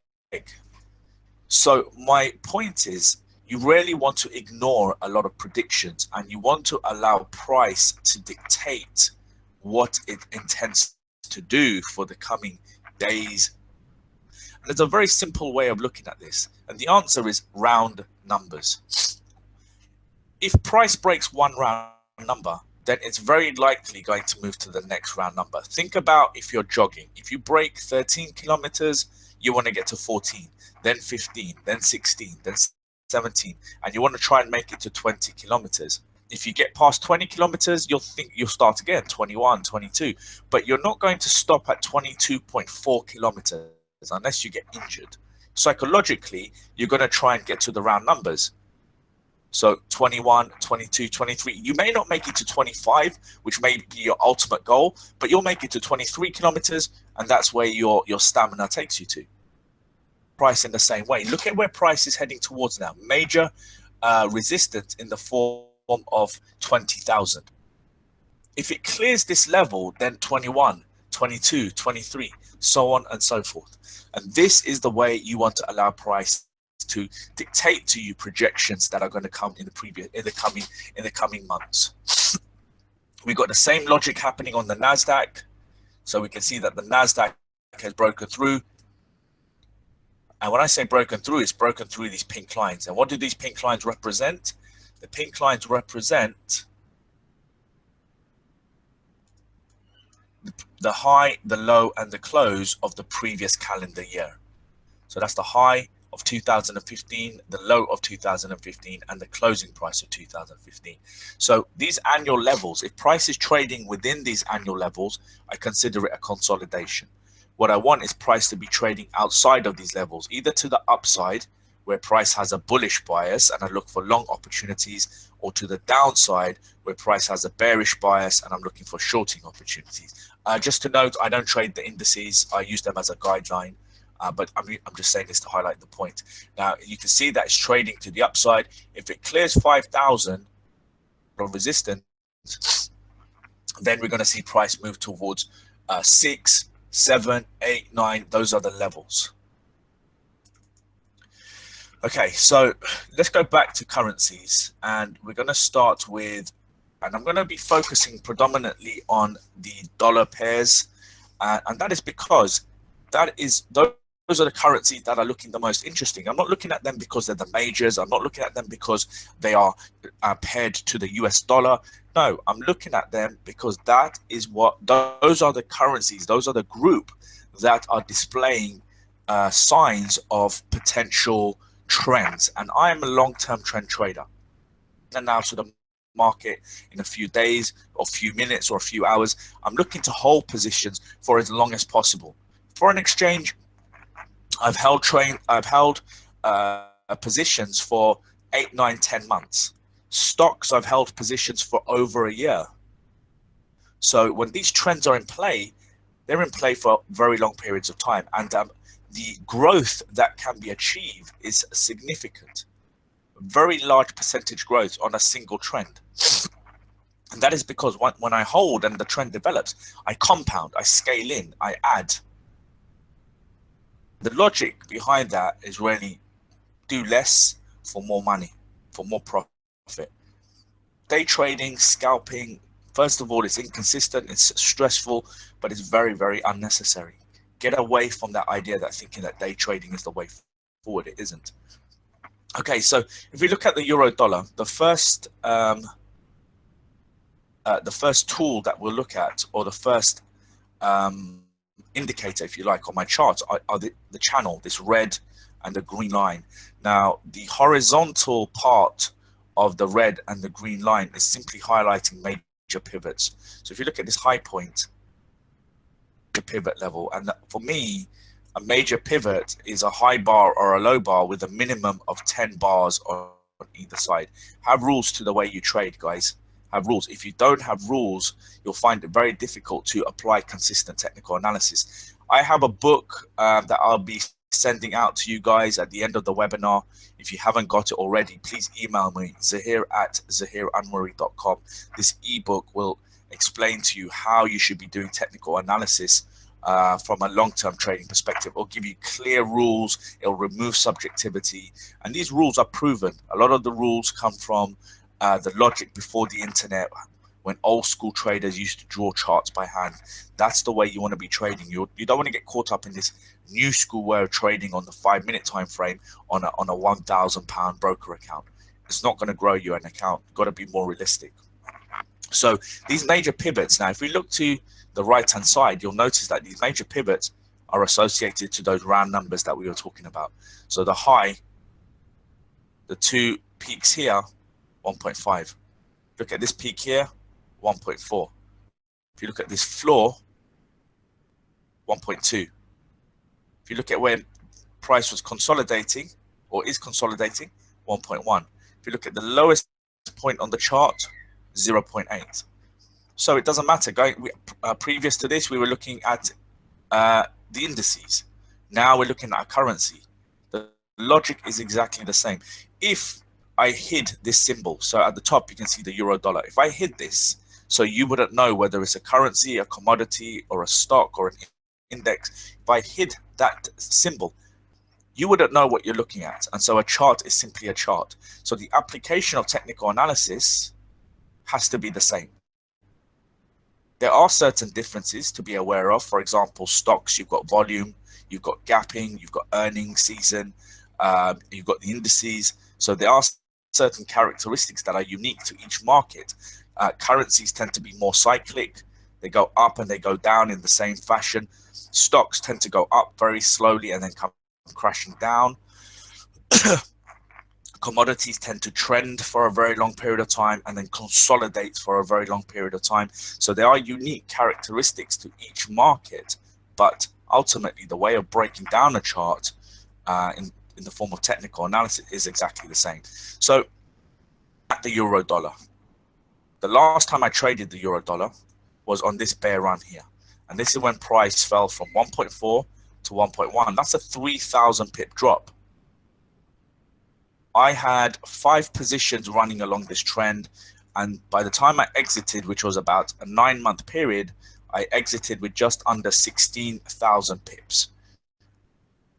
So my point is, you really want to ignore a lot of predictions and you want to allow price to dictate what it intends to do for the coming days. And there's a very simple way of looking at this. And the answer is round numbers. If price breaks one round number, then it's very likely going to move to the next round number. Think about if you're jogging. If you break 13 kilometers, you want to get to 14, then 15, then 16, then 17, and you want to try and make it to 20 kilometers. If you get past 20 kilometers, you'll start again, 21, 22, but you're not going to stop at 22.4 kilometers unless you get injured. Psychologically, you're going to try and get to the round numbers. So 21, 22, 23, you may not make it to 25, which may be your ultimate goal, but you'll make it to 23 kilometers, and that's where your stamina takes you to. Price in the same way. Look at where price is heading towards now. Major resistance in the form of 20,000. If it clears this level, then 21, 22, 23, so on and so forth. And this is the way you want to allow price to dictate to you projections that are going to come in the coming months. We've got the same logic happening on the Nasdaq. So we can see that the Nasdaq has broken through. And when I say broken through, it's broken through these pink lines. And what do these pink lines represent? The pink lines represent the high, the low, and the close of the previous calendar year. So that's the high of 2015, the low of 2015, and the closing price of 2015. So these annual levels, if price is trading within these annual levels, I consider it a consolidation. What I want is price to be trading outside of these levels, either to the upside, where price has a bullish bias and I look for long opportunities, or to the downside, where price has a bearish bias and I'm looking for shorting opportunities. Just to note, I don't trade the indices. I use them as a guideline. But I'm just saying this to highlight the point. Now, you can see that it's trading to the upside. If it clears 5,000 of resistance, then we're going to see price move towards 6, 7, 8, 9. Those are the levels. Okay, so let's go back to currencies. And we're going to start with, and I'm going to be focusing predominantly on the dollar pairs. And that is because those are the currencies that are looking the most interesting. I'm not looking at them because they're the majors. I'm not looking at them because they are paired to the US dollar. No, I'm looking at them because that is those are the currencies, those are the group that are displaying signs of potential trends. And I am a long-term trend trader. And now to the market in a few days or a few minutes or a few hours, I'm looking to hold positions for as long as possible. Foreign exchange, I've held positions for 8, 9, 10 months. Stocks, I've held positions for over a year. So when these trends are in play, they're in play for very long periods of time, and the growth that can be achieved is significant. Very large percentage growth on a single trend. And that is because when I hold and the trend develops, I compound, I scale in, I add. The logic behind that is really do less for more money, for more profit. Day trading, scalping, first of all, it's inconsistent, it's stressful, but it's very, very unnecessary. Get away from that idea that thinking that day trading is the way forward. It isn't. Okay, so if we look at the euro dollar, the first tool that we'll look at, or the first indicator, if you like, on my chart are the channel, this red and the green line. Now, the horizontal part of the red and the green line is simply highlighting major pivots. So if you look at this high point, the pivot level, and for me, a major pivot is a high bar or a low bar with a minimum of 10 bars on either side. Have rules to the way you trade, guys. Have rules. If you don't have rules, you'll find it very difficult to apply consistent technical analysis. I have a book that I'll be sending out to you guys at the end of the webinar. If you haven't got it already, please email me, zaheer@zaheeranwari.com. This ebook will explain to you how you should be doing technical analysis from a long-term trading perspective. It'll give you clear rules, it'll remove subjectivity, and these rules are proven. A lot of the rules come from the logic before the internet, when old school traders used to draw charts by hand. That's the way you want to be trading. You don't want to get caught up in this new school way of trading on the 5-minute time frame on a £1,000 broker account. It's not going to grow you an account. You've got to be more realistic. So these major pivots, now if we look to the right hand side, you'll notice that these major pivots are associated to those round numbers that we were talking about. So the high, the two peaks here, 1.5. Look at this peak here, 1.4. If you look at this floor, 1.2. If you look at where price was consolidating or is consolidating, 1.1. If you look at the lowest point on the chart, 0.8. So it doesn't matter. Previous to this, we were looking at the indices. Now we're looking at a currency. The logic is exactly the same. If I hid this symbol, so at the top you can see the euro dollar. If I hid this, so you wouldn't know whether it's a currency, a commodity, or a stock, or an index. If I hid that symbol, you wouldn't know what you're looking at. And so a chart is simply a chart. So the application of technical analysis has to be the same. There are certain differences to be aware of. For example, stocks, you've got volume, you've got gapping, you've got earnings season, you've got the indices. So there are certain characteristics that are unique to each market. Currencies tend to be more cyclic. They go up and they go down in the same fashion. Stocks tend to go up very slowly and then come crashing down. Commodities tend to trend for a very long period of time and then consolidate for a very long period of time. So there are unique characteristics to each market, but ultimately the way of breaking down a chart in the form of technical analysis is exactly the same. So at the euro dollar, the last time I traded the euro dollar was on this bear run here. And this is when price fell from 1.4 to 1.1. That's a 3,000 pip drop. I had 5 positions running along this trend. And by the time I exited, which was about a 9-month period, I exited with just under 16,000 pips.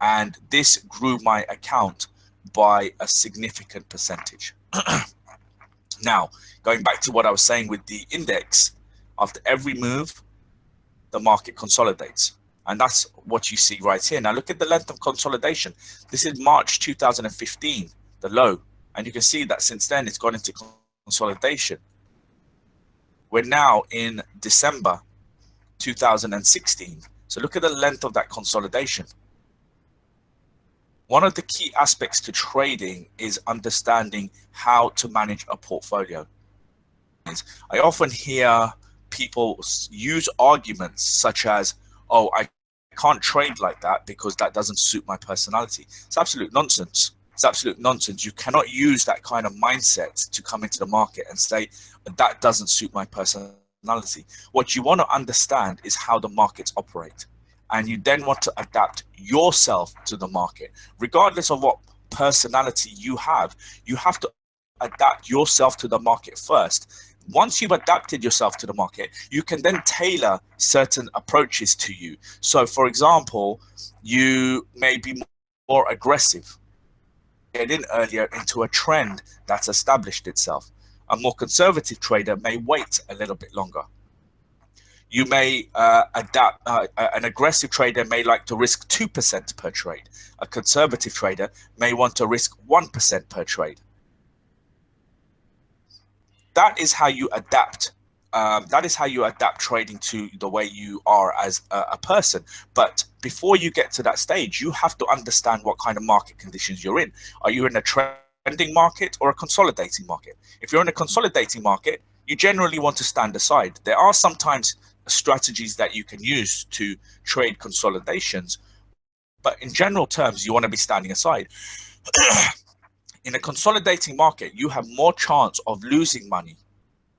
And this grew my account by a significant percentage. Now, going back to what I was saying with the index, after every move, the market consolidates. And that's what you see right here. Now, look at the length of consolidation. This is March 2015, the low. And you can see that since then, it's gone into consolidation. We're now in December 2016. So look at the length of that consolidation. One of the key aspects to trading is understanding how to manage a portfolio. I often hear people use arguments such as, oh, I can't trade like that because that doesn't suit my personality. It's absolute nonsense. It's absolute nonsense. You cannot use that kind of mindset to come into the market and say, that doesn't suit my personality. What you want to understand is how the markets operate. And you then want to adapt yourself to the market. Regardless of what personality you have to adapt yourself to the market first. Once you've adapted yourself to the market, you can then tailor certain approaches to you. So for example, you may be more aggressive, get in earlier into a trend that's established itself. A more conservative trader may wait a little bit longer. You may adapt. An aggressive trader may like to risk 2% per trade. A conservative trader may want to risk 1% per trade. That is how you adapt. That is how you adapt trading to the way you are as a person. But before you get to that stage, you have to understand what kind of market conditions you're in. Are you in a trending market or a consolidating market? If you're in a consolidating market, you generally want to stand aside. There are sometimes strategies that you can use to trade consolidations, but in general terms, you want to be standing aside. In a consolidating market, you have more chance of losing money.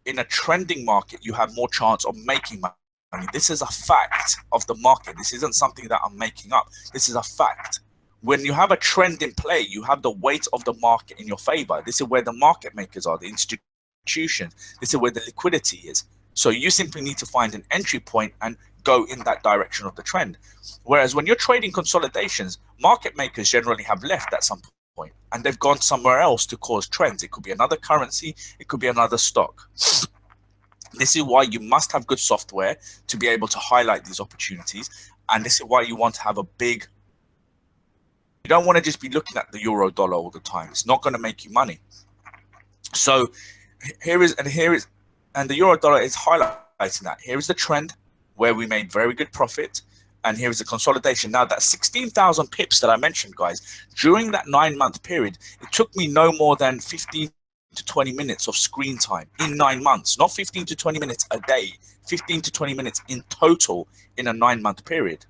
In a trending market, you have more chance of making money. This is a fact of the market. This isn't something that I'm making up. This is a fact. When you have a trend in play, you have the weight of the market in your favor. This is where the market makers are, the institutions. This is where the liquidity is. So you simply need to find an entry point and go in that direction of the trend. Whereas when you're trading consolidations, market makers generally have left at some point and they've gone somewhere else to cause trends. It could be another currency, it could be another stock. This is why you must have good software to be able to highlight these opportunities, and this is why you want to have a big, you don't want to just be looking at the euro dollar all the time. It's not going to make you money. So and the euro dollar is highlighting that. Here is the trend where we made very good profit. And here is the consolidation. Now that 16,000 pips that I mentioned, guys, during that 9-month period, it took me no more than 15 to 20 minutes of screen time in 9 months, not 15 to 20 minutes a day, 15 to 20 minutes in total in a 9-month period.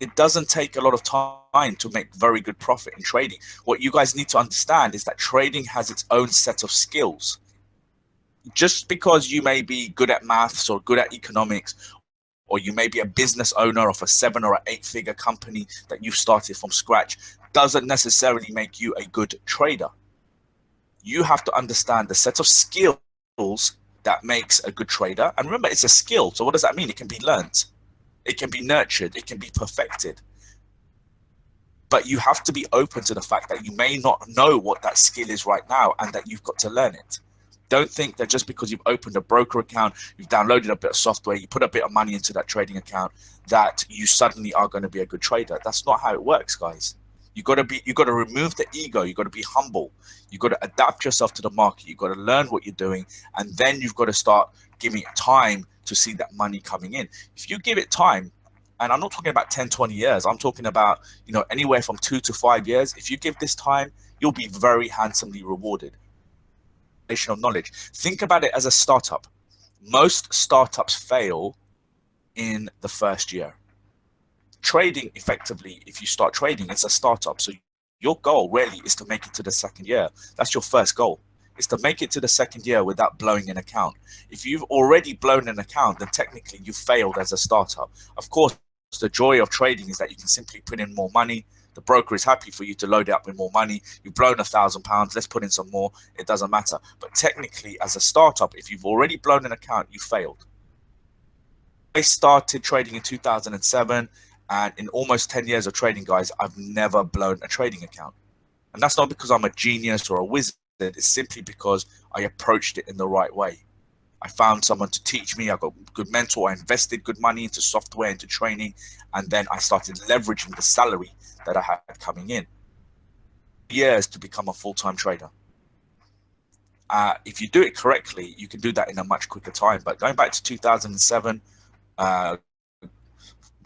It doesn't take a lot of time to make very good profit in trading. What you guys need to understand is that trading has its own set of skills. Just because you may be good at maths or good at economics, or you may be a business owner of a 7 or 8 figure company that you've started from scratch, doesn't necessarily make you a good trader. You have to understand the set of skills that makes a good trader. And remember, it's a skill. So what does that mean? It can be learned. It can be nurtured. It can be perfected. But you have to be open to the fact that you may not know what that skill is right now and that you've got to learn it. Don't think that just because you've opened a broker account, you've downloaded a bit of software, you put a bit of money into that trading account, that you suddenly are going to be a good trader. That's not how it works, guys. You got to remove the ego. You got to be humble. You got to adapt yourself to the market. You got to learn what you're doing, and then you've got to start giving it time to see that money coming in. If you give it time, and I'm not talking about 10, 20 years, I'm talking about, anywhere from 2 to 5 years. If you give this time, you'll be very handsomely rewarded. Of knowledge. Think about it as a startup. Most startups fail in the first year. Trading, effectively, if you start trading, it's a startup. So your goal really is to make it to the second year. That's your first goal, is to make it to the second year without blowing an account. If you've already blown an account, then technically you failed as a startup. Of course, the joy of trading is that you can simply put in more money. The broker is happy for you to load it up with more money. You've blown £1,000. Let's put in some more. It doesn't matter. But technically, as a startup, if you've already blown an account, you failed. I started trading in 2007, and in almost 10 years of trading, guys, I've never blown a trading account. And that's not because I'm a genius or a wizard. It's simply because I approached it in the right way. I found someone to teach me. I got a good mentor. I invested good money into software, into training, and then I started leveraging the salary that I had coming in. Years to become a full-time trader. If you do it correctly, you can do that in a much quicker time. But going back to 2007,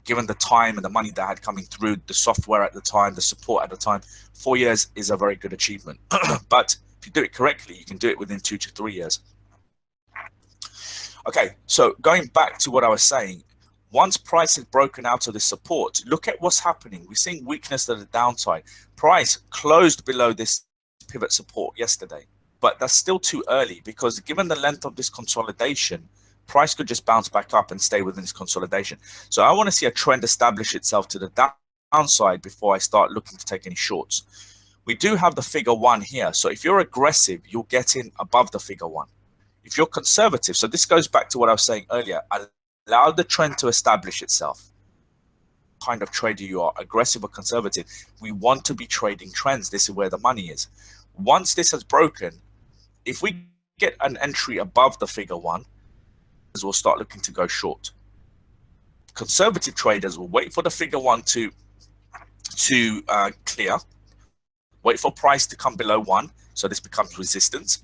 given the time and the money that I had coming through, the software at the time, the support at the time, 4 years is a very good achievement. But if you do it correctly, you can do it within 2 to 3 years. Okay, so going back to what I was saying, Once price has broken out of the support, look at what's happening. We're seeing weakness to the downside. Price closed below this pivot support yesterday, but that's still too early because given the length of this consolidation, price could just bounce back up and stay within this consolidation. So I want to see a trend establish itself to the downside before I start looking to take any shorts. We do have the figure 1 here. So if you're aggressive, you'll get in above the figure 1. If you're conservative, so this goes back to what I was saying earlier, allow the trend to establish itself. Kind of trader you are, aggressive or conservative. We want to be trading trends. This is where the money is. Once this has broken, if we get an entry above the figure 1, we'll start looking to go short. Conservative traders will wait for the figure 1 to clear, wait for price to come below 1, so this becomes resistance,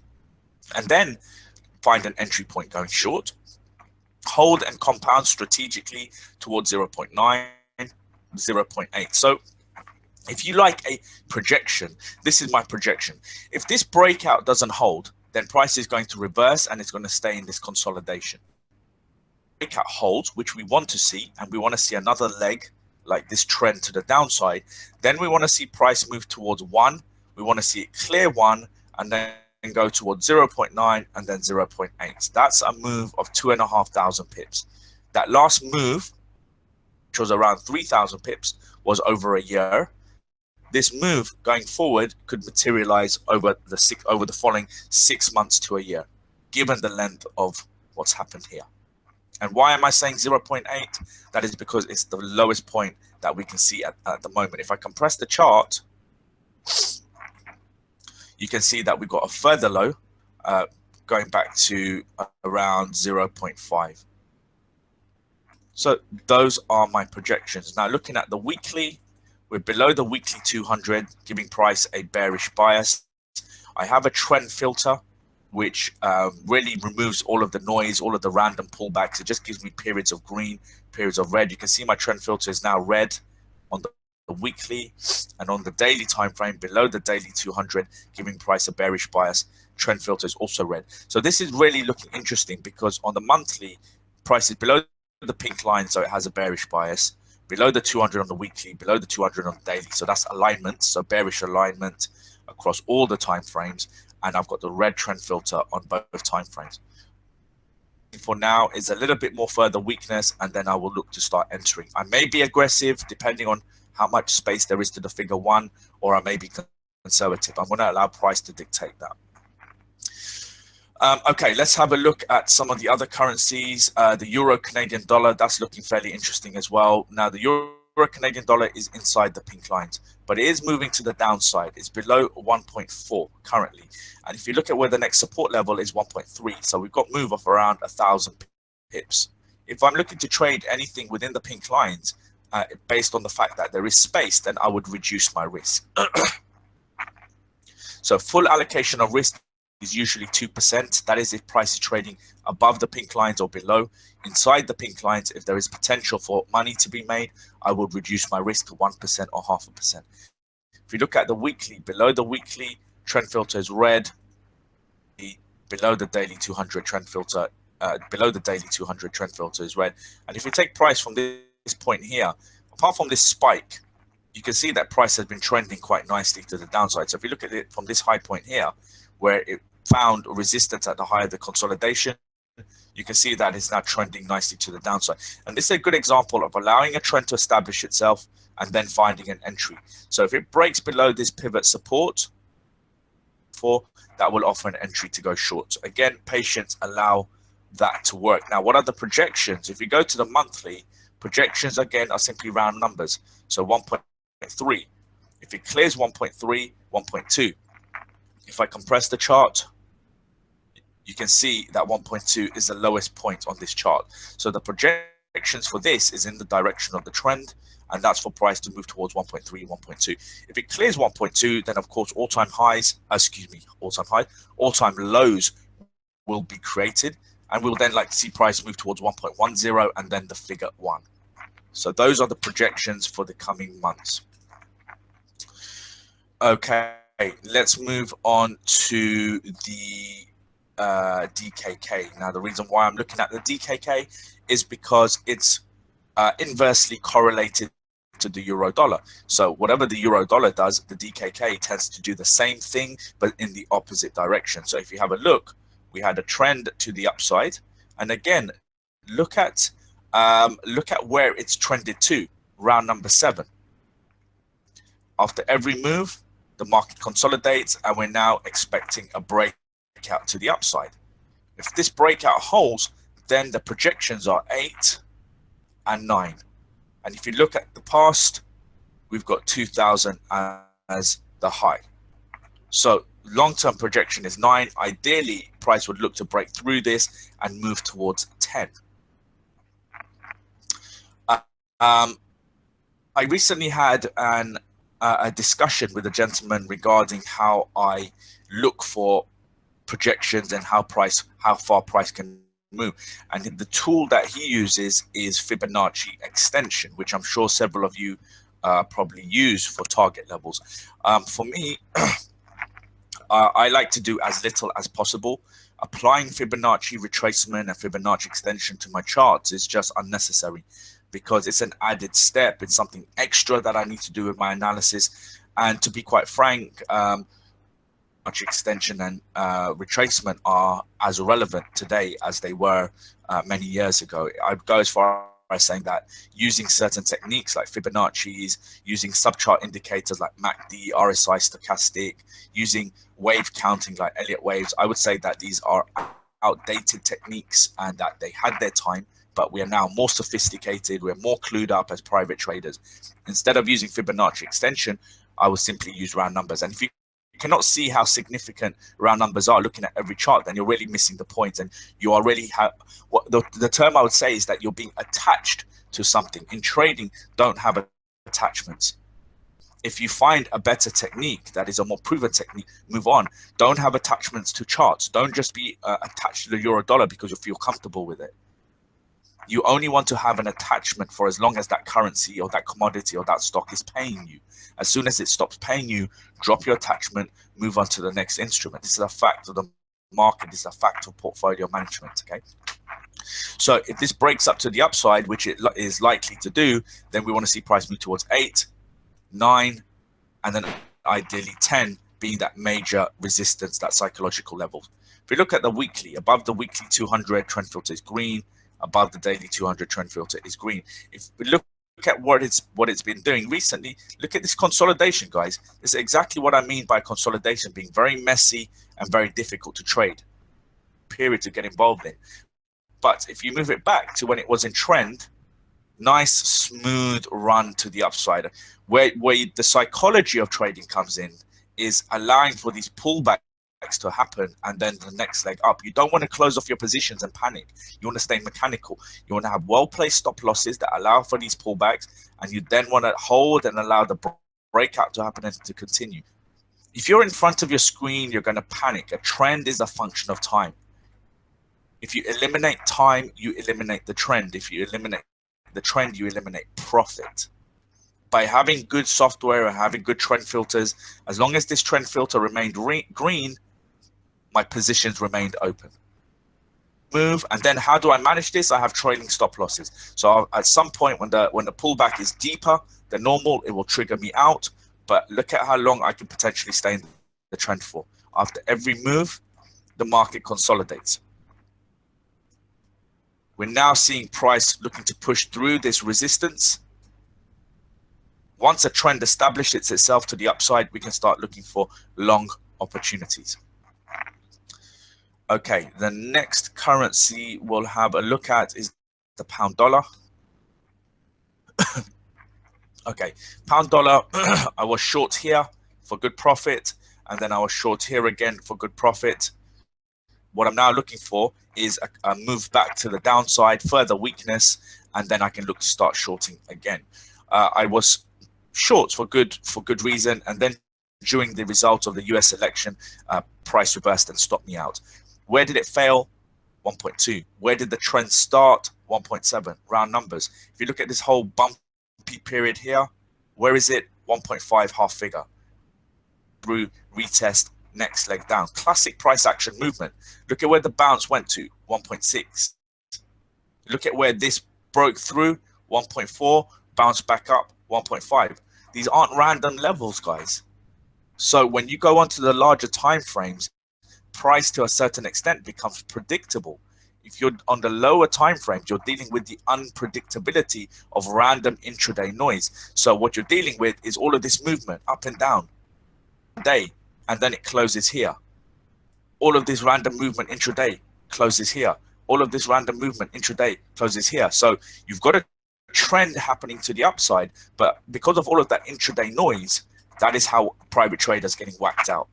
and then find an entry point going short, hold and compound strategically towards 0.9, 0.8. So if you like a projection, this is my projection. If this breakout doesn't hold, then price is going to reverse and it's going to stay in this consolidation. Breakout holds, which we want to see, and we want to see another leg like this trend to the downside, then we want to see price move towards 1. We want to see it clear 1 and then go towards 0.9 and then 0.8. That's a move of 2,500 pips. That last move, which was around 3,000 pips, was over a year. This move going forward could materialize over the following 6 months to a year, given the length of what's happened here. And why am I saying 0.8? That is because it's the lowest point that we can see at the moment. If I compress the chart, you can see that we've got a further low going back to around 0.5. So those are my projections. Now looking at the weekly, we're below the weekly 200, giving price a bearish bias. I have a trend filter, which really removes all of the noise, all of the random pullbacks. It just gives me periods of green, periods of red. You can see my trend filter is now red on the weekly, and on the daily time frame below the daily 200, giving price a bearish bias. Trend filter is also red. So this is really looking interesting because on the monthly, price is below the pink line, so it has a bearish bias. Below the 200 on the weekly, below the 200 on the daily. So that's alignment, so bearish alignment across all the time frames. And I've got the red trend filter on both time frames. For now is a little bit more further weakness, and then I will look to start entering. I may be aggressive depending on how much space there is to the figure 1, or I may be conservative. I'm going to allow price to dictate that. Okay, let's have a look at some of the other currencies. The euro Canadian dollar, that's looking fairly interesting as well. Now the euro Canadian dollar is inside the pink lines, but it is moving to the downside. It's below 1.4 currently, and if you look at where the next support level is 1.3, so we've got move of around 1,000 pips. If I'm looking to trade anything within the pink lines, based on the fact that there is space, then I would reduce my risk. So full allocation of risk is usually 2%. That is if price is trading above the pink lines or below. Inside the pink lines, if there is potential for money to be made, I would reduce my risk to 1% or 0.5%. If you look at the weekly, below the weekly trend filter is red. Below the daily 200 trend filter, below the daily 200 trend filter is red. And if you take price from this point here, apart from this spike, you can see that price has been trending quite nicely to the downside. So if you look at it from this high point here, where it found resistance at the high of the consolidation, you can see that it's now trending nicely to the downside. And this is a good example of allowing a trend to establish itself and then finding an entry. So if it breaks below this pivot support, that will offer an entry to go short. So again, patience, allow that to work. Now, what are the projections? If you go to the monthly, projections again are simply round numbers. So 1.3. If it clears 1.3, 1.2. If I compress the chart, you can see that 1.2 is the lowest point on this chart. So the projections for this is in the direction of the trend, and that's for price to move towards 1.3, 1.2. If it clears 1.2, then of course all-time lows will be created, and we'll then like to see price move towards 1.10 and then the figure 1. So those are the projections for the coming months. Okay, let's move on to the DKK. Now, the reason why I'm looking at the DKK is because it's inversely correlated to the euro dollar. So whatever the euro dollar does, the DKK tends to do the same thing, but in the opposite direction. So if you have a look, we had a trend to the upside, and again, look at where it's trended to, round number 7. After every move, the market consolidates, and we're now expecting a breakout to the upside. If this breakout holds, then the projections are 8 and 9. And if you look at the past, we've got 2000 as the high. So long-term projection is 9. Ideally, price would look to break through this and move towards 10. I recently had a discussion with a gentleman regarding how I look for projections and how far price can move, and the tool that he uses is Fibonacci extension, which I'm sure several of you probably use for target levels. For me, I like to do as little as possible. Applying Fibonacci retracement and Fibonacci extension to my charts is just unnecessary, because it's an added step. It's something extra that I need to do with my analysis. And to be quite frank, extension and retracement are as relevant today as they were many years ago. I'd go as far as saying that using certain techniques like Fibonacci's, using subchart indicators like MACD, RSI stochastic, using wave counting like Elliott waves, I would say that these are outdated techniques and that they had their time, but we are now more sophisticated. We're more clued up as private traders. Instead of using Fibonacci extension, I would simply use round numbers. And if you cannot see how significant round numbers are looking at every chart, then you're really missing the point, and you are really the term I would say is that you're being attached to something. In trading, don't have attachments. If you find a better technique that is a more proven technique, move on. Don't have attachments to charts. Don't just be attached to the euro dollar because you feel comfortable with it. You only want to have an attachment for as long as that currency or that commodity or that stock is paying you. As soon as it stops paying you, drop your attachment, move on to the next instrument. This is a fact of the market. This is a fact of portfolio management, okay? So if this breaks up to the upside, which it is likely to do, then we want to see price move towards 8, 9, and then ideally 10 being that major resistance, that psychological level. If we look at the weekly, above the weekly 200 trend filter is green, above the daily 200 trend filter is green. If we look at what it's been doing recently, look at this consolidation, guys. This is exactly what I mean by consolidation being very messy and very difficult to trade, period, to get involved in. But if you move it back to when it was in trend, nice smooth run to the upside. Where the psychology of trading comes in is allowing for these pullbacks to happen and then the next leg up. You don't want to close off your positions and panic. You want to stay mechanical. You want to have well-placed stop losses that allow for these pullbacks, and you then want to hold and allow the breakout to happen and to continue. If you're in front of your screen, you're going to panic. A trend is a function of time. If you eliminate time, you eliminate the trend. If you eliminate the trend, you eliminate profit. By having good software and having good trend filters, as long as this trend filter remained green, my positions remained open. Move, and then how do I manage this? I have trailing stop losses. So at some point when the pullback is deeper than normal, it will trigger me out. But look at how long I can potentially stay in the trend for. After every move, the market consolidates. We're now seeing price looking to push through this resistance. Once a trend establishes itself to the upside, we can start looking for long opportunities. Okay, the next currency we'll have a look at is the pound dollar. Okay, pound dollar, I was short here for good profit, and then I was short here again for good profit. What I'm now looking for is a move back to the downside, further weakness, and then I can look to start shorting again. I was short for good reason, and then during the result of the US election, price reversed and stopped me out. Where did it fail? 1.2. Where did the trend start? 1.7. Round numbers. If you look at this whole bumpy period here, where is it? 1.5 half figure. Through retest, next leg down. Classic price action movement. Look at where the bounce went to, 1.6. Look at where this broke through, 1.4, bounce back up, 1.5. These aren't random levels, guys. So when you go onto the larger time frames, price to a certain extent becomes predictable. If you're on the lower time frames, you're dealing with the unpredictability of random intraday noise. So what you're dealing with is all of this movement up and down day, and then it closes here. All of this random movement intraday closes here. All of this random movement intraday closes here. So you've got a trend happening to the upside, but because of all of that intraday noise, that is how private traders getting whacked out.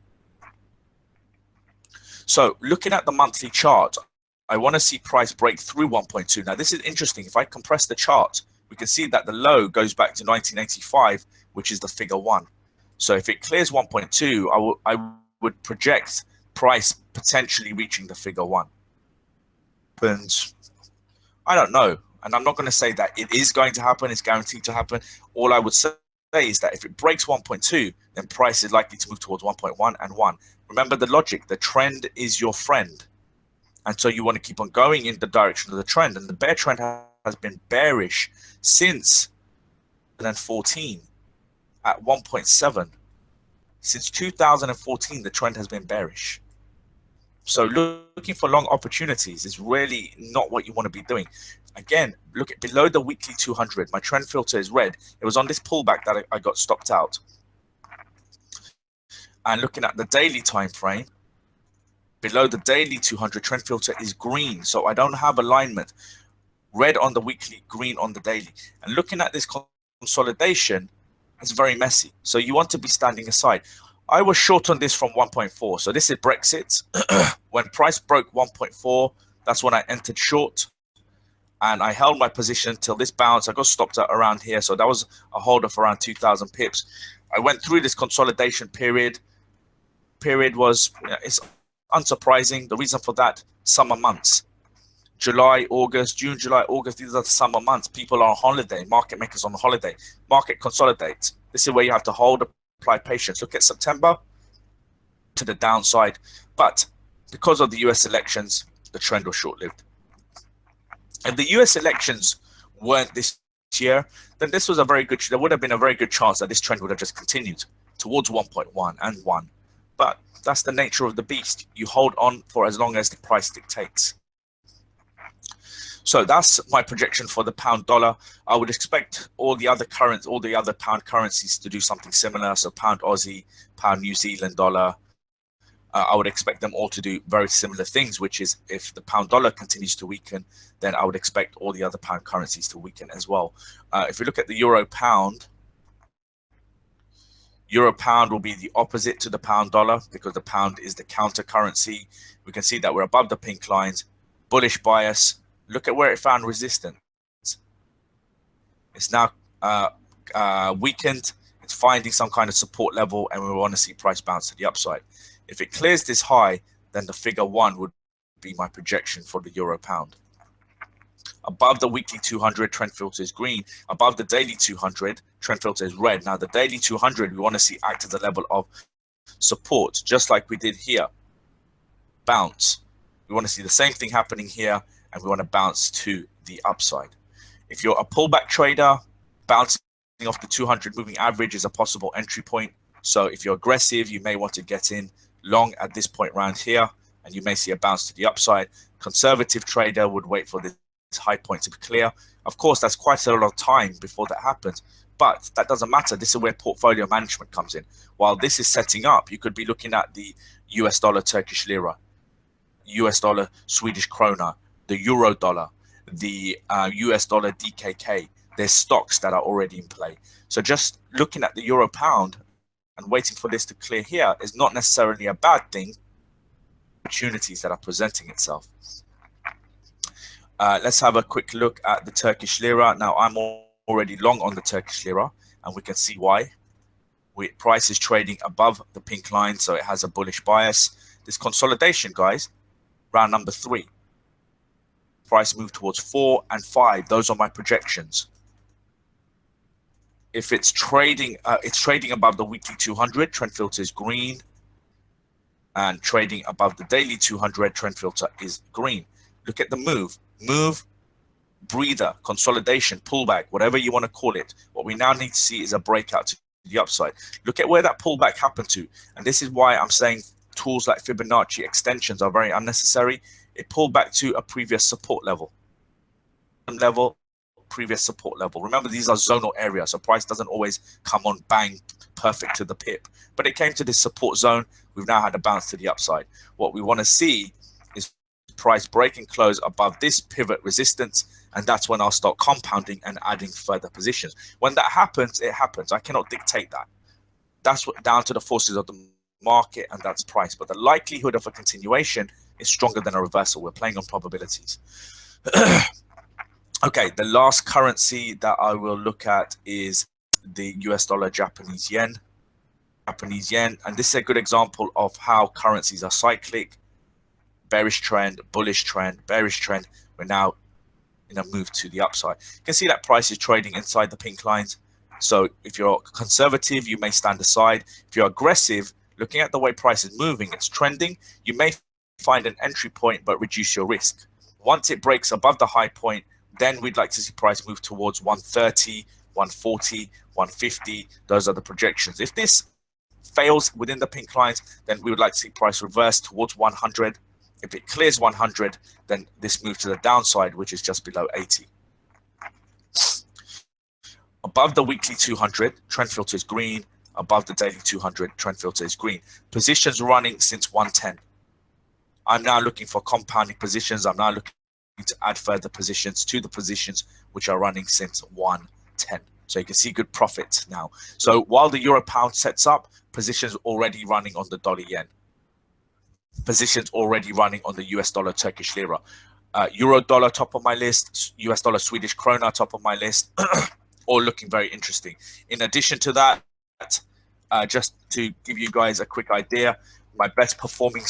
So looking at the monthly chart, I want to see price break through 1.2. Now this is interesting. If I compress the chart, we can see that the low goes back to 1985, which is the figure 1. So if it clears 1.2, I would project price potentially reaching the figure 1. And I don't know. And I'm not going to say that it is going to happen. It's guaranteed to happen. All I would say is that if it breaks 1.2, then price is likely to move towards 1.1 and 1. Remember the logic. The trend is your friend. And so you want to keep on going in the direction of the trend. And the bear trend has been bearish since 2014 at 1.7. Since 2014, the trend has been bearish. So looking for long opportunities is really not what you want to be doing. Again, look at below the weekly 200. My trend filter is red. It was on this pullback that I got stopped out. And looking at the daily time frame, below the daily 200, trend filter is green. So I don't have alignment. Red on the weekly, green on the daily. And looking at this consolidation, it's very messy. So you want to be standing aside. I was short on this from 1.4. So this is Brexit. When price broke 1.4, that's when I entered short. And I held my position till this bounce. I got stopped at around here. So that was a hold of around 2,000 pips. I went through this consolidation period. Period was, it's unsurprising. The reason for that, summer months. July, August, June, July, August, these are the summer months. People are on holiday, market makers on holiday. Market consolidates. This is where you have to hold, apply patience. Look at September to the downside. But because of the US elections, the trend was short-lived. If the US elections weren't this year, then this was a very good, there would have been a very good chance that this trend would have just continued towards 1.1 and 1. But that's the nature of the beast. You hold on for as long as the price dictates. So that's my projection for the pound dollar. I would expect all the other pound currencies to do something similar. So pound Aussie, pound New Zealand dollar. I would expect them all to do very similar things, which is if the pound dollar continues to weaken, then I would expect all the other pound currencies to weaken as well. If we look at the euro pound will be the opposite to the pound dollar because the pound is the counter currency. We can see that we're above the pink lines, bullish bias. Look at where it found resistance. It's now weakened. It's finding some kind of support level, and we want to see price bounce to the upside. If it clears this high, then the figure 1 would be my projection for the euro pound. Above the weekly 200, trend filter is green. Above the daily 200, trend filter is red. Now the daily 200, we want to see act as a level of support, just like we did here. Bounce. We want to see the same thing happening here, and we want to bounce to the upside. If you're a pullback trader, bouncing off the 200 moving average is a possible entry point. So if you're aggressive, you may want to get in long at this point around here, and you may see a bounce to the upside. Conservative trader would wait for this high point to be clear. Of course, that's quite a lot of time before that happens, but that doesn't matter. This is where portfolio management comes in. While this is setting up, you could be looking at the US dollar, Turkish lira, US dollar, Swedish krona, the euro dollar, the US dollar, DKK. There's stocks that are already in play. So just looking at the euro pound and waiting for this to clear here is not necessarily a bad thing. Opportunities that are presenting itself. Let's have a quick look at the Turkish lira. Now I'm already long on the Turkish lira, and we can see why. Price is trading above the pink line, so it has a bullish bias. This consolidation, guys, round number 3. Price moved towards 4 and 5. Those are my projections. If it's trading above the weekly 200, trend filter is green, and trading above the daily 200, trend filter is green. Look at the move. Move, breather, consolidation, pullback, whatever you want to call it. What we now need to see is a breakout to the upside. Look at where that pullback happened to. And this is why I'm saying tools like Fibonacci extensions are very unnecessary. It pulled back to a previous support level. Previous support level. Remember, these are zonal areas, so price doesn't always come on bang perfect to the pip. But it came to this support zone. We've now had a bounce to the upside. What we want to see is price break and close above this pivot resistance, and that's when I'll start compounding and adding further positions. When that happens, it happens. I cannot dictate that. That's what down to the forces of the market, and that's price. But the likelihood of a continuation is stronger than a reversal. We're playing on probabilities. Okay, the last currency that I will look at is the US dollar, Japanese yen. And this is a good example of how currencies are cyclic. Bearish trend, bullish trend, bearish trend. We're now in a move to the upside. You can see that price is trading inside the pink lines. So if you're conservative, you may stand aside. If you're aggressive, looking at the way price is moving, it's trending, you may find an entry point but reduce your risk. Once it breaks above the high point, then we'd like to see price move towards 130, 140, 150. Those are the projections. If this fails within the pink lines, then we would like to see price reverse towards 100. If it clears 100, then this moves to the downside, which is just below 80. Above the weekly 200, trend filter is green. Above the daily 200, trend filter is green. Positions running since 110. I'm now looking for compounding positions. I'm now looking to add further positions to the positions which are running since 110. So you can see good profit now. So while the euro pound sets up, positions already running on the dollar yen. Positions already running on the US dollar, Turkish lira. Euro dollar top of my list, US dollar, Swedish krona top of my list, all looking very interesting. In addition to that, just to give you guys a quick idea, my best performing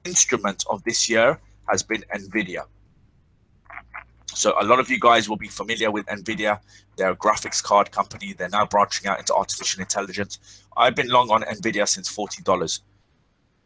instrument of this year has been NVIDIA. So a lot of you guys will be familiar with NVIDIA. They're a graphics card company. They're now branching out into artificial intelligence. I've been long on NVIDIA since $40,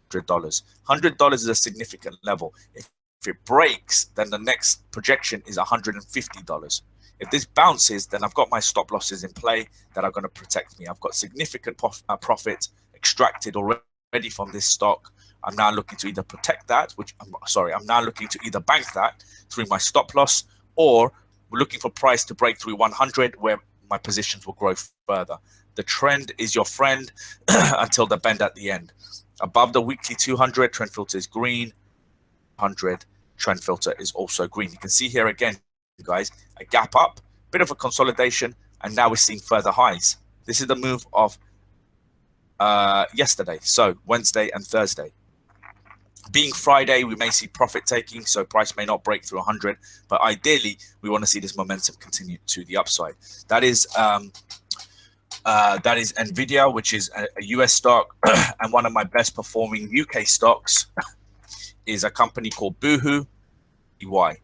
$100. $100 is a significant level. If it breaks, then the next projection is $150. If this bounces, then I've got my stop losses in play that are going to protect me. I've got significant profit extracted already from this stock. I'm now looking to either protect that, I'm now looking to either bank that through my stop loss, or we're looking for price to break through 100 where my positions will grow further. The trend is your friend until the bend at the end. Above the weekly 200, trend filter is green. 100, trend filter is also green. You can see here again, guys, a gap up, bit of a consolidation, and now we're seeing further highs. This is the move of yesterday, so Wednesday and Thursday. Being Friday, we may see profit taking, so price may not break through 100, but ideally we want to see this momentum continue to the upside. That is NVIDIA, which is a US stock, and one of my best performing UK stocks is a company called Boohoo EY.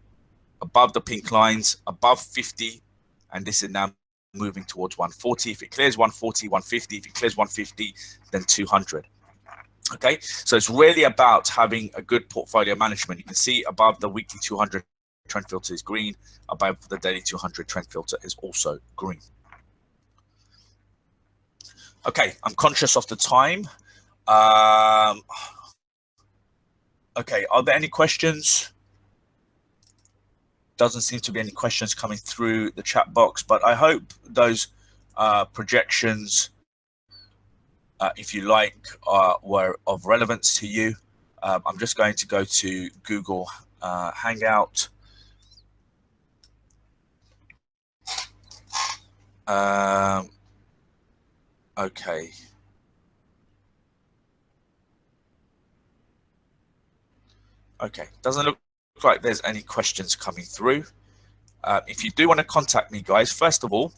Above the pink lines, above 50, and this is now moving towards 140. If it clears 140, 150, if it clears 150, then 200. Okay, so it's really about having a good portfolio management. You can see above the weekly 200 trend filter is green, above the daily 200 trend filter is also green. Okay, I'm conscious of the time. Okay, are there any questions? Doesn't seem to be any questions coming through the chat box, but I hope those projections, if you like, were of relevance to you. I'm just going to go to Google Hangout. Okay. Okay, doesn't look like there's any questions coming through. If you do want to contact me, guys, first of all,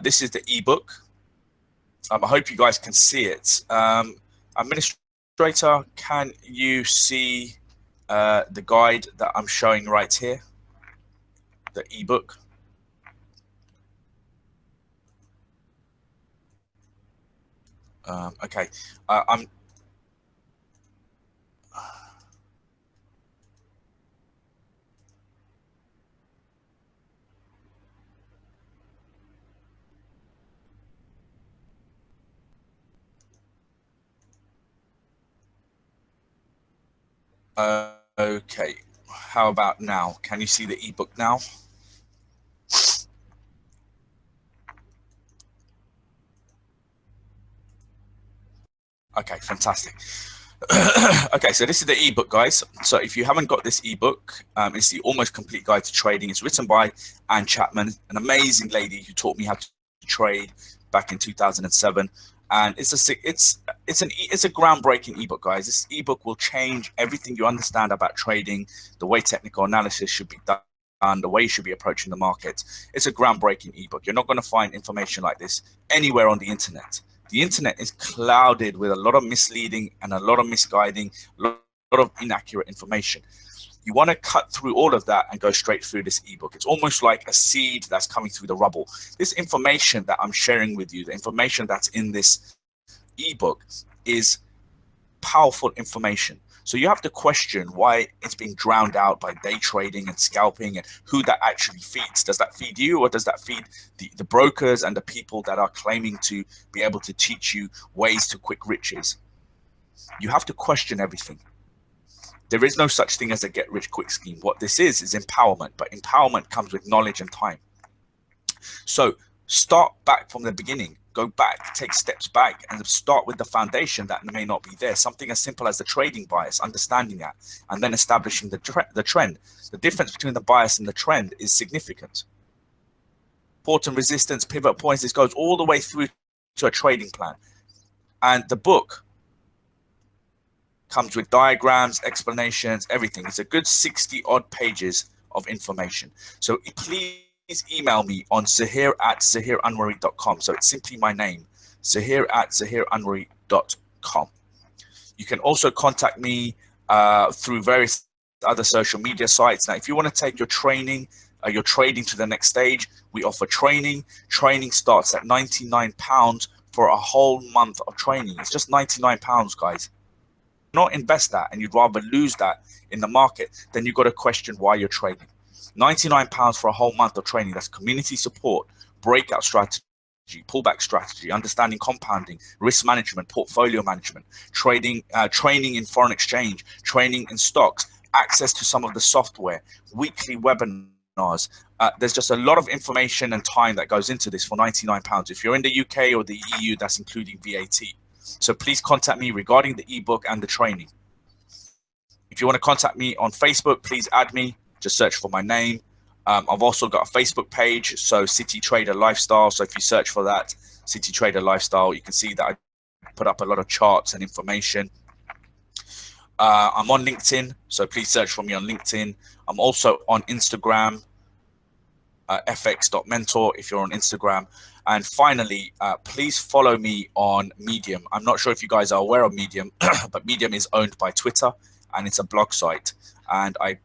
this is the ebook. I hope you guys can see it. Administrator, can you see the guide that I'm showing right here? The ebook. Okay, Okay, how about now? Can you see the ebook now? Okay, fantastic. Okay, so this is the ebook, guys. So if you haven't got this ebook, it's the Almost Complete Guide to Trading. It's written by Anne Chapman, an amazing lady who taught me how to trade back in 2007. And it's a groundbreaking ebook, guys. This ebook will change everything you understand about trading, the way technical analysis should be done, the way you should be approaching the market. It's a groundbreaking ebook. You're not going to find information like this anywhere on the internet. The internet is clouded with a lot of misleading and a lot of misguiding, a lot of inaccurate information. You want to cut through all of that and go straight through this ebook. It's almost like a seed that's coming through the rubble. This information that I'm sharing with you, the information that's in this ebook, is powerful information. So you have to question why it's being drowned out by day trading and scalping, and who that actually feeds. Does that feed you, or does that feed the brokers and the people that are claiming to be able to teach you ways to quick riches? You have to question everything. There is no such thing as a get rich quick scheme. What this is empowerment, but empowerment comes with knowledge and time. So start back from the beginning. Go back, take steps back, and start with the foundation that may not be there. Something as simple as the trading bias, understanding that, and then establishing the trend. The difference between the bias and the trend is significant. Important resistance, pivot points, this goes all the way through to a trading plan. And the book comes with diagrams, explanations, everything. It's a good 60 odd pages of information. So please email me on Zaheer@ZaheerAnwari.com. So it's simply my name, Zaheer@ZaheerAnwari.com. You can also contact me through various other social media sites. Now, if you want to take your training, your trading to the next stage, we offer training. Training starts at £99 for a whole month of training. It's just £99, guys. Not invest that, and you'd rather lose that in the market, then you've got to question why you're trading. £99 for a whole month of training. That's community support, breakout strategy, pullback strategy, understanding compounding, risk management, portfolio management, trading, training in foreign exchange, training in stocks, access to some of the software, weekly webinars. There's just a lot of information and time that goes into this for £99. If you're in the UK or the EU, that's including VAT. So please contact me regarding the ebook and the training. If you want to contact me on Facebook, please add me. Just search for my name. I've also got a Facebook page, so City Trader Lifestyle. So if you search for that, City Trader Lifestyle, you can see that I put up a lot of charts and information. I'm on LinkedIn, so please search for me on LinkedIn. I'm also on Instagram, fx.mentor if you're on Instagram. And finally, please follow me on Medium. I'm not sure if you guys are aware of Medium, but Medium is owned by Twitter, and it's a blog site. And I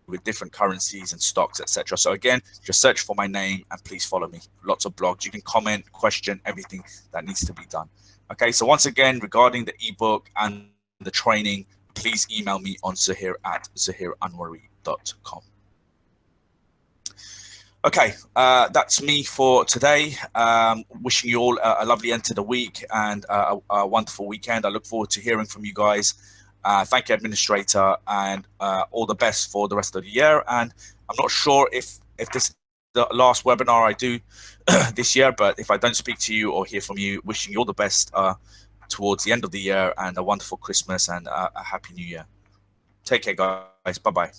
with different currencies and stocks, etc. So again, just search for my name and please follow me. Lots of blogs. You can comment, question, everything that needs to be done. Okay, so once again, regarding the ebook and the training, please email me on Zaheer@ZaheerAnwari.com. Okay, that's me for today. Wishing you all a lovely end to the week and a wonderful weekend. I look forward to hearing from you guys. Thank you, administrator, and all the best for the rest of the year. And I'm not sure if this is the last webinar I do this year, but if I don't speak to you or hear from you, wishing you all the best towards the end of the year, and a wonderful Christmas and a happy new year. Take care, guys. Bye-bye.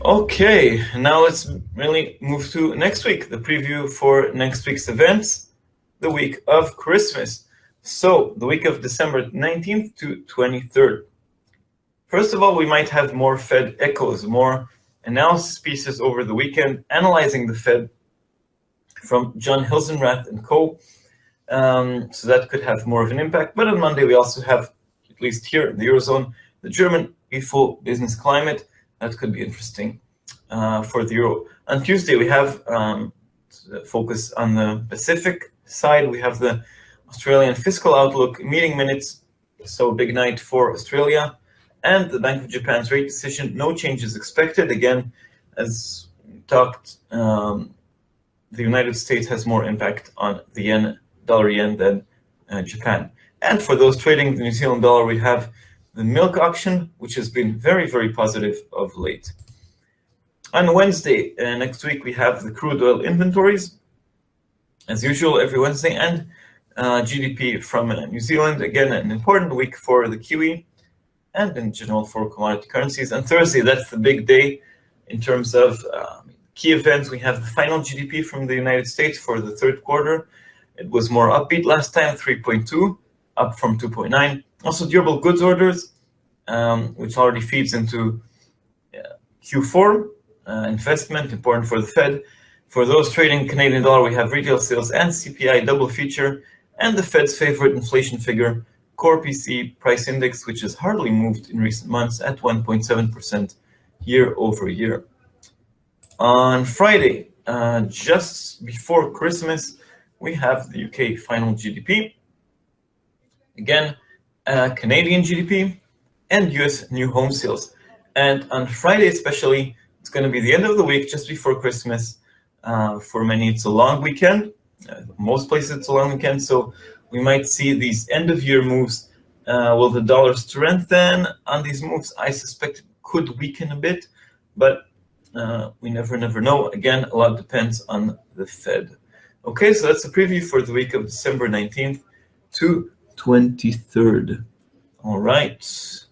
Okay, now let's really move to next week, the preview for next week's events, the week of Christmas. So, the week of December 19th to 23rd. First of all, we might have more Fed echoes, more analysis pieces over the weekend, analyzing the Fed from John Hilsenrath and co. So that could have more of an impact. But on Monday, we also have, at least here in the Eurozone, the German Ifo business climate, that could be interesting for the euro. On Tuesday, we have focus on the Pacific side. We have the Australian fiscal outlook meeting minutes. So big night for Australia. And the Bank of Japan's rate decision, no changes expected. Again, as talked, the United States has more impact on the yen, dollar yen than Japan. And for those trading the New Zealand dollar, we have the milk auction, which has been very, very positive of late. On Wednesday, next week, we have the crude oil inventories, as usual, every Wednesday, and GDP from New Zealand. Again, an important week for the Kiwi and in general for commodity currencies. And Thursday, that's the big day in terms of key events. We have the final GDP from the United States for the third quarter. It was more upbeat last time, 3.2, up from 2.9. Also, durable goods orders, which already feeds into Q4. Investment, important for the Fed. For those trading Canadian dollar, we have retail sales and CPI double feature, and the Fed's favorite inflation figure, core PC price index, which has hardly moved in recent months at 1.7% year over year. On Friday, just before Christmas, we have the UK final GDP. Again, Canadian GDP and US new home sales. And on Friday especially, it's going to be the end of the week, just before Christmas. For many, it's a long weekend. Most places, it's a long weekend. So we might see these end-of-year moves. Will the dollar strengthen on these moves? I suspect it could weaken a bit, but we never know. Again, a lot depends on the Fed. Okay, so that's a preview for the week of December 19th to 23rd. All right.